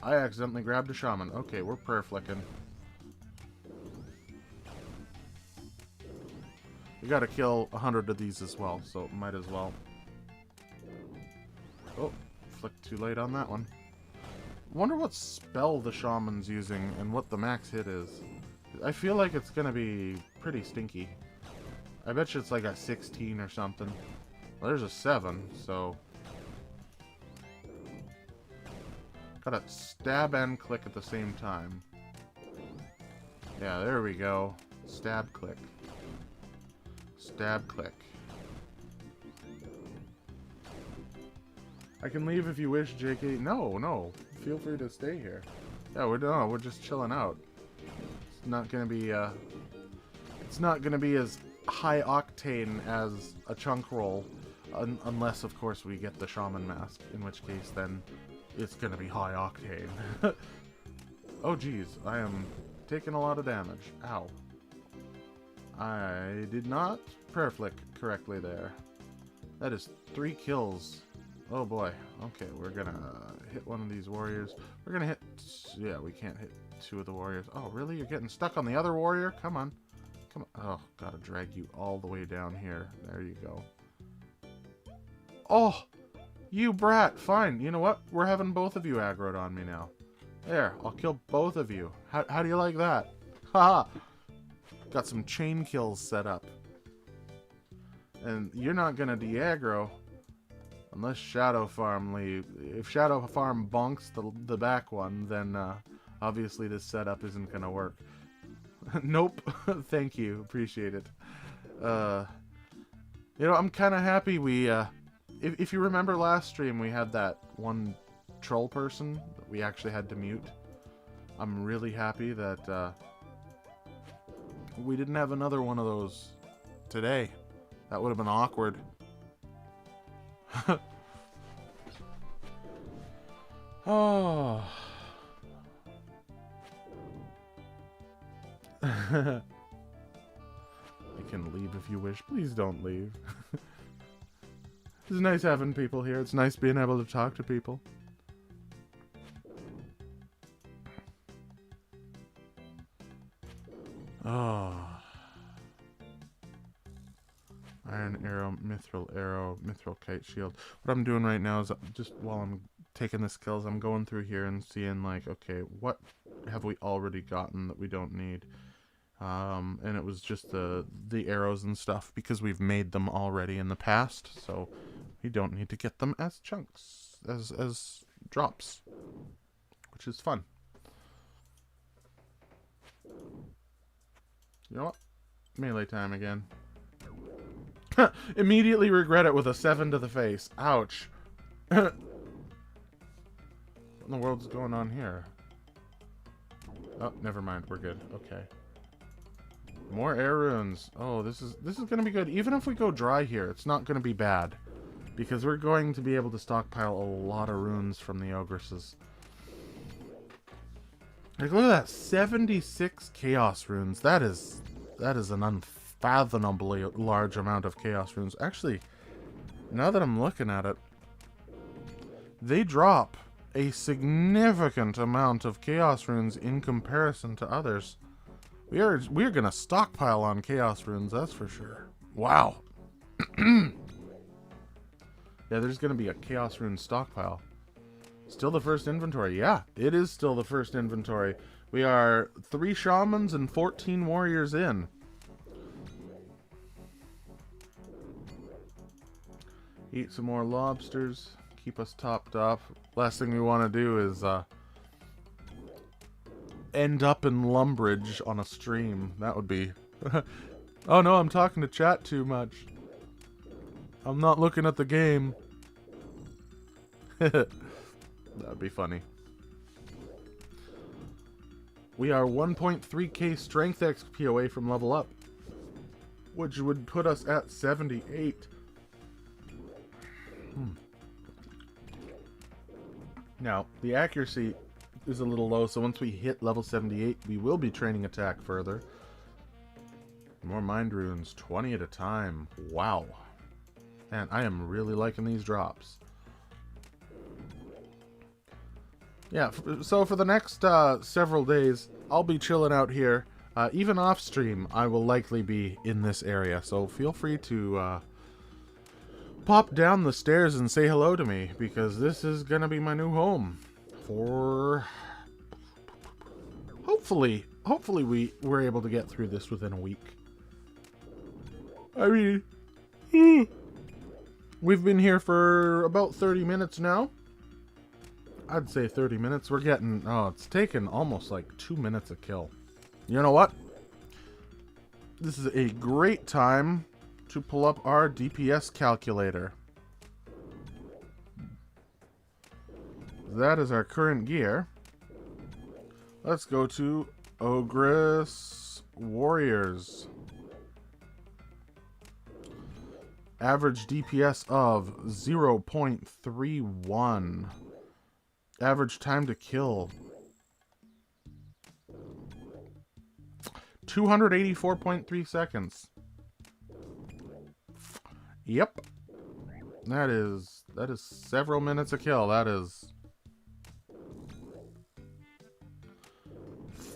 I accidentally grabbed a shaman. Okay, we're prayer flicking. We gotta kill 100 of these as well, so might as well. Oh, flicked too late on that one. Wonder what spell the shaman's using and what the max hit is. I feel like it's gonna be pretty stinky. I bet you it's like a 16 or something. Well, there's a 7, so... Gotta stab and click at the same time. Yeah, there we go. Stab, click. Stab, click. I can leave if you wish, JK. No. Feel free to stay here. Yeah, we're just chilling out. It's not gonna be it's not gonna be as high octane as a chunk roll, unless of course we get the shaman mask, in which case then it's gonna be high octane. Oh geez, I am taking a lot of damage. Ow. I did not prayer flick correctly there. That is 3 kills. Oh boy. Okay, we're gonna hit one of these warriors. We're gonna hit... Yeah, we can't hit 2 of the warriors. Oh, really? You're getting stuck on the other warrior? Come on. Come on. Oh, gotta drag you all the way down here. There you go. Oh! You brat! Fine. You know what? We're having both of you aggroed on me now. There. I'll kill both of you. How do you like that? Haha! Got some chain kills set up. And you're not gonna de-aggro unless Shadow Farm leave. If Shadow Farm bonks the back one, then obviously this setup isn't gonna work. Nope. Thank you. Appreciate it. You know, I'm kind of happy we, if you remember last stream, we had that one troll person that we actually had to mute. I'm really happy that, we didn't have another one of those today. That would have been awkward. Oh. You can leave if you wish. Please don't leave. It's nice having people here. It's nice being able to talk to people. Oh. Iron arrow, mithril kite shield. What I'm doing right now is just while I'm taking the skills, I'm going through here and seeing like, okay, what have we already gotten that we don't need? And it was just the arrows and stuff because we've made them already in the past, so we don't need to get them as chunks, as drops, which is fun. You know what? Melee time again. Immediately regret it with a 7 to the face. Ouch. What in the world's going on here? Oh, never mind. We're good. Okay. More air runes. Oh, this is going to be good. Even if we go dry here, it's not going to be bad. Because we're going to be able to stockpile a lot of runes from the ogresses. Like, look at that. 76 chaos runes. That is an unfathomably large amount of chaos runes. Actually, now that I'm looking at it, they drop a significant amount of chaos runes in comparison to others. We're gonna stockpile on chaos runes, that's for sure. Wow. Yeah, there's gonna be a chaos rune stockpile. Still the first inventory. Yeah, it is still the first inventory. We are 3 shamans and 14 warriors in. Eat some more lobsters. Keep us topped up. Last thing we want to do is end up in Lumbridge on a stream. That would be... Oh no, I'm talking to chat too much. I'm not looking at the game. That'd be funny. We are 1.3k strength XP away from level up, which would put us at 78. Now, the accuracy is a little low, so once we hit level 78, we will be training attack further. More mind runes, 20 at a time. Wow. Man, I am really liking these drops. Yeah, so for the next several days, I'll be chilling out here. Even off stream, I will likely be in this area, so feel free to pop down the stairs and say hello to me, because this is gonna be my new home for... Hopefully we're able to get through this within a week. I mean, we've been here for about 30 minutes now. I'd say 30 minutes. We're getting... Oh, it's taken almost like 2 minutes a kill. You know what? This is a great time to pull up our DPS calculator. That is our current gear. Let's go to Ogress Warriors. Average DPS of 0.31. Average time to kill 284.3 seconds. Yep. That is several minutes a kill. That is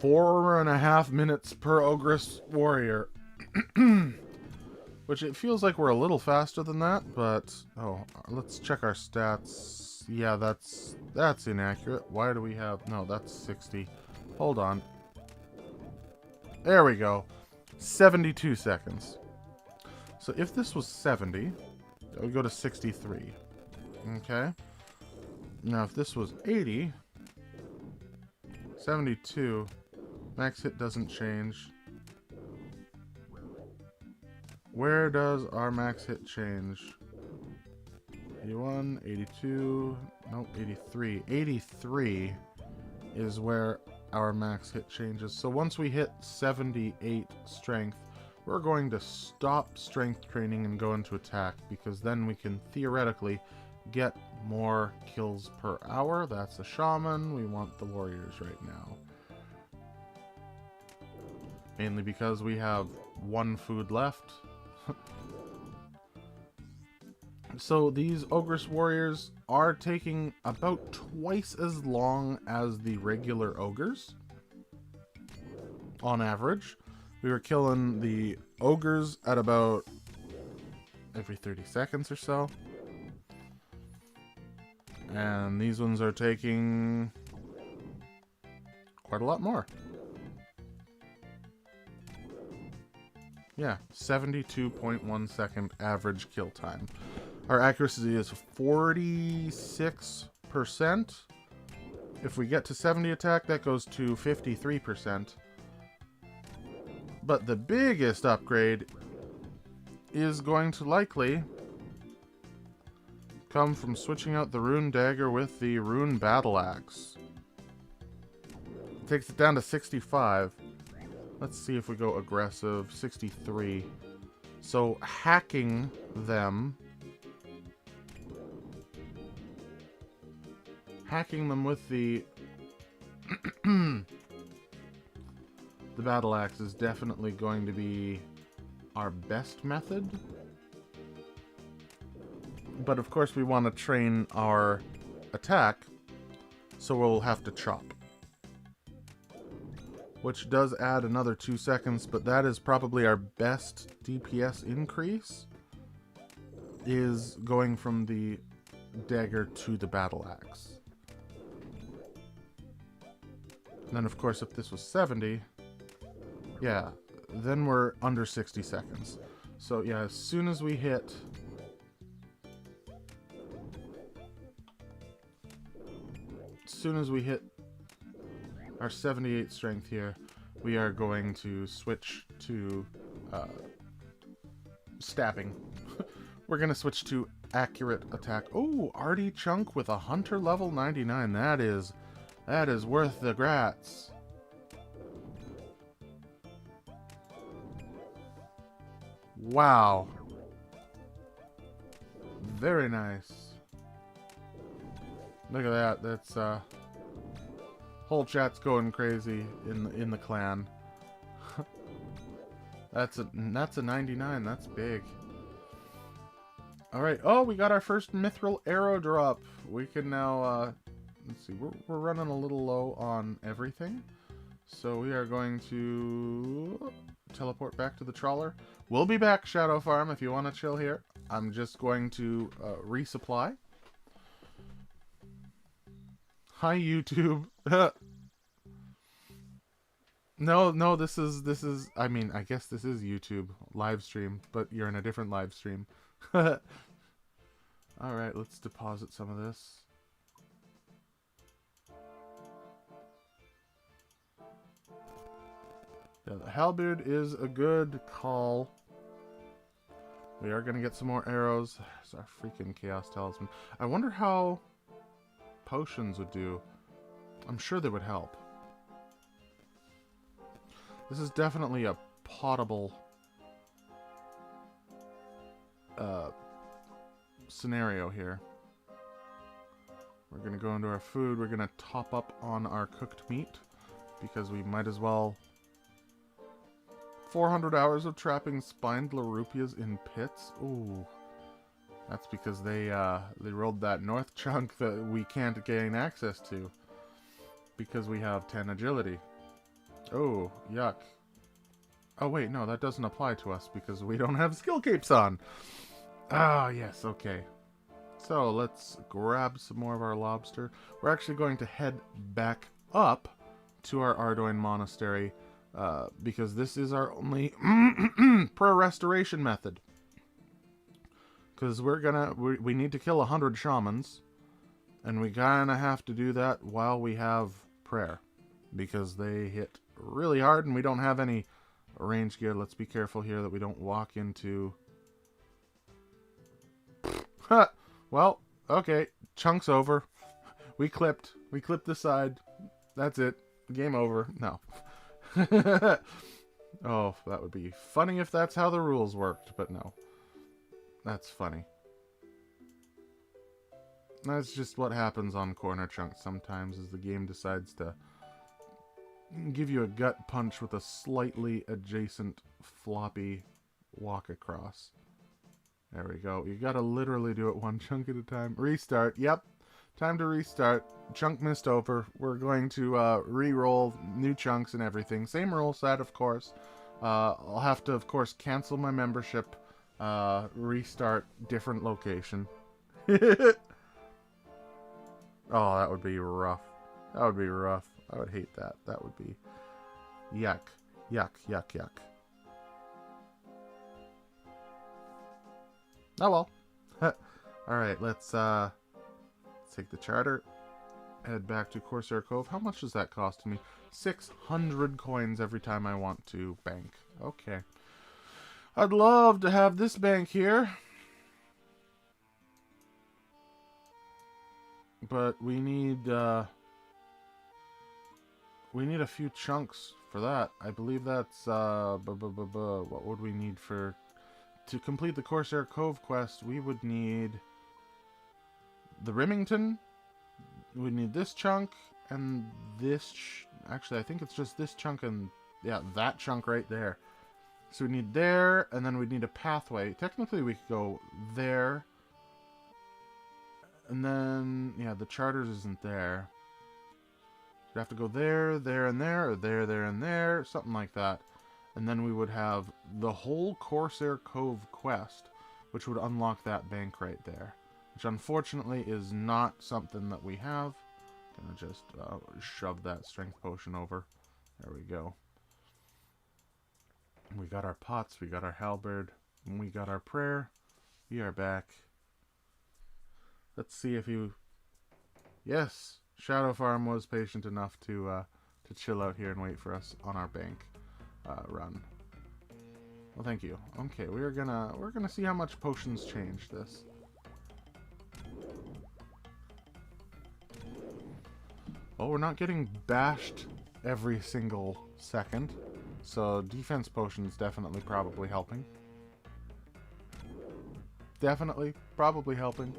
4.5 minutes per Ogress Warrior. Which it feels like we're a little faster than that, but oh, let's check our stats. Yeah, that's inaccurate. Why do we have... No, that's 60. Hold on. There we go. 72 seconds. So if this was 70, that would go to 63. Okay. Now if this was 80, 72, max hit doesn't change. Where does our max hit change? 81, 82, nope, 83. 83 is where our max hit changes. So once we hit 78 strength, we're going to stop strength training and go into attack, because then we can theoretically get more kills per hour. That's a shaman. We want the warriors right now. Mainly because we have one food left. So these Ogress warriors are taking about twice as long as the regular ogres. On average. We were killing the ogres at about every 30 seconds or so. And these ones are taking quite a lot more. Yeah, 72.1 second average kill time. Our accuracy is 46%. If we get to 70 attack, that goes to 53%. But the biggest upgrade is going to likely come from switching out the rune dagger with the rune battle axe. It takes it down to 65. Let's see if we go aggressive. 63. So hacking them with the the battle axe is definitely going to be our best method. But of course we want to train our attack, so we'll have to chop. Which does add another 2 seconds, but that is probably our best DPS increase, is going from the dagger to the battle axe. And then of course if this was 70, yeah, then we're under 60 seconds. So yeah, as soon as we hit our 78 strength here, we are going to switch to stabbing. We're going to switch to accurate attack. Oh, Artie Chunk with a hunter level 99. That is worth the grats. Wow. Very nice. Look at that. That's whole chat's going crazy in the clan. That's a 99. That's big. All right. Oh, we got our first mithril arrow drop. We can now let's see. We're running a little low on everything, so we are going to teleport back to the trawler. We'll be back, Shadow Farm, if you want to chill here. I'm just going to resupply. Hi, YouTube. No, this is, I mean, I guess this is YouTube live stream, but you're in a different live stream. Alright, let's deposit some of this. Yeah, the halberd is a good call. We are going to get some more arrows. There's our freaking Chaos Talisman. I wonder how potions would do. I'm sure they would help. This is definitely a potable scenario here. We're going to go into our food. We're going to top up on our cooked meat, because we might as well. 400 hours of trapping spined Larupias in pits. Ooh. That's because they rolled that north chunk that we can't gain access to, because we have 10 agility. Oh, yuck. Oh wait, no, that doesn't apply to us because we don't have skill capes on. Ah, yes, okay. So let's grab some more of our lobster. We're actually going to head back up to our Ardougne Monastery, because this is our only prayer restoration method. Because we need to kill 100 shamans, and we kind of have to do that while we have prayer, because they hit really hard and we don't have any range gear. Let's be careful here that we don't walk into... Well, okay. Chunk's over. We clipped. We clipped the side. That's it. Game over. No. Oh, that would be funny if that's how the rules worked, but no. That's funny. That's just what happens on corner chunks sometimes, is the game decides to give you a gut punch with a slightly adjacent floppy walk across. There we go. You gotta literally do it one chunk at a time. Restart. Yep. Time to restart. ChunkMist over. We're going to re-roll new chunks and everything. Same rule set, of course. I'll have to, of course, cancel my membership. Restart different location. Oh, that would be rough. That would be rough. I would hate that. That would be yuck. Yuck, yuck, yuck. Oh well. Alright, let's take the charter. Head back to Corsair Cove. How much does that cost me? 600 coins every time I want to bank. Okay. I'd love to have this bank here. But we need a few chunks for that. I believe that's what would we need for to complete the Corsair Cove quest? We would need the Remington. We need this chunk and this. Actually, I think it's just this chunk and yeah, that chunk right there. So we need there, and then we need a pathway. Technically, we could go there. And then, yeah, the charters isn't there. We'd have to go there, there, and there, or there, there, and there, something like that. And then we would have the whole Corsair Cove quest, which would unlock that bank right there. Which, unfortunately, is not something that we have. Gonna just shove that strength potion over. There we go. We got our pots, we got our halberd, and we got our prayer. We are back. Let's see if you... Yes, Shadow Farm was patient enough to chill out here and wait for us on our bank run. Well, thank you. Okay, we're gonna see how much potions change this. Well, we're not getting bashed every single second, so defense potions definitely probably helping. Definitely, probably helping.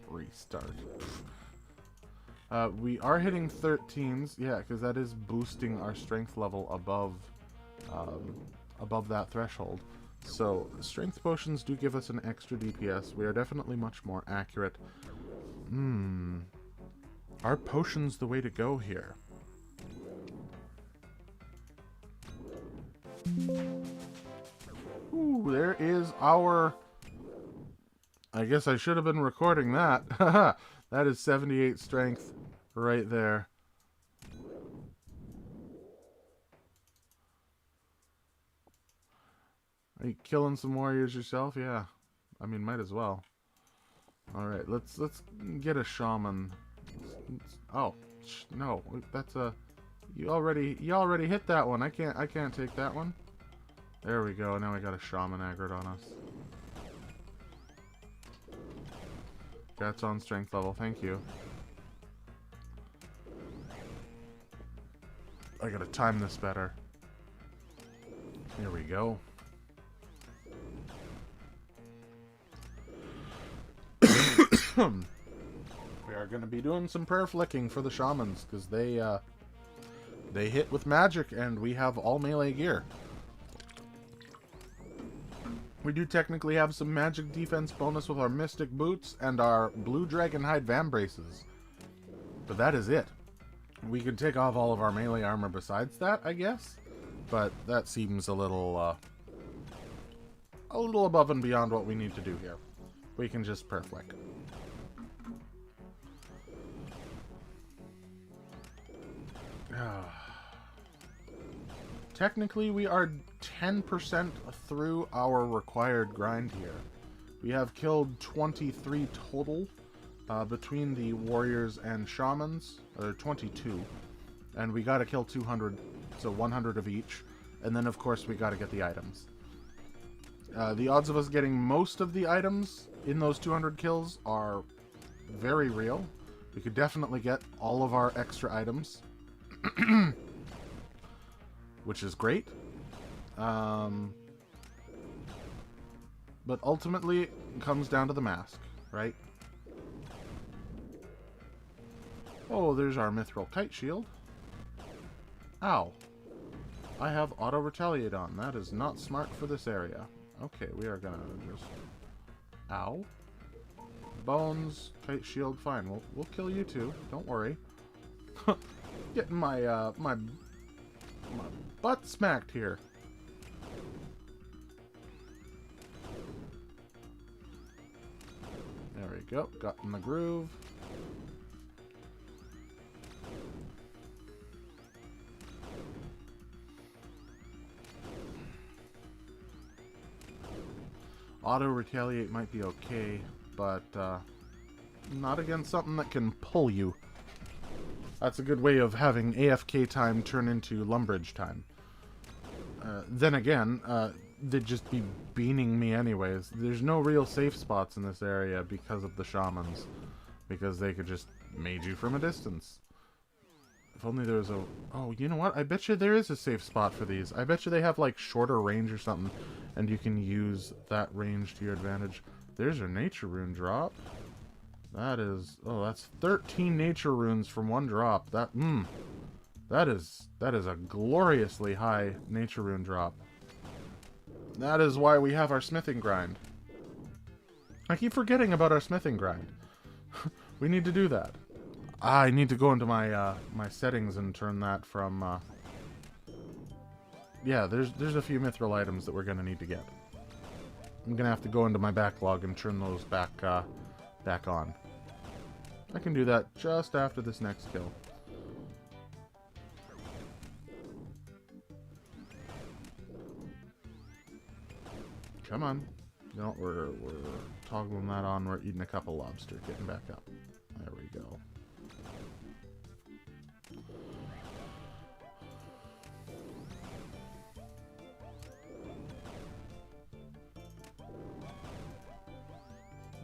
Restart. We are hitting 13s, yeah, because that is boosting our strength level above that threshold. So strength potions do give us an extra DPS. We are definitely much more accurate. Are potions the way to go here? Ooh, there is our... I guess I should have been recording that. That is 78 strength right there. Are you killing some warriors yourself? Yeah. I mean, might as well. Alright, let's get a shaman. Oh, no. That's a... You already hit that one. I can't take that one. There we go. Now we got a shaman aggroed on us. That's on strength level, thank you. I gotta time this better. Here we go. We are gonna be doing some prayer flicking for the shamans, because they hit with magic and we have all melee gear. We do technically have some magic defense bonus with our Mystic Boots and our Blue Dragon Hide Vambraces. But that is it. We could take off all of our melee armor besides that, I guess. But that seems a little above and beyond what we need to do here. We can just prayer flick. Technically, we are 10% through our required grind here. We have killed 23 total between the warriors and shamans, or 22. And we gotta kill 200, so 100 of each. And then, of course, we gotta get the items. The odds of us getting most of the items in those 200 kills are very real. We could definitely get all of our extra items, which is great. But ultimately, it comes down to the mask, right? Oh, there's our mithril kite shield. Ow. I have auto retaliate on. That is not smart for this area. Okay, we are gonna just... Ow. Bones, kite shield, fine. We'll kill you too. Don't worry. Getting my my butt smacked here. There we go. Got in the groove. Auto retaliate might be okay, but not against something that can pull you. That's a good way of having AFK time turn into Lumbridge time. Then again, they'd just be beaning me anyways. There's no real safe spots in this area because of the shamans. Because they could just mage you from a distance. If only there was a... Oh, you know what? I bet you there is a safe spot for these. I bet you they have, like, shorter range or something. And you can use that range to your advantage. There's your nature rune drop. That is... Oh, that's 13 nature runes from one drop. That is a gloriously high nature rune drop. That is why we have our smithing grind. I keep forgetting about our smithing grind. We need to do that. I need to go into my my settings and turn that from... Yeah, there's a few mithril items that we're going to need to get. I'm going to have to go into my backlog and turn those back on. I can do that just after this next kill. Come on. No, we're toggling that on. We're eating a couple lobster, getting back up. There we go.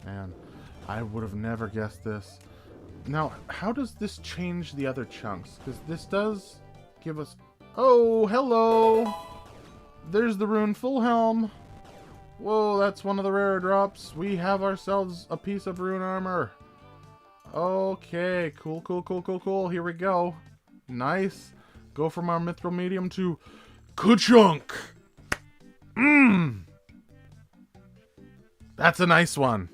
Man, I would have never guessed this. Now, how does this change the other chunks? Because this does give us... Oh, hello! There's the rune full helm. Whoa, that's one of the rare drops. We have ourselves a piece of rune armor. Okay, cool. Here we go. Nice. Go from our mithril medium to... Ka-chunk! That's a nice one.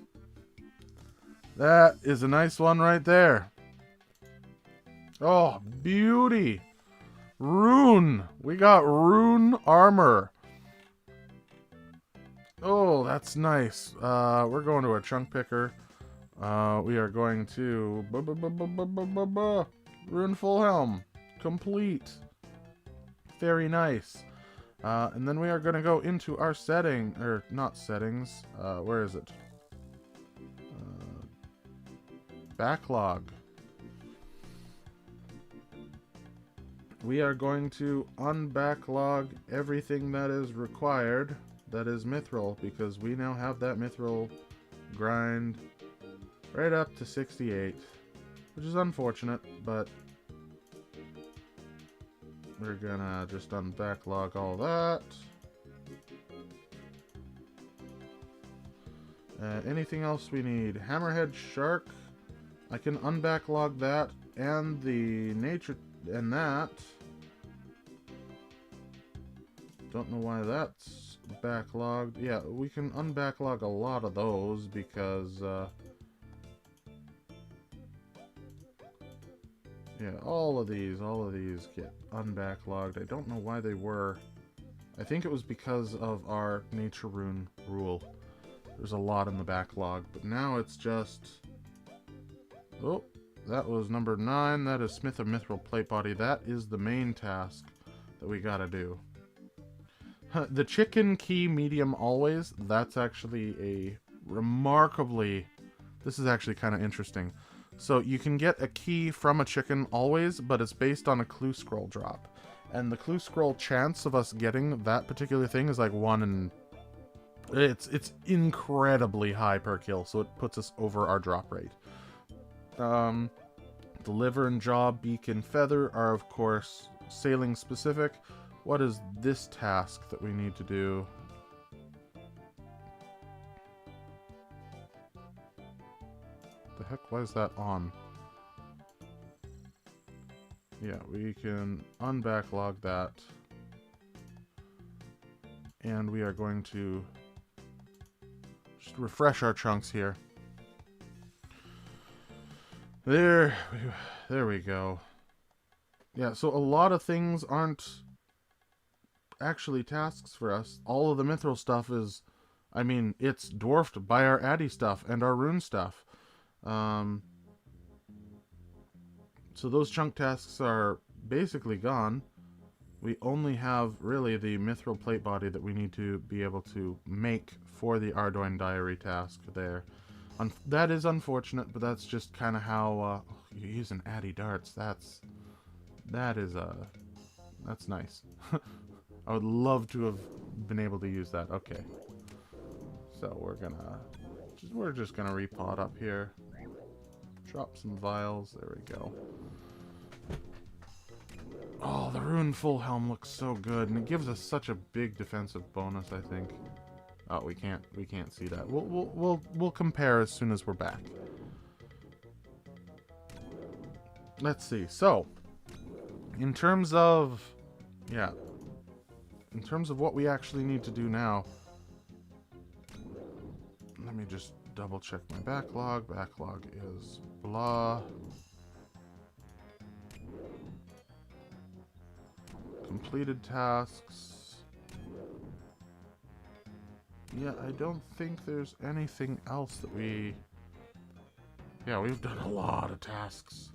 That is a nice one right there. Oh, beauty. Rune. We got rune armor. Oh, that's nice. We're going to a chunk picker. We are going to... Rune full helm. Complete. Very nice. And then we are going to go into our setting... Or, not settings. Where is it? Backlog. We are going to unbacklog everything that is required that is mithril, because we now have that mithril grind right up to 68, which is unfortunate, but we're gonna just unbacklog all that. Anything else we need? Hammerhead Shark. I can unbacklog that and the nature and that. Don't know why that's backlogged. Yeah, we can unbacklog a lot of those because yeah, all of these get unbacklogged. I don't know why they were. I think it was because of our nature rune rule. There's a lot in the backlog, but now it's just... Oh, that was number 9. That is Smith of Mithril Plate Body. That is the main task that we gotta do. The chicken key medium always, that's actually a remarkably... This is actually kind of interesting. So you can get a key from a chicken always, but it's based on a clue scroll drop. And the clue scroll chance of us getting that particular thing is like 1 in... It's incredibly high per kill, so it puts us over our drop rate. The liver and jaw, beak, and feather are, of course, sailing specific. What is this task that we need to do? The heck? Why is that on? Yeah, we can unbacklog that. And we are going to just refresh our chunks here. There we go. Yeah, so a lot of things aren't actually tasks for us. All of the mithril stuff is, I mean, it's dwarfed by our addy stuff and our rune stuff. So those chunk tasks are basically gone. We only have really the mithril plate body that we need to be able to make for the Ardougne diary task there. That is unfortunate, but that's just kind of how you're using addy darts. That's nice. I would love to have been able to use that. Okay, so we're just gonna repot up here. Drop some vials. There we go. Oh, the rune full helm looks so good, and it gives us such a big defensive bonus, I think. Oh, we can't see that. We'll compare as soon as we're back. Let's see. So, in terms of what we actually need to do now, let me just double check my backlog. Backlog is blah. Completed tasks. Yeah, I don't think there's anything else that we... Yeah, we've done a lot of tasks.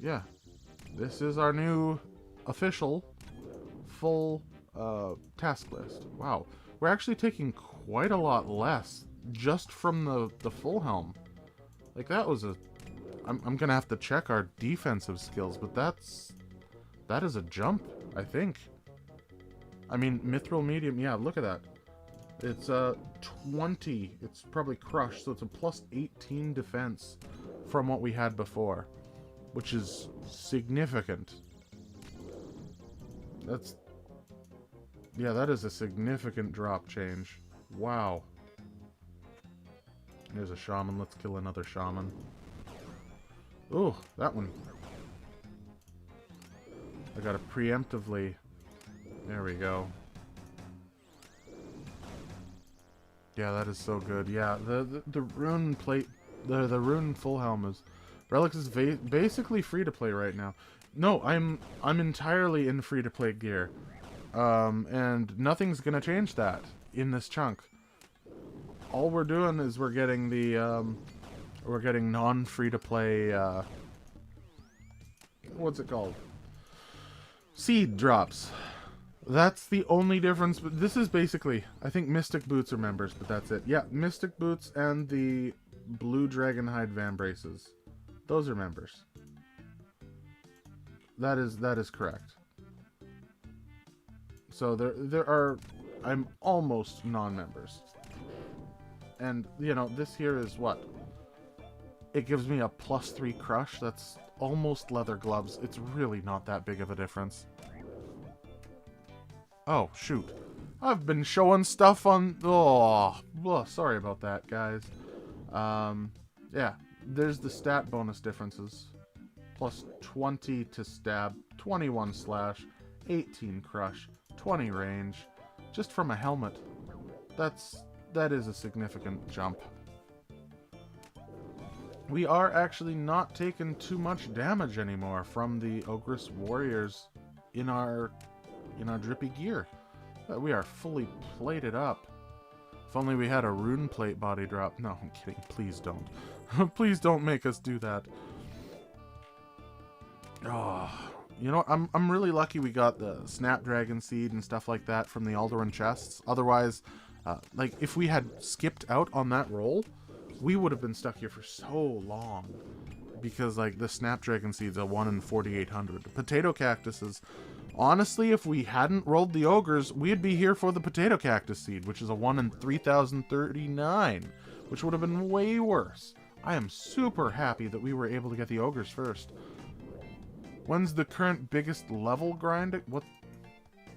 Yeah, this is our new official full task list. Wow, we're actually taking quite a lot less just from the full helm. Like, that was a... I'm gonna have to check our defensive skills, but that is a jump, I think. I mean, mithril medium, yeah, look at that. It's 20. It's probably crushed, so it's a plus 18 defense from what we had before, which is significant. That is a significant drop change. Wow. There's a shaman. Let's kill another shaman. Ooh, that one. I gotta preemptively... There we go. Yeah, that is so good. Yeah, the rune plate, the rune full helm is... Relix is basically free to play right now. No, I'm entirely in free to play gear, and nothing's gonna change that in this chunk. All we're doing is we're getting the non free to play. What's it called? Seed drops. That's the only difference, but this is basically, I think Mystic Boots are members, but that's it. Yeah, Mystic Boots and the Blue Dragonhide Van Braces. Those are members. That is correct. So there are, I'm almost non-members. And, you know, this here is what? It gives me a +3 crush. That's almost leather gloves. It's really not that big of a difference. Oh, shoot. I've been showing stuff on... Oh, sorry about that, guys. Yeah, there's the stat bonus differences. Plus 20 to stab, 21 slash, 18 crush, 20 range. Just from a helmet. That is a significant jump. We are actually not taking too much damage anymore from the Ogress Warriors in our drippy gear. We are fully plated up. If only we had a rune plate body drop. No, I'm kidding. Please don't. Please don't make us do that. Oh, you know, I'm really lucky we got the Snapdragon Seed and stuff like that from the Alderaan chests. Otherwise, like, if we had skipped out on that roll, we would have been stuck here for so long. Because, like, the Snapdragon Seed's a 1 in 4,800. Potato Cactuses, honestly, if we hadn't rolled the Ogres, we'd be here for the Potato Cactus Seed, which is a 1 in 3,039, which would have been way worse. I am super happy that we were able to get the Ogres first. When's the current biggest level grind?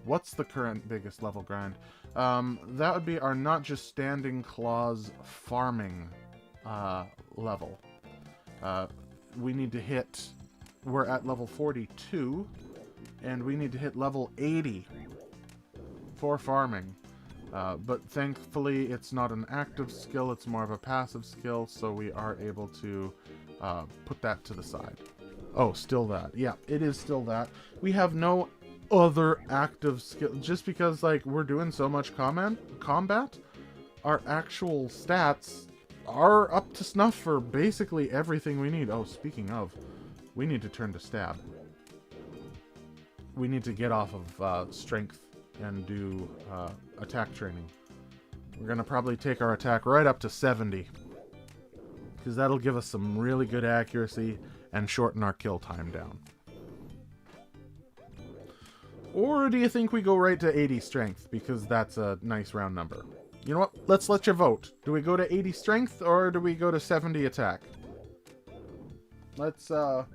What's the current biggest level grind? That would be our Not Just Standing Claws farming level. We need to hit, we're at level 42, and we need to hit level 80 for farming. But thankfully it's not an active skill, it's more of a passive skill, so we are able to put that to the side. Oh, still that. Yeah, it is still that. We have no other active skill, just because, like, we're doing so much combat, our actual stats are up to snuff for basically everything we need. Oh, speaking of, we need to turn to stab. We need to get off of strength and do attack training. We're going to probably take our attack right up to 70. Because that'll give us some really good accuracy and shorten our kill time down. Or do you think we go right to 80 strength? Because that's a nice round number. You know what? Let's let you vote. Do we go to 80 strength or do we go to 70 attack? Let's do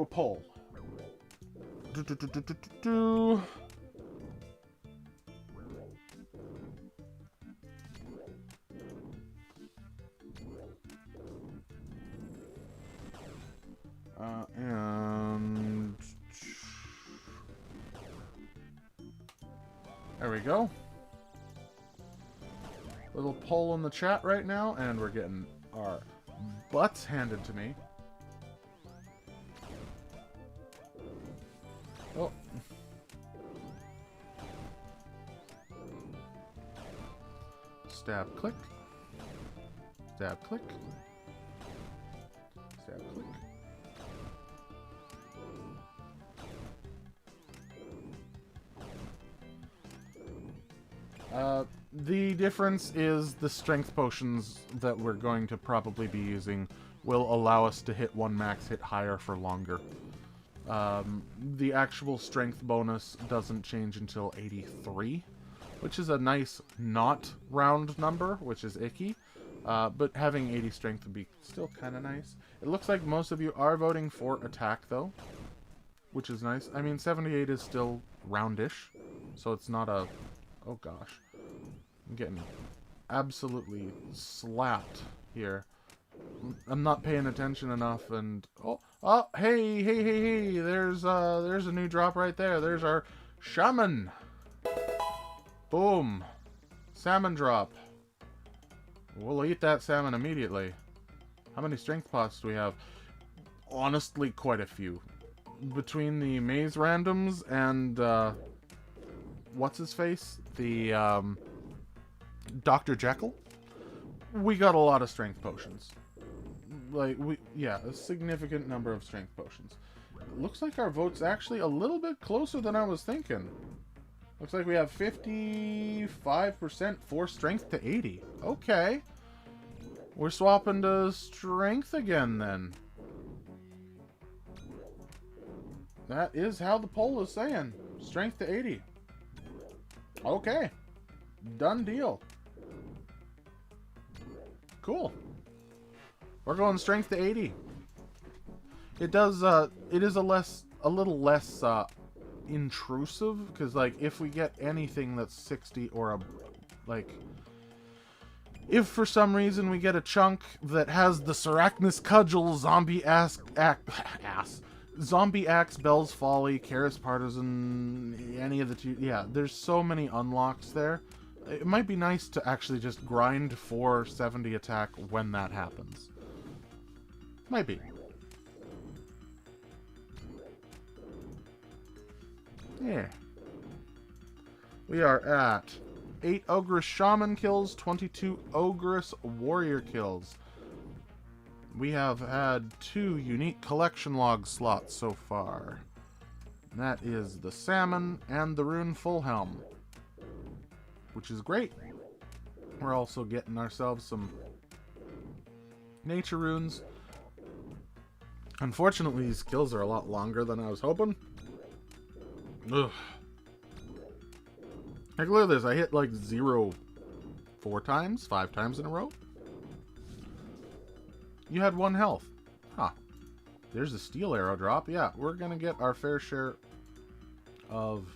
a poll. And there we go. Little poll in the chat right now, and we're getting our butts handed to me. Oh. Stab, click. Stab, click. Stab, click. The difference is the strength potions that we're going to probably be using will allow us to hit one max hit higher for longer. The actual strength bonus doesn't change until 83, which is a nice not round number, which is icky. But having 80 strength would be still kind of nice. It looks like most of you are voting for attack, though, which is nice. I mean, 78 is still roundish, so it's not a... Oh, gosh. I'm getting absolutely slapped here. I'm not paying attention enough, and... Oh, hey, there's a new drop right there. There's our shaman. Boom. Salmon drop. We'll eat that salmon immediately. How many strength pots do we have? Honestly, quite a few. Between the maze randoms and, what's his face? The, Dr. Jekyll? We got a lot of strength potions. Like, yeah, a significant number of strength potions. It looks like our vote's actually a little bit closer than I was thinking. Looks like we have 55% for strength to 80. Okay. We're swapping to strength again, then. That is how the poll is saying. Strength to 80. Okay. Done deal. Cool. We're going strength to 80. It does, it is a little less, intrusive, because, like, if we get anything that's 60 or a, like, if for some reason we get a chunk that has the Sarachnis Cudgel, Zombie Axe, Zombie Axe, Bell's Folly, Karis Partisan, any of the two, yeah, there's so many unlocks there. It might be nice to actually just grind for 70 attack when that happens. Might be. Yeah. We are at 8 Ogress Shaman kills, 22 Ogress Warrior kills. We have had 2 unique collection log slots so far. And that is the Salmon and the Rune Fullhelm, which is great. We're also getting ourselves some Nature runes. Unfortunately, these skills are a lot longer than I was hoping. Ugh. Like, look at this. I hit like 0 5 times in a row. You had 1 health. Huh. There's a steel arrow drop. Yeah, we're going to get our fair share of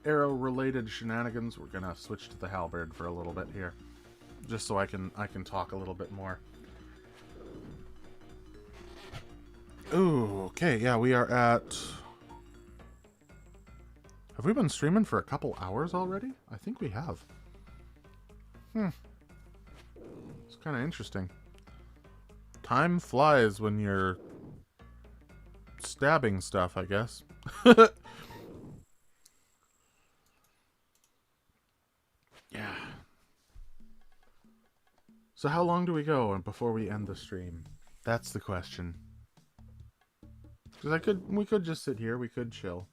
arrow-related shenanigans. We're going to switch to the halberd for a little bit here. Just so I can talk a little bit more. Ooh, okay. Yeah, we are at... Have we been streaming for a couple hours already? I think we have. It's kind of interesting. Time flies when you're stabbing stuff, I guess. Yeah. So how long do we go before we end the stream? That's the question. Because we could just sit here, we could chill.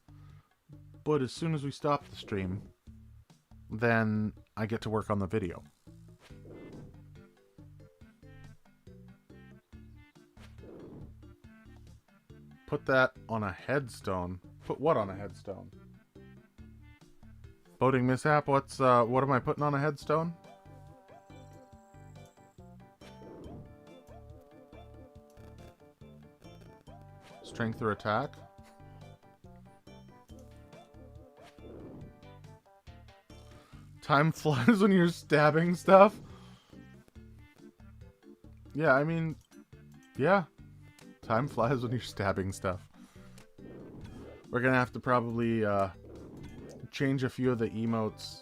But as soon as we stop the stream, then I get to work on the video. Put that on a headstone. Put what on a headstone? Boating mishap? What am I putting on a headstone? Strength or attack? Time flies when you're stabbing stuff? Yeah, I mean, yeah. Time flies when you're stabbing stuff. We're gonna have to probably change a few of the emotes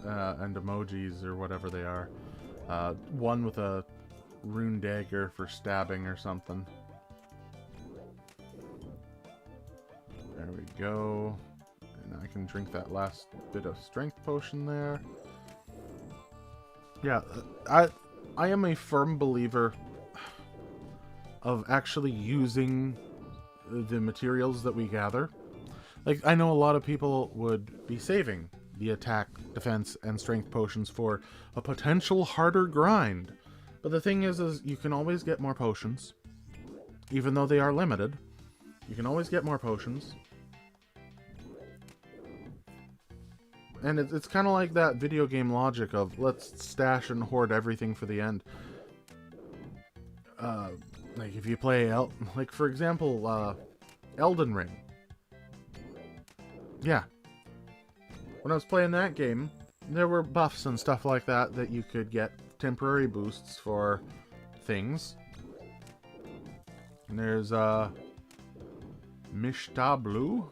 and emojis or whatever they are. One with a rune dagger for stabbing or something. There we go. And I can drink that last bit of strength potion there. Yeah, I am a firm believer of actually using the materials that we gather. Like, I know a lot of people would be saving the attack, defense, and strength potions for a potential harder grind. But the thing is you can always get more potions. Even though they are limited, you can always get more potions. And it's kind of like that video game logic of let's stash and hoard everything for the end. Like if you play, like for example, Elden Ring. Yeah. When I was playing that game, there were buffs and stuff like that that you could get temporary boosts for things. And there's Mishta Blue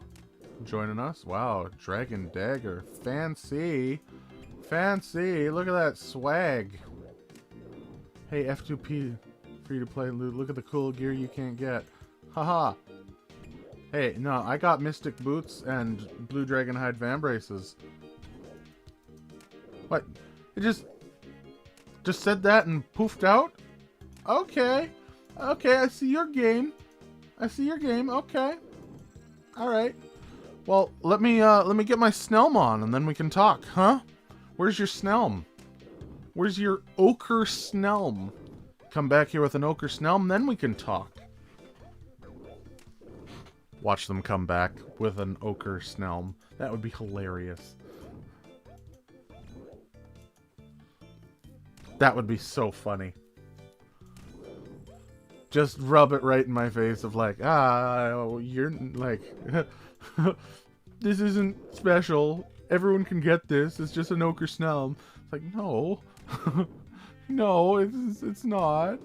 joining us. Wow, Dragon Dagger. Fancy. Fancy. Look at that swag. Hey, F2P, free to play loot. Look at the cool gear you can't get. Haha. Hey, no, I got Mystic Boots and Blue Dragon Hide Vambraces. What? It just said that and poofed out? Okay. Okay, I see your game. I see your game. Okay. Alright. Well, let me get my Snelm on and then we can talk, huh? Where's your Snelm? Where's your Ochre Snelm? Come back here with an Ochre Snelm, then we can talk. Watch them come back with an Ochre Snelm. That would be hilarious. That would be so funny. Just rub it right in my face of like, you're like, this isn't special. Everyone can get this. It's just an Ochre Snelm. It's like, no. No, it's not.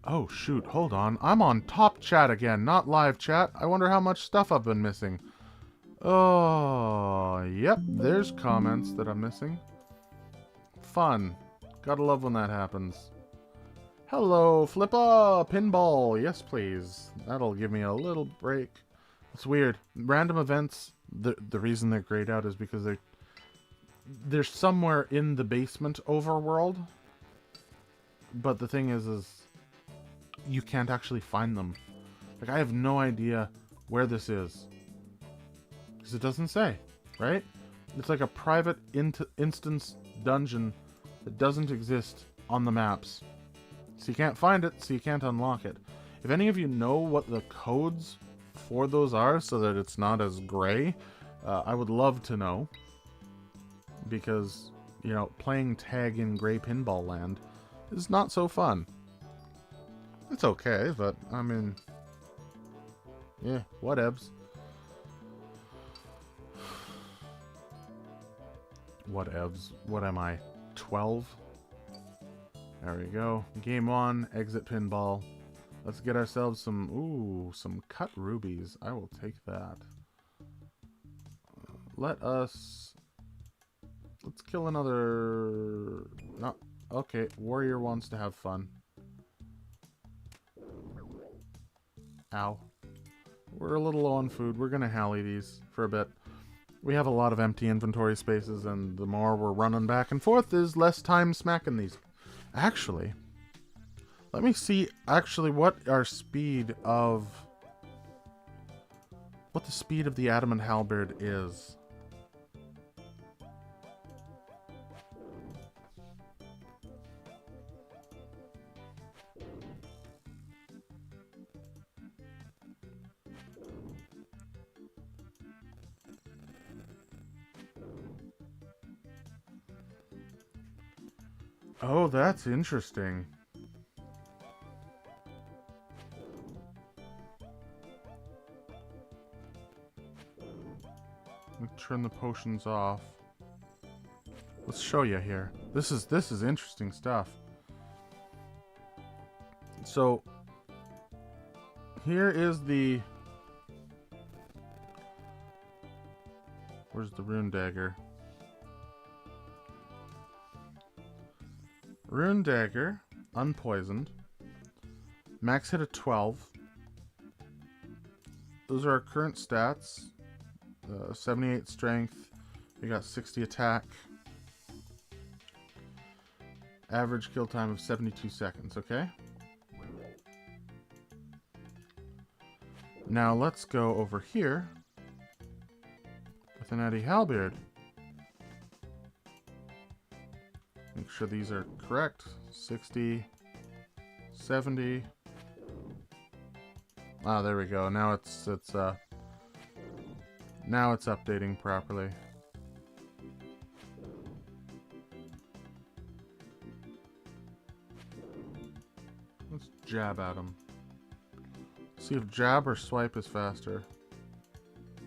Oh, shoot. Hold on. I'm on top chat again, not live chat. I wonder how much stuff I've been missing. Oh, yep. There's comments that I'm missing. Fun. Gotta love when that happens. Hello, Flippa! Pinball! Yes, please. That'll give me a little break. It's weird. Random events, the reason they're grayed out is because they're somewhere in the basement overworld. But the thing is you can't actually find them. Like, I have no idea where this is. Because it doesn't say, right? It's like a private instance dungeon that doesn't exist on the maps. So you can't find it, so you can't unlock it. If any of you know what the codes for those are so that it's not as gray, I would love to know. Because, you know, playing tag in gray pinball land is not so fun. It's okay, but, I mean... yeah, whatevs. Whatevs. What am I? 12? There we go. Game on, exit pinball. Let's get ourselves some, ooh, some cut rubies. I will take that. Let's kill another... no, okay, warrior wants to have fun. Ow. We're a little low on food. We're gonna hally these for a bit. We have a lot of empty inventory spaces, and the more we're running back and forth, there's less time smacking these. Actually, let me see what our speed of... what the speed of the adamant halberd is. Oh, that's interesting. Let me turn the potions off. Let's show you here. This is interesting stuff. So here is the... where's the rune dagger? Rune dagger, unpoisoned. Max hit of 12. Those are our current stats. 78 strength. We got 60 attack. Average kill time of 72 seconds, okay? Now let's go over here with an Eddie Halberd. Make sure these are correct. 60, 70. Ah, there we go. Now it's updating properly. Let's jab at him. See if jab or swipe is faster.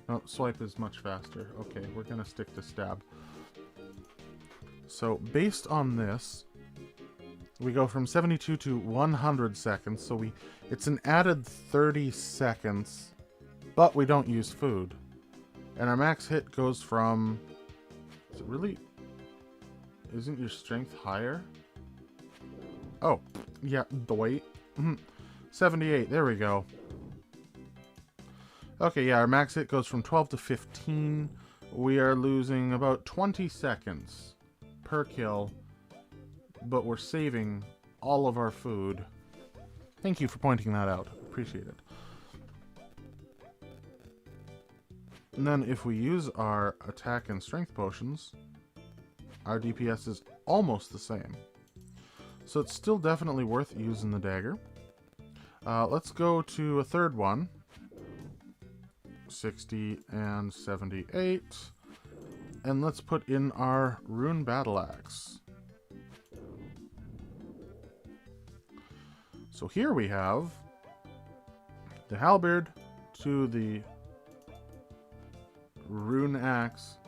No, swipe is much faster. Okay, we're gonna stick to stab. So, based on this, we go from 72 to 100 seconds, so it's an added 30 seconds, but we don't use food. And our max hit goes from... is it really... isn't your strength higher? Oh, yeah, the weight. 78, there we go. Okay, yeah, our max hit goes from 12 to 15. We are losing about 20 seconds per kill, but we're saving all of our food. Thank you for pointing that out. Appreciate it. And then if we use our attack and strength potions, our DPS is almost the same. So it's still definitely worth using the dagger. Let's go to a third one. 60 and 78. And let's put in our rune battle axe. So here we have the halberd to the rune axe,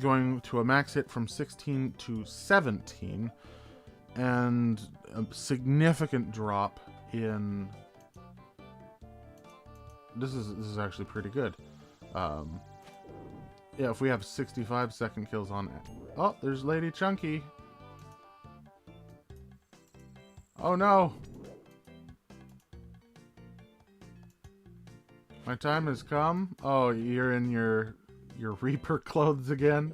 going to a max hit from 16 to 17, and a significant drop in... This is actually pretty good. Yeah, if we have 65 second kills on it. Oh, there's Lady Chunky. Oh no! My time has come. Oh, you're in your Reaper clothes again?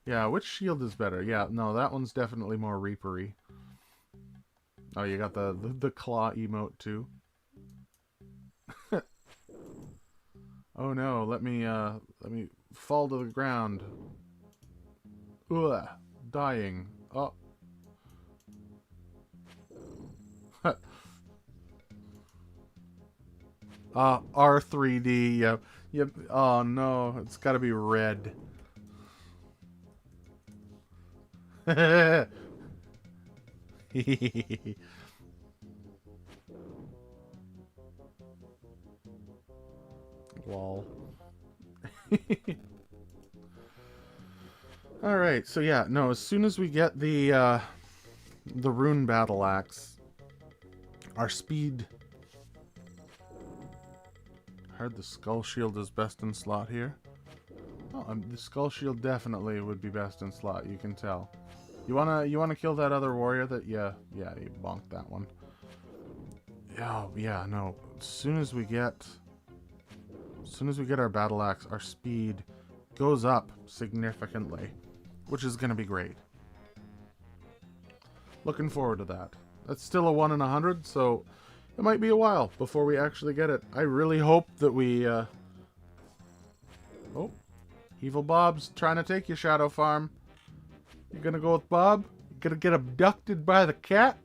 Yeah, which shield is better? Yeah, no, that one's definitely more Reaper-y. Oh, you got the claw emote too. Oh no, let me fall to the ground. Ugh, dying. Oh. R3D. Yep. Yep. Oh no, it's got to be red. Lol. All right. So yeah, no. As soon as we get the rune battle axe, our speed. I heard the skull shield is best in slot here. Oh, the skull shield definitely would be best in slot. You can tell. You wanna kill that other warrior that you bonked that one. Oh yeah, no. As soon as we get our battle axe, our speed goes up significantly, which is gonna be great. Looking forward to that. That's still a 1 in 100, so it might be a while before we actually get it. I really hope that we Oh, Evil Bob's trying to take you, Shadow Farm. You gonna go with Bob? You gonna get abducted by the cat?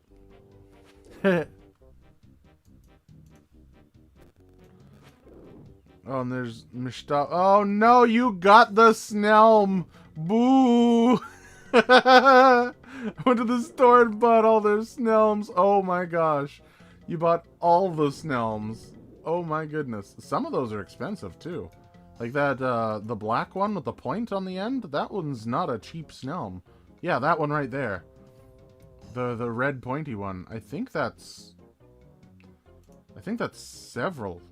Oh, and there's Mishta. Oh no, you got the Snelm! Boo! I went to the store and bought all their Snelms. Oh my gosh. You bought all the Snelms. Oh my goodness. Some of those are expensive too. Like that, the black one with the point on the end? That one's not a cheap Snelm. Yeah, that one right there. The red pointy one. I think that's several.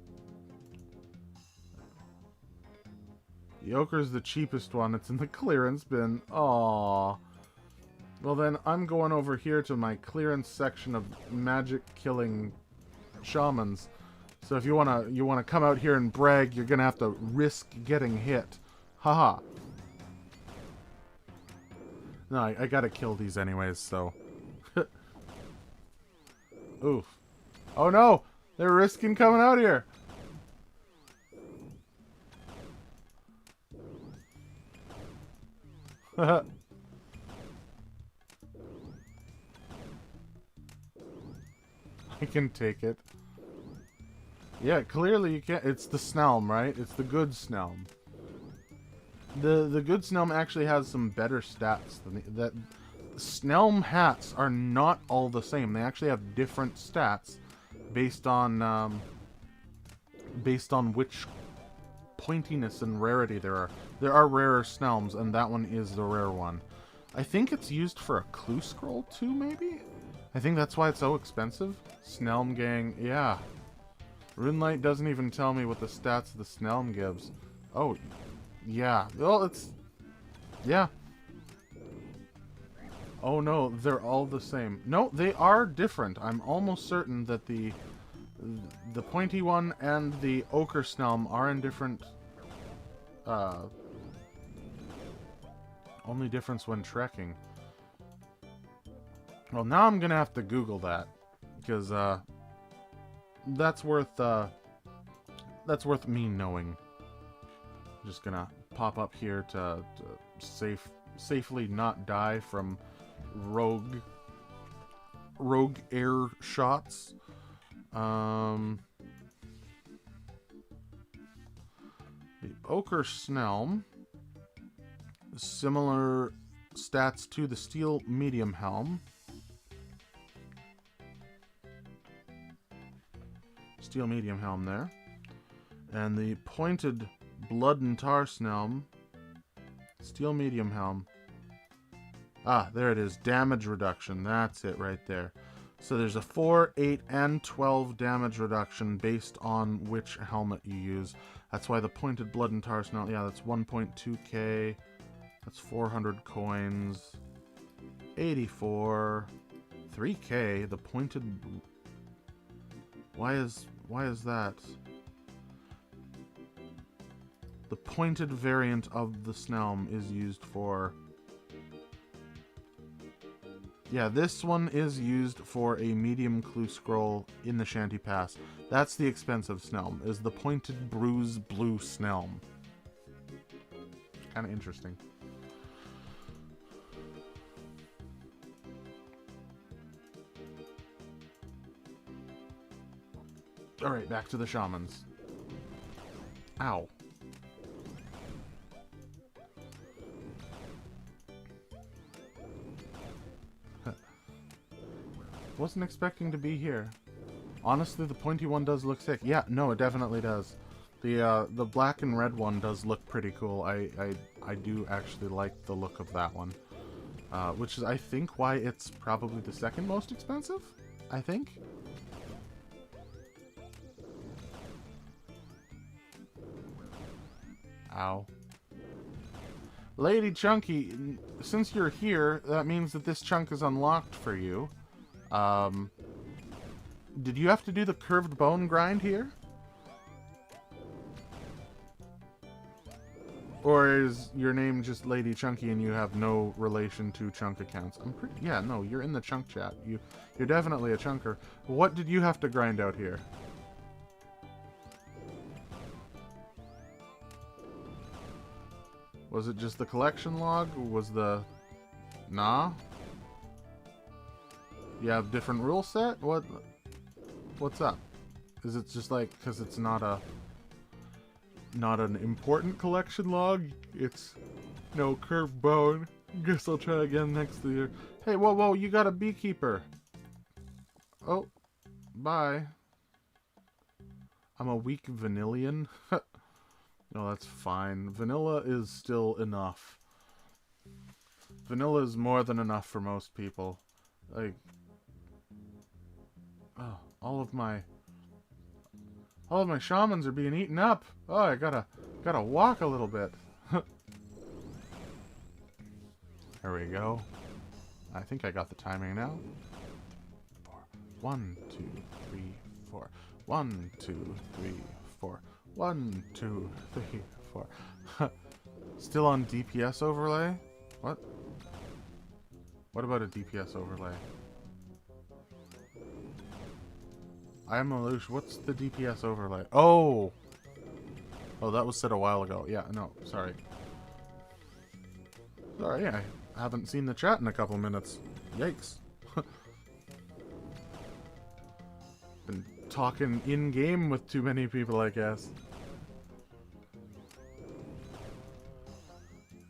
The ochre's the cheapest one. It's in the clearance bin. Aww. Well then, I'm going over here to my clearance section of magic-killing shamans. So if you wanna come out here and brag, you're gonna have to risk getting hit. Haha. No, I gotta kill these anyways, so. Oof. Oh no! They're risking coming out here! I can take it. Yeah, clearly you can't. It's the Snelm, right? It's the good Snelm. The good Snelm actually has some better stats than that. Snelm hats are not all the same. They actually have different stats based on which pointiness and rarity there are. There are rarer Snelms, and that one is the rare one. I think it's used for a clue scroll too, maybe? I think that's why it's so expensive. Snelm gang, yeah. Runelight doesn't even tell me what the stats of the Snelm gives. Oh, yeah. Well, it's... yeah. Oh no, they're all the same. No, they are different. I'm almost certain that the pointy one and the ochre Snelm are in different... only difference when trekking. Well, now I'm gonna have to Google that. Because, that's worth me knowing. I'm just gonna pop up here to safely not die from rogue air shots. The ochre Snelm, similar stats to the steel medium helm. Steel medium helm there. And the pointed blood and tar Snelm, steel medium helm. Ah, there it is. Damage reduction. That's it right there. So there's a 4, 8, and 12 damage reduction based on which helmet you use. That's why the pointed blood and tar Snelm, yeah, that's 1.2k. That's 400 coins. 84. 3k. The pointed... Why is that? The pointed variant of the Snelm is used for... Yeah, this one is used for a medium clue scroll in the Shanty Pass. That's the expensive Snelm, is the pointed bruise blue Snelm. Kind of interesting. Alright, back to the shamans. Ow. Wasn't expecting to be here. Honestly, the pointy one does look sick. Yeah, no, it definitely does. The black and red one does look pretty cool. I do actually like the look of that one. Which is, I think, why it's probably the second most expensive? I think? Ow. Lady Chunky, since you're here, that means that this chunk is unlocked for you. Did you have to do the curved bone grind here? Or is your name just Lady Chunky and you have no relation to chunk accounts? I'm pretty... Yeah, no, you're in the chunk chat. You're definitely a chunker. What did you have to grind out here? Was it just the collection log? Was the... Nah? You have different rule set? What's up? Is it just like because it's not an important collection log? It's no curved bone. Guess I'll try again next year. Hey, whoa, you got a beekeeper. Oh, bye. I'm a weak vanillian. No, that's fine. Vanilla is still enough. Vanilla is more than enough for most people. Like, oh, all of my shamans are being eaten up. Oh, I gotta walk a little bit. There we go. I think I got the timing now. 1, 2, 3, 4. 1, 2, 3, 4. 1, 2, 3, 4. Still on DPS overlay? What? What about a DPS overlay? I'm Alush. What's the DPS overlay? Oh! Oh, that was said a while ago. Yeah, no, sorry. Sorry, I haven't seen the chat in a couple minutes. Yikes. Been talking in-game with too many people, I guess.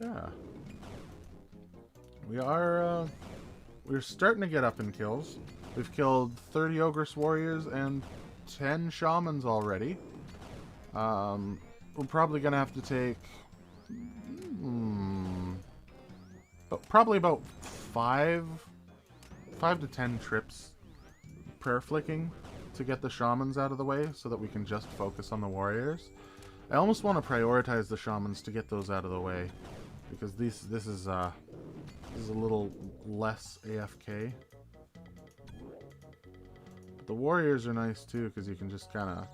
Yeah. We're starting to get up in kills. We've killed 30 Ogress Warriors and 10 Shamans already. We're probably gonna have to take... probably about 5 to 10 trips prayer flicking to get the Shamans out of the way so that we can just focus on the Warriors. I almost want to prioritize the Shamans to get those out of the way, because this is a little less AFK. But the Warriors are nice too, because you can just kind of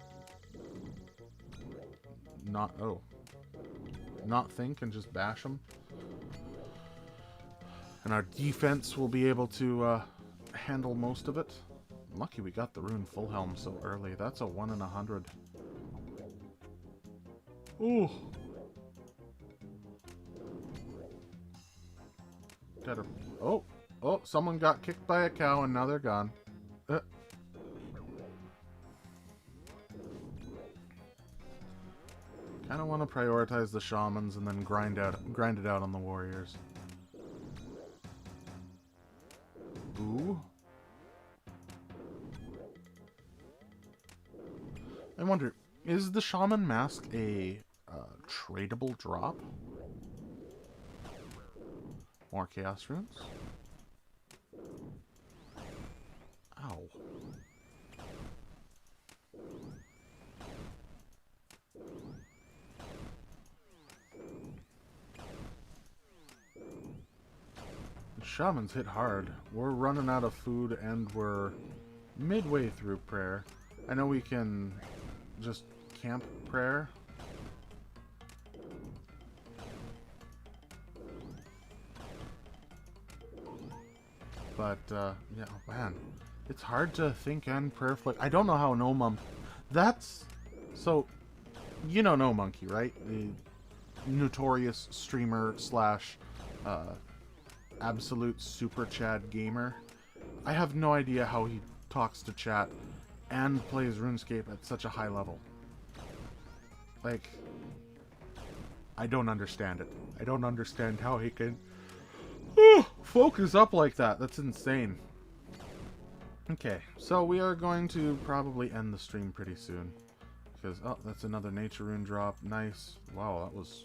not think and just bash them. And our defense will be able to handle most of it. Lucky we got the rune full helm so early. That's a 1 in 100. Ooh. Gotta... Oh, someone got kicked by a cow and now they're gone. Kinda want to prioritize the Shamans and then grind it out on the Warriors. Ooh. I wonder, is the Shaman Mask a tradable drop? More Chaos Runes? Ow. The Shamans hit hard. We're running out of food and we're midway through prayer. I know we can just camp prayer. But, yeah, man. It's hard to think and prayer flick. I don't know how No Monkey... That's... So, you know No Monkey, right? The notorious streamer slash absolute super Chad gamer. I have no idea how he talks to chat and plays RuneScape at such a high level. Like, I don't understand it. I don't understand how he can focus up like that. That's insane. Okay, so we are going to probably end the stream pretty soon. Because, oh, that's another nature rune drop. Nice. Wow, that was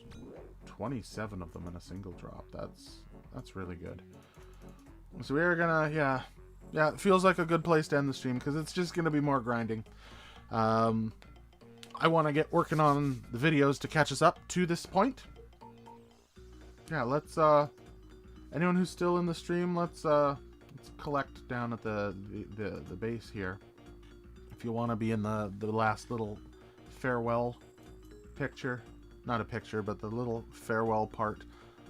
27 of them in a single drop. That's really good. So we're gonna, yeah, it feels like a good place to end the stream because it's just gonna be more grinding. I want to get working on the videos to catch us up to this point. Yeah, let's anyone who's still in the stream, let's collect down at the base here. If you want to be in the last little farewell picture, not a picture, but the little farewell part.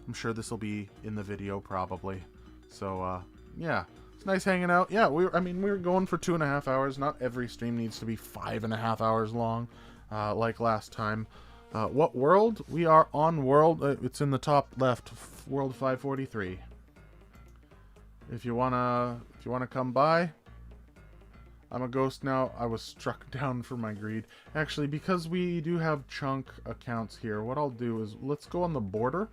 I'm sure this will be in the video probably. So yeah, it's nice hanging out. Yeah, we were going for 2.5 hours. Not every stream needs to be 5.5 hours long, like last time. What world? We are on world. It's in the top left, world 543. If you wanna come by. I'm a ghost now. I was struck down for my greed. Actually, because we do have chunk accounts here, what I'll do is let's go on the border.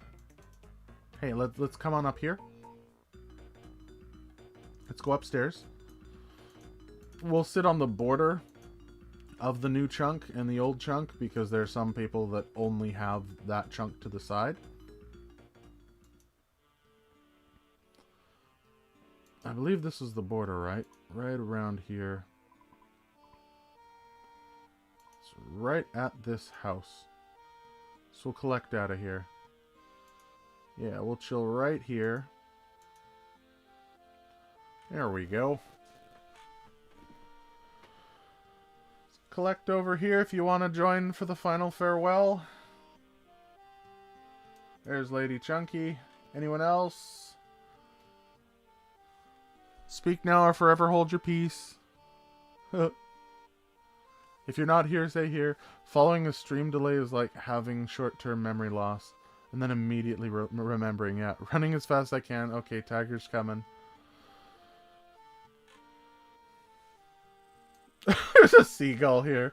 Hey, let's come on up here. Let's go upstairs. We'll sit on the border of the new chunk and the old chunk because there are some people that only have that chunk to the side. I believe this is the border, right? Right around here. It's right at this house. So we'll collect out of here. Yeah, we'll chill right here. There we go. Let's collect over here if you want to join for the final farewell. There's Lady Chunky. Anyone else? Speak now or forever hold your peace. If you're not here, say here. Following a stream delay is like having short-term memory loss. And then immediately remembering. Yeah, running as fast as I can. Okay, Tiger's coming. There's a seagull here.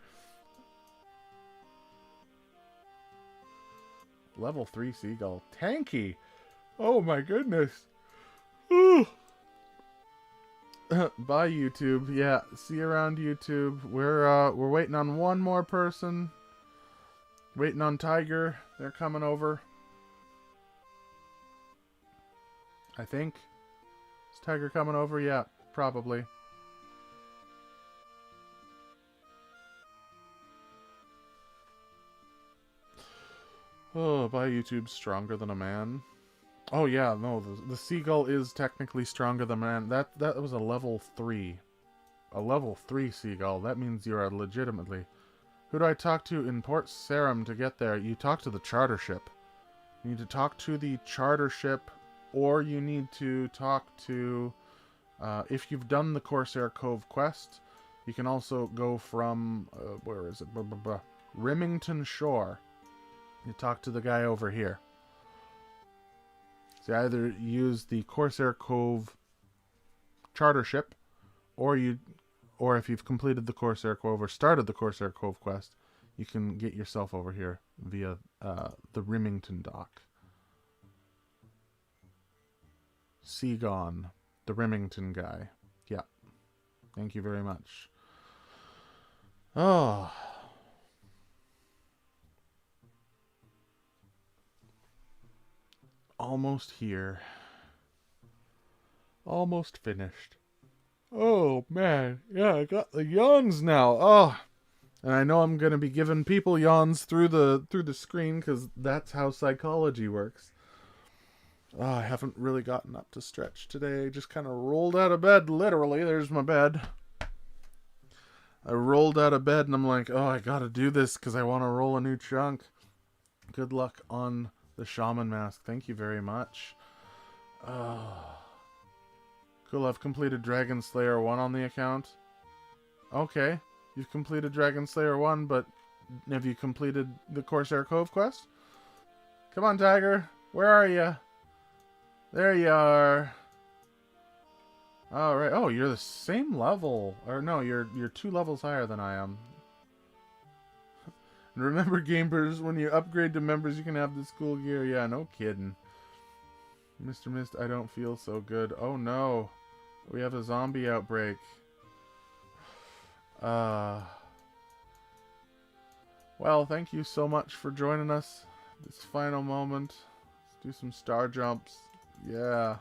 Level 3 seagull. Tanky. Oh my goodness. Bye, YouTube. Yeah, see you around YouTube. We're waiting on one more person. Waiting on Tiger. They're coming over. I think. Is Tiger coming over? Yeah, probably. Oh, bye, YouTube. Stronger than a man. Oh yeah, no, the seagull is technically stronger than man. That was a level 3. A level 3 seagull. That means you are legitimately... Who do I talk to in Port Sarim to get there? You talk to the charter ship. You need to talk to the charter ship, or you need to talk to... if you've done the Corsair Cove quest, you can also go from... where is it? Remington Shore. You talk to the guy over here. So either use the Corsair Cove charter ship, or if you've completed the Corsair Cove or started the Corsair Cove quest, you can get yourself over here via the Remington dock. Seagon, the Remington guy. Yeah. Thank you very much. Oh. Almost here. Almost finished. Oh, man. Yeah, I got the yawns now. Oh. And I know I'm going to be giving people yawns through the screen because that's how psychology works. Oh, I haven't really gotten up to stretch today. Just kind of rolled out of bed, literally. There's my bed. I rolled out of bed and I'm like, oh, I got to do this because I want to roll a new chunk. Good luck on the shaman mask. Thank you very much. Oh. Cool, I've completed Dragon Slayer 1 on the account. Okay. You've completed Dragon Slayer 1, but have you completed the Corsair Cove quest? Come on, Tiger. Where are you? There you are. All right. Oh, you're the same level. Or no, you're 2 levels higher than I am. And remember, gamers, when you upgrade to members, you can have this cool gear. Yeah, no kidding. Mr. Mist, I don't feel so good. Oh no. We have a zombie outbreak. Well, thank you so much for joining us. This final moment. Let's do some star jumps. Yeah.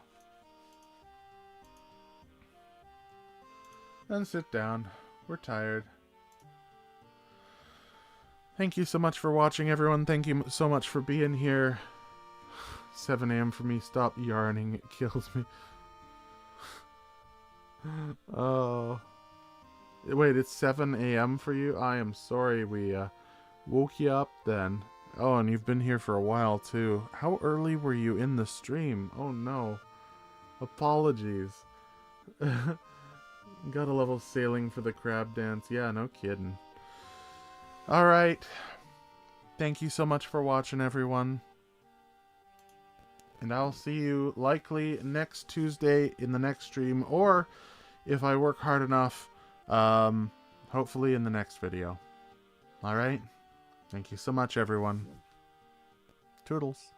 Then sit down. We're tired. Thank you so much for watching, everyone. Thank you so much for being here. 7 a.m. for me. Stop yarning. It kills me. Oh. Wait, it's 7 a.m. for you? I am sorry we woke you up then. Oh, and you've been here for a while, too. How early were you in the stream? Oh, no. Apologies. Got a level sailing for the crab dance. Yeah, no kidding. Alright. Thank you so much for watching, everyone. And I'll see you likely next Tuesday in the next stream, or if I work hard enough, hopefully in the next video. Alright? Thank you so much, everyone. Toodles.